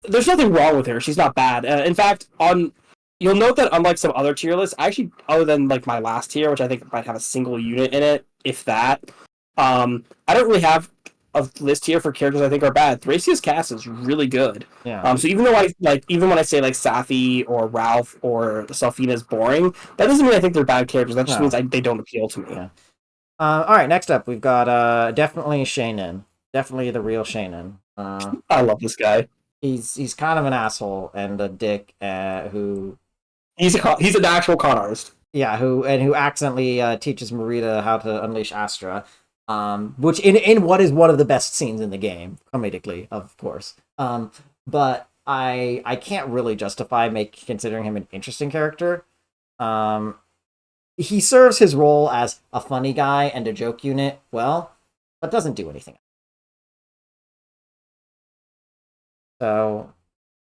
there's nothing wrong with her. She's not bad. In fact, on you'll note that unlike some other tier lists, actually, other than like my last tier, which I think might have a single unit in it, if that, I don't really have a list here for characters I think are bad. Thracia's cast is really good. Yeah. So even though even when I say like Safi or Ralph or Selfina is boring, that doesn't mean I think they're bad characters. That just No. means they don't appeal to me. Yeah. All right, next up, we've got definitely Shanan. Definitely the real Shanan. I love this guy. He's kind of an asshole and a dick who He's an actual con artist. yeah, who accidentally teaches Marita how to unleash Astra, which in what is one of the best scenes in the game, comedically, of course. But I can't really justify considering him an interesting character. Um, he serves his role as a funny guy and a joke unit well, but doesn't do anything. So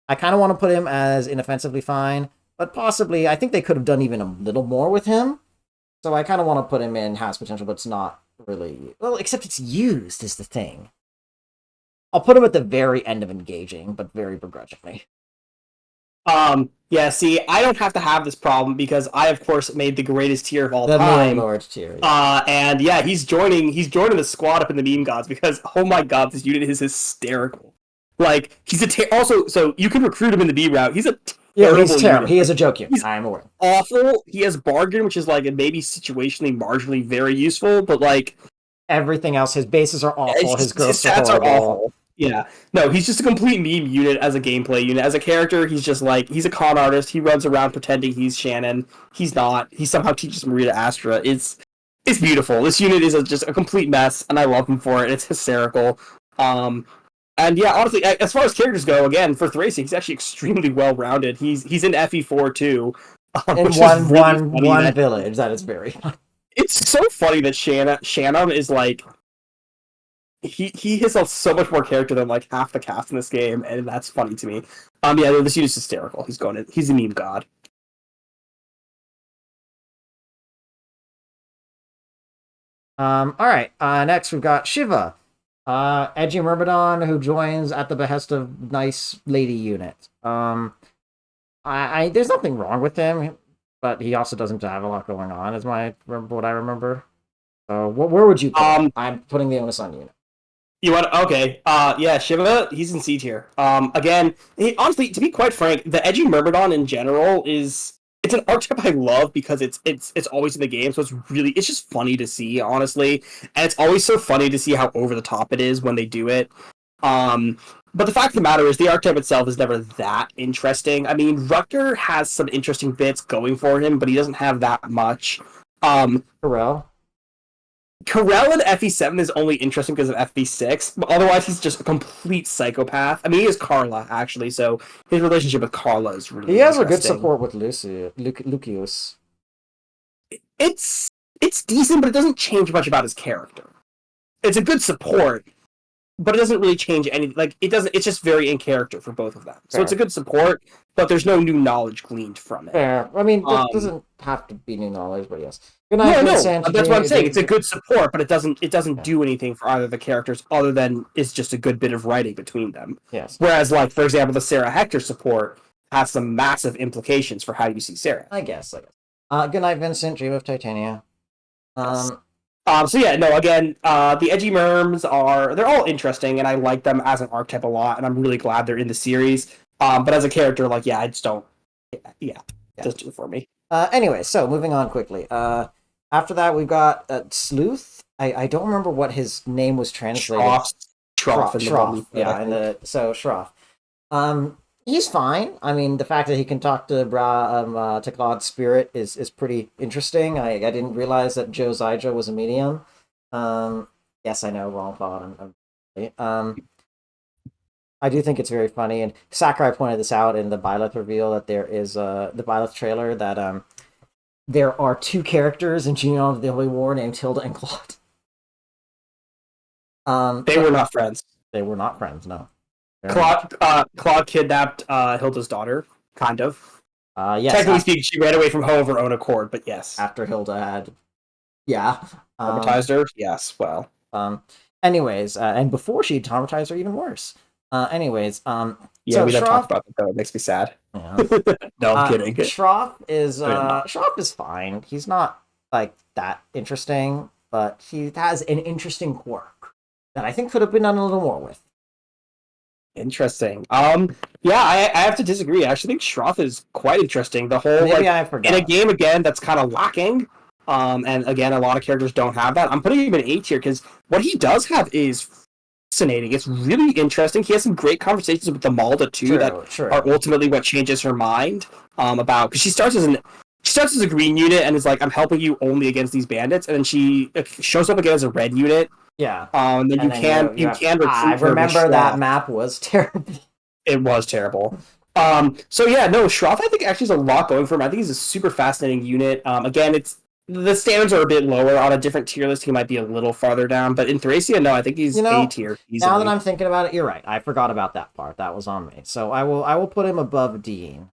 I kind of want to put him as inoffensively fine, but possibly I think they could have done even a little more with him. So I kind of want to put him in has potential, but it's not really well. Except it's used is the thing. I'll put him at the very end of engaging, but very begrudgingly. Yeah, see, I don't have to have this problem because I, of course, made the greatest tier of all The meme time. lord tier. Yeah. And yeah, he's joining the squad up in the meme gods because oh my god, this unit is hysterical. Like he's also so you can recruit him in the B route. He's a Yeah, he's terrible terrible. unit. He is a joke unit. He's I'm aware. awful. He has bargain, which is like maybe situationally marginally very useful, but like Everything else, his bases are awful. His his growths are stats are horrible. awful. Yeah. No, he's just a complete meme unit as a gameplay unit. As a character, he's just like he's a con artist. He runs around pretending he's Shannon. He's not. He somehow teaches Marita Astra. It's beautiful. This unit is just a complete mess, and I love him for it. It's hysterical. Um, and yeah, honestly, as far as characters go, again for Thracia, he's actually extremely well rounded. He's in FE4 too, In which is really funny. one That village, that is very fun. it's so funny that Shannon is like he has so much more character than like half the cast in this game, and that's funny to me. Yeah, this unit's hysterical. He's a meme god. All right. Next we've got Shiva, edgy Myrmidon who joins at the behest of nice lady unit. I there's nothing wrong with him, but he also doesn't have a lot going on. Is what I remember. So where would you put him? I'm putting the onus on you. You want okay? Yeah, Shiva, he's in C tier. Again, honestly, to be quite frank, the edgy Myrmidon in general it's an archetype I love because it's always in the game, so it's just funny to see, honestly, and it's always so funny to see how over the top it is when they do it. But the fact of the matter is, the archetype itself is never that interesting. I mean, Rutger has some interesting bits going for him, but he doesn't have that much. Pharrell. Carell in FE7 is only interesting because of FB6, but otherwise he's just a complete psychopath. I mean, he is Carla, actually, so his relationship with Carla is really He has a good interesting. support with Lucius. It's decent, but it doesn't change much about his character. It's a good support, but it doesn't really change any. Like it doesn't. It's just very in character for both of them. So it's a Fair. good support, but there's no new knowledge gleaned from it. Fair. I mean, that Um, doesn't have to be new knowledge, but yes. Good night, no, Vincent. that's what I'm saying. It's a Do- good support, but it doesn't yeah. do anything for either of the characters other than it's just a good bit of writing between them. Yes. Whereas, like for example, the Sarah Hector support has some massive implications for how you see Sarah. I guess. Good night, Vincent. Dream of Titania. Yes. So yeah, no. Again, the edgy merms they're all interesting, and I like them as an archetype a lot, and I'm really glad they're in the series. But as a character, like yeah, I just don't. Yeah, just do it for me. Anyway, so moving on quickly. After that, we've got Sleuth. I don't remember what his name was translated. Shroff, Shroff. Yeah, Shroff. He's fine. I mean, the fact that he can talk to to God's spirit is pretty interesting. I didn't realize that Joe Zyja was a medium. Yes, I know, wrong thought. I do think it's very funny, and Sakurai pointed this out in the Byleth reveal that there is the Byleth trailer that there are two characters in Genealogy of the Holy War named Hilda and Claude. They were not friends. They were not friends. No. Claude kidnapped Hilda's daughter, kind of. Yes. Technically speaking, she ran away from home of her own accord, but yes. After Hilda had, yeah, traumatized her. Yes. Well. Anyways, and before she traumatized her, even worse. Anyways, yeah, so we don't Shroff, talk about that though. It makes me sad. Yeah. No, I'm kidding. Shroff is fine. He's not like that interesting, but he has an interesting quirk that I think could have been done a little more with. Interesting. Yeah, I have to disagree. I actually think Shroff is quite interesting. The whole Maybe like I forgot. in a game again that's kind of lacking. And again, a lot of characters don't have that. I'm putting him in A tier because what he does have is fascinating. It's really interesting. He has some great conversations with the Malda too that are ultimately what changes her mind. About because she starts as a green unit and is like, I'm helping you only against these bandits, and then she shows up again as a red unit. Yeah. Then you can recruit. I remember that map was terrible. It was terrible. So yeah, no, Shroff I think actually has a lot going for him. I think he's a super fascinating unit. Again, the standards are a bit lower on a different tier list. He might be a little farther down, but in Thracia, no, I think he's A tier. Now that I'm thinking about it, you're right. I forgot about that part. That was on me. So I will put him above Dean.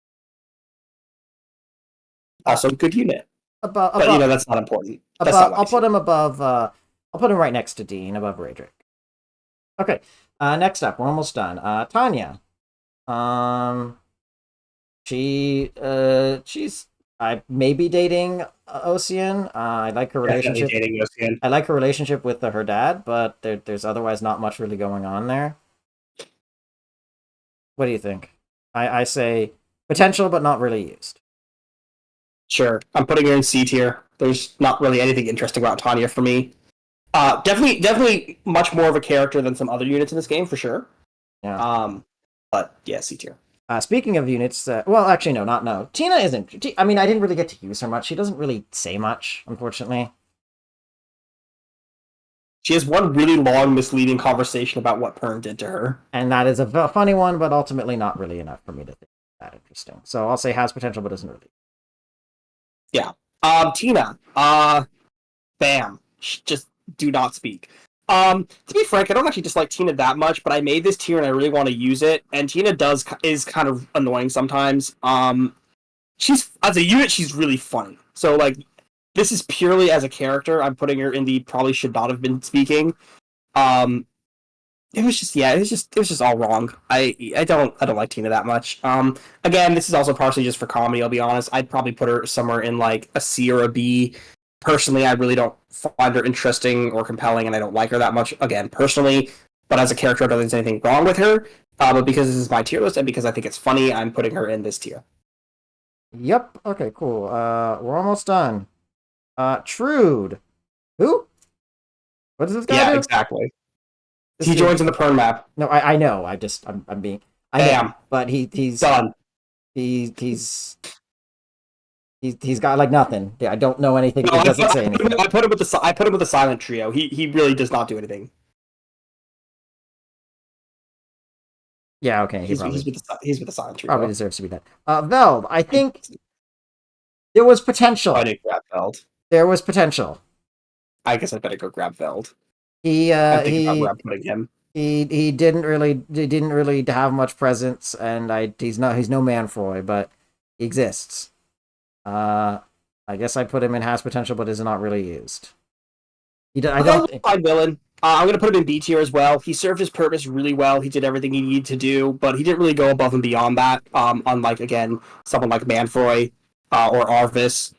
Also, good unit. But that's not important. I'll put him above. I'll put him right next to Dean, above Raedric. Okay. Next up, we're almost done. Tanya. She's I may be dating Ocean. I like her relationship. I like her relationship with her dad, but there's otherwise not much really going on there. What do you think? I say potential, but not really used. Sure, I'm putting her in C tier. There's not really anything interesting about Tanya for me. Definitely much more of a character than some other units in this game, for sure. Yeah. But yeah, C tier. Speaking of units, well, actually, no. Tina isn't. I mean, I didn't really get to use her much. She doesn't really say much, unfortunately. She has one really long, misleading conversation about what Pern did to her. And that is a funny one, but ultimately not really enough for me to think that interesting. So I'll say has potential, but isn't really. Yeah. Tina. Bam. Just do not speak. To be frank, I don't actually dislike Tina that much, but I made this tier and I really want to use it. And Tina is kind of annoying sometimes. She's as a unit, she's really funny. So like, this is purely as a character. I'm putting her in the probably should not have been speaking. It was just all wrong. I don't like Tina that much. Again, this is also partially just for comedy. I'll be honest. I'd probably put her somewhere in like a C or a B. Personally, I really don't find her interesting or compelling, and I don't like her that much. Again, personally, but as a character, I don't think there's anything wrong with her. But because this is my tier list and because I think it's funny, I'm putting her in this tier. Yep. Okay. Cool. We're almost done. Trude. Who? What does this guy do? Yeah, exactly. He joins in the Pern map. No, I know. I'm being. Damn. But he's done. He's got like nothing. Yeah, I don't know anything. He doesn't say anything. I put him with the silent trio. He really does not do anything. Yeah. Okay. He's with the silent trio. Probably deserves to be that. Veld. I think there was potential. I didn't grab Veld. There was potential. I guess I better go grab Veld. Putting him. he didn't really have much presence, and he's no Manfroy, but he exists. Uh, I guess I put him in has potential, but is not really used. I don't think. Fine villain. I'm gonna put him in B tier as well. He served his purpose really well. He did everything he needed to do, but he didn't really go above and beyond that. Unlike again someone like Manfroy or Arvis.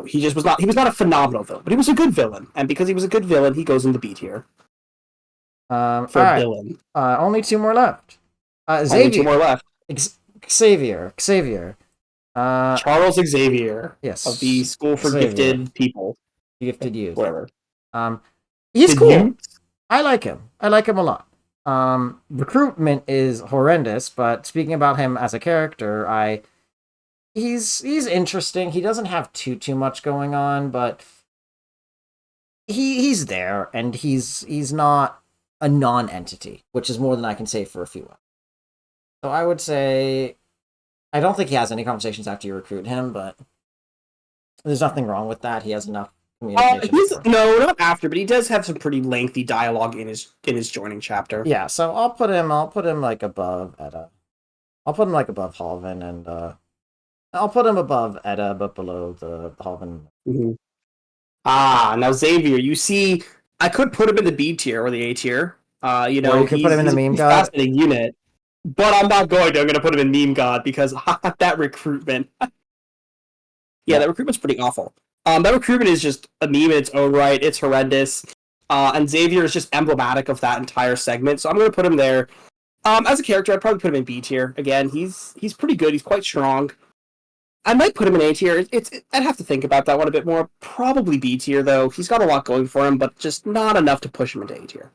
He just was not. He was not a phenomenal villain, but he was a good villain, and because he was a good villain, he goes into B tier All for right. villain. Only two more left. Only two Xavier. more left. Xavier. Charles Xavier Yes. of the School for Xavier. Gifted People. Gifted youth. Whatever. He's Did cool. you? I like him. I like him a lot. Recruitment is horrendous, but speaking about him as a character, he's interesting. He doesn't have too much going on, but he's there, and he's not a non-entity, which is more than I can say for a few. So I would say I don't think he has any conversations after you recruit him, but there's nothing wrong with that. He has enough communication. No, not after, but he does have some pretty lengthy dialogue in his joining chapter. Yeah, so I'll put him like above Edda. I'll put him like above Halvin, and I'll put him above Edda, but below the Halvin. Mm-hmm. Now Xavier, you see, I could put him in the B tier or the A tier. Or you could put him in the meme god. Fascinating unit, but I'm not going to. I'm going to put him in meme god because that recruitment. That recruitment's pretty awful. That recruitment is just a meme in its own right. It's horrendous. And Xavier is just emblematic of that entire segment. So I'm going to put him there. As a character, I'd probably put him in B tier. Again, he's pretty good. He's quite strong. I might put him in A tier. I'd have to think about that one a bit more. Probably B tier, though. He's got a lot going for him, but just not enough to push him into A tier.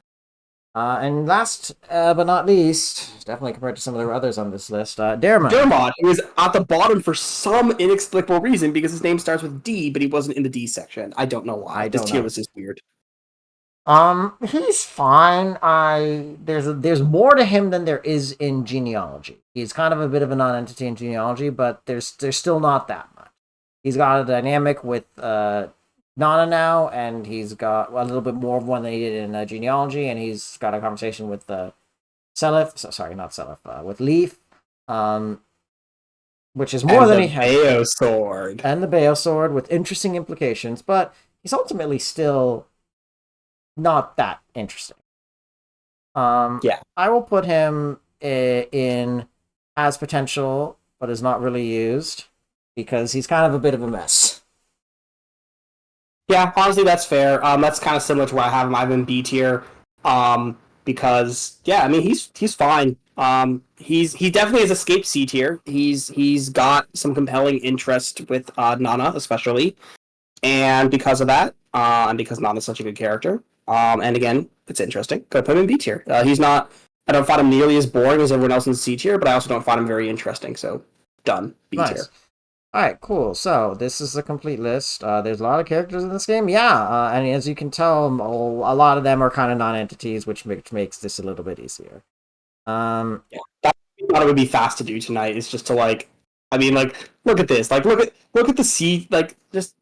And last but not least, definitely compared to some of the others on this list, Dermot. Dermot, who is at the bottom for some inexplicable reason because his name starts with D, but he wasn't in the D section. I don't know why. This tier list is weird. He's fine. There's more to him than there is in genealogy. He's kind of a bit of a non-entity in genealogy, but there's still not that much. He's got a dynamic with Nana now, and he's got a little bit more of one than he did in genealogy, and he's got a conversation with with Leaf, which is more than he had. Bayo sword. And the Bayo sword with interesting implications, but he's ultimately still not that interesting. I will put him in has potential, but is not really used because he's kind of a bit of a mess. Yeah, honestly, that's fair. That's kind of similar to where I have him. I have him in B tier. Because I mean he's fine. He definitely has escaped C tier. He's got some compelling interest with Nana especially, and because of that, and because Nana's such a good character. And again, it's interesting. Go put him in B tier. He's not. I don't find him nearly as boring as everyone else in C tier, but I also don't find him very interesting. So done. B tier. Nice. All right, cool. So this is the complete list. There's a lot of characters in this game. Yeah, and as you can tell, a lot of them are kind of non-entities, which makes this a little bit easier. That it would be fast to do tonight. Is just to look at this. Look at the C. Just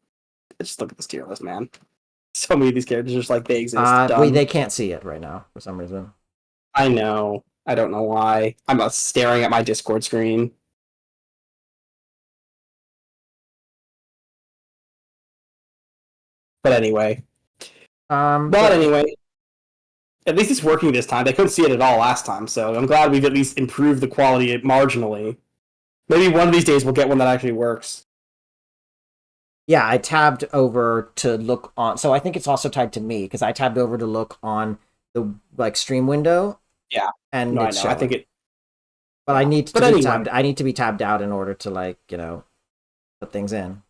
look at this tier list, man. So many of these characters just they exist. They can't see it right now for some reason. I know. I don't know why. I'm staring at my Discord screen. But anyway. Anyway. At least it's working this time. They couldn't see it at all last time, so I'm glad we've at least improved the quality marginally. Maybe one of these days we'll get one that actually works. Yeah, I tabbed over to look on. So I think it's also tied to me because I tabbed over to look on the stream window. Yeah, and I know. I think it. But I need to be tabbed. I need to be tabbed out in order to put things in.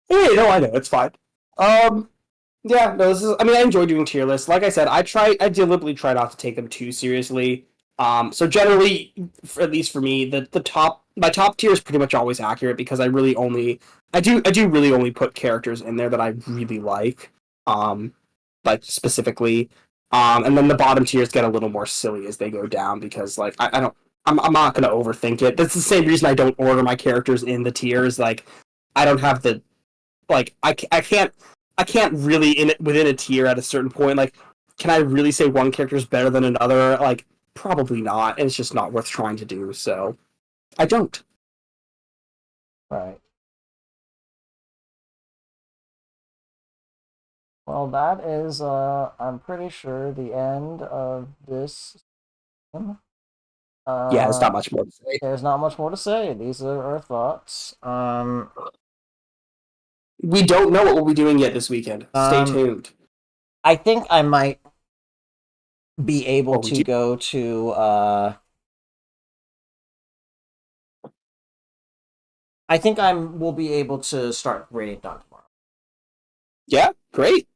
Yeah, no, I know it's fine. Yeah, no, I enjoy doing tier lists. Like I said, I deliberately try not to take them too seriously. So generally, at least for me, my top tier is pretty much always accurate because I do really only put characters in there that I really like, specifically. And then the bottom tiers get a little more silly as they go down because I'm not gonna overthink it. That's the same reason I don't order my characters in the tiers. I don't have the I can't really within a tier at a certain point. can I really say one character is better than another? Like, probably not. And it's just not worth trying to do. So I don't. Right. Well, that is, I'm pretty sure the end of this. Yeah, it's Uh, not much more to say. there's not much more to say. These are our thoughts. We don't know what we'll be doing yet this weekend. Stay Um, tuned. I think I might be able What we to do? go to, I think will be able to start Radiant Dawn tomorrow. Yeah, great.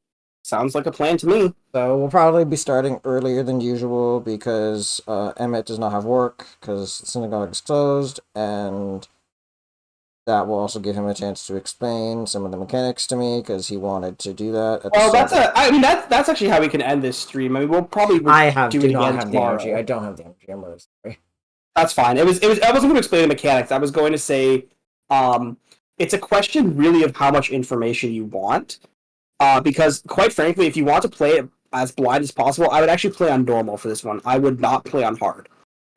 Sounds like a plan to me. So we'll probably be starting earlier than usual because Emmett does not have work because the synagogue is closed, and that will also give him a chance to explain some of the mechanics to me because he wanted to do that at the Well, start. I mean, that's actually how we can end this stream. I mean, we'll probably do Do it not again have the energy. I tomorrow. don't have the energy. I'm really sorry. That's fine. I wasn't going to explain the mechanics. I was going to say, um, it's a question really of how much information you want. Because quite frankly, if you want to play it as blind as possible, I would actually play on normal for this one. I would not play on hard.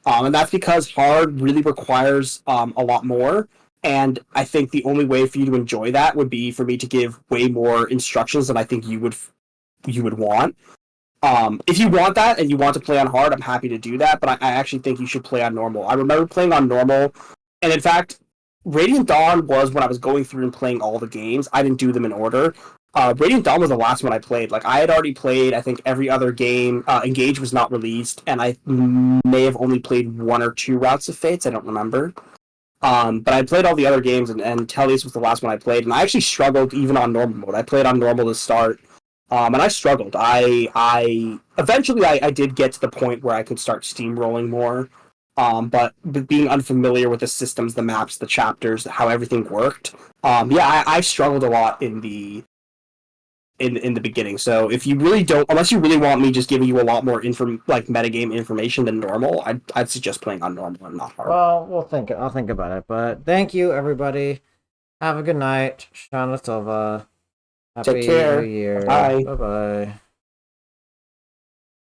And that's because hard really requires a lot more. And I think the only way for you to enjoy that would be for me to give way more instructions than I think you would want. If you want that and you want to play on hard, I'm happy to do that. But I actually think you should play on normal. I remember playing on normal, and in fact, Radiant Dawn was when I was going through and playing all the games. I didn't do them in order. Radiant Dawn was the last one I played. Like I had already played, I think every other game. Engage was not released, and I may have only played one or two Routes of Fates. I don't remember. But I played all the other games, and Tellius was the last one I played, and I actually struggled even on normal mode. I played on normal to start, and I struggled. I eventually I did get to the point where I could start steamrolling more. But being unfamiliar with the systems, the maps, the chapters, how everything worked, yeah, I struggled a lot in the beginning. So if you really don't, unless you really want me just giving you a lot more like metagame information than normal, I'd suggest playing on normal and not hard. Well, I'll think about it. But thank you, everybody. Have a good night. Shana Tovah. Take Happy New care. Year. Bye. Bye bye.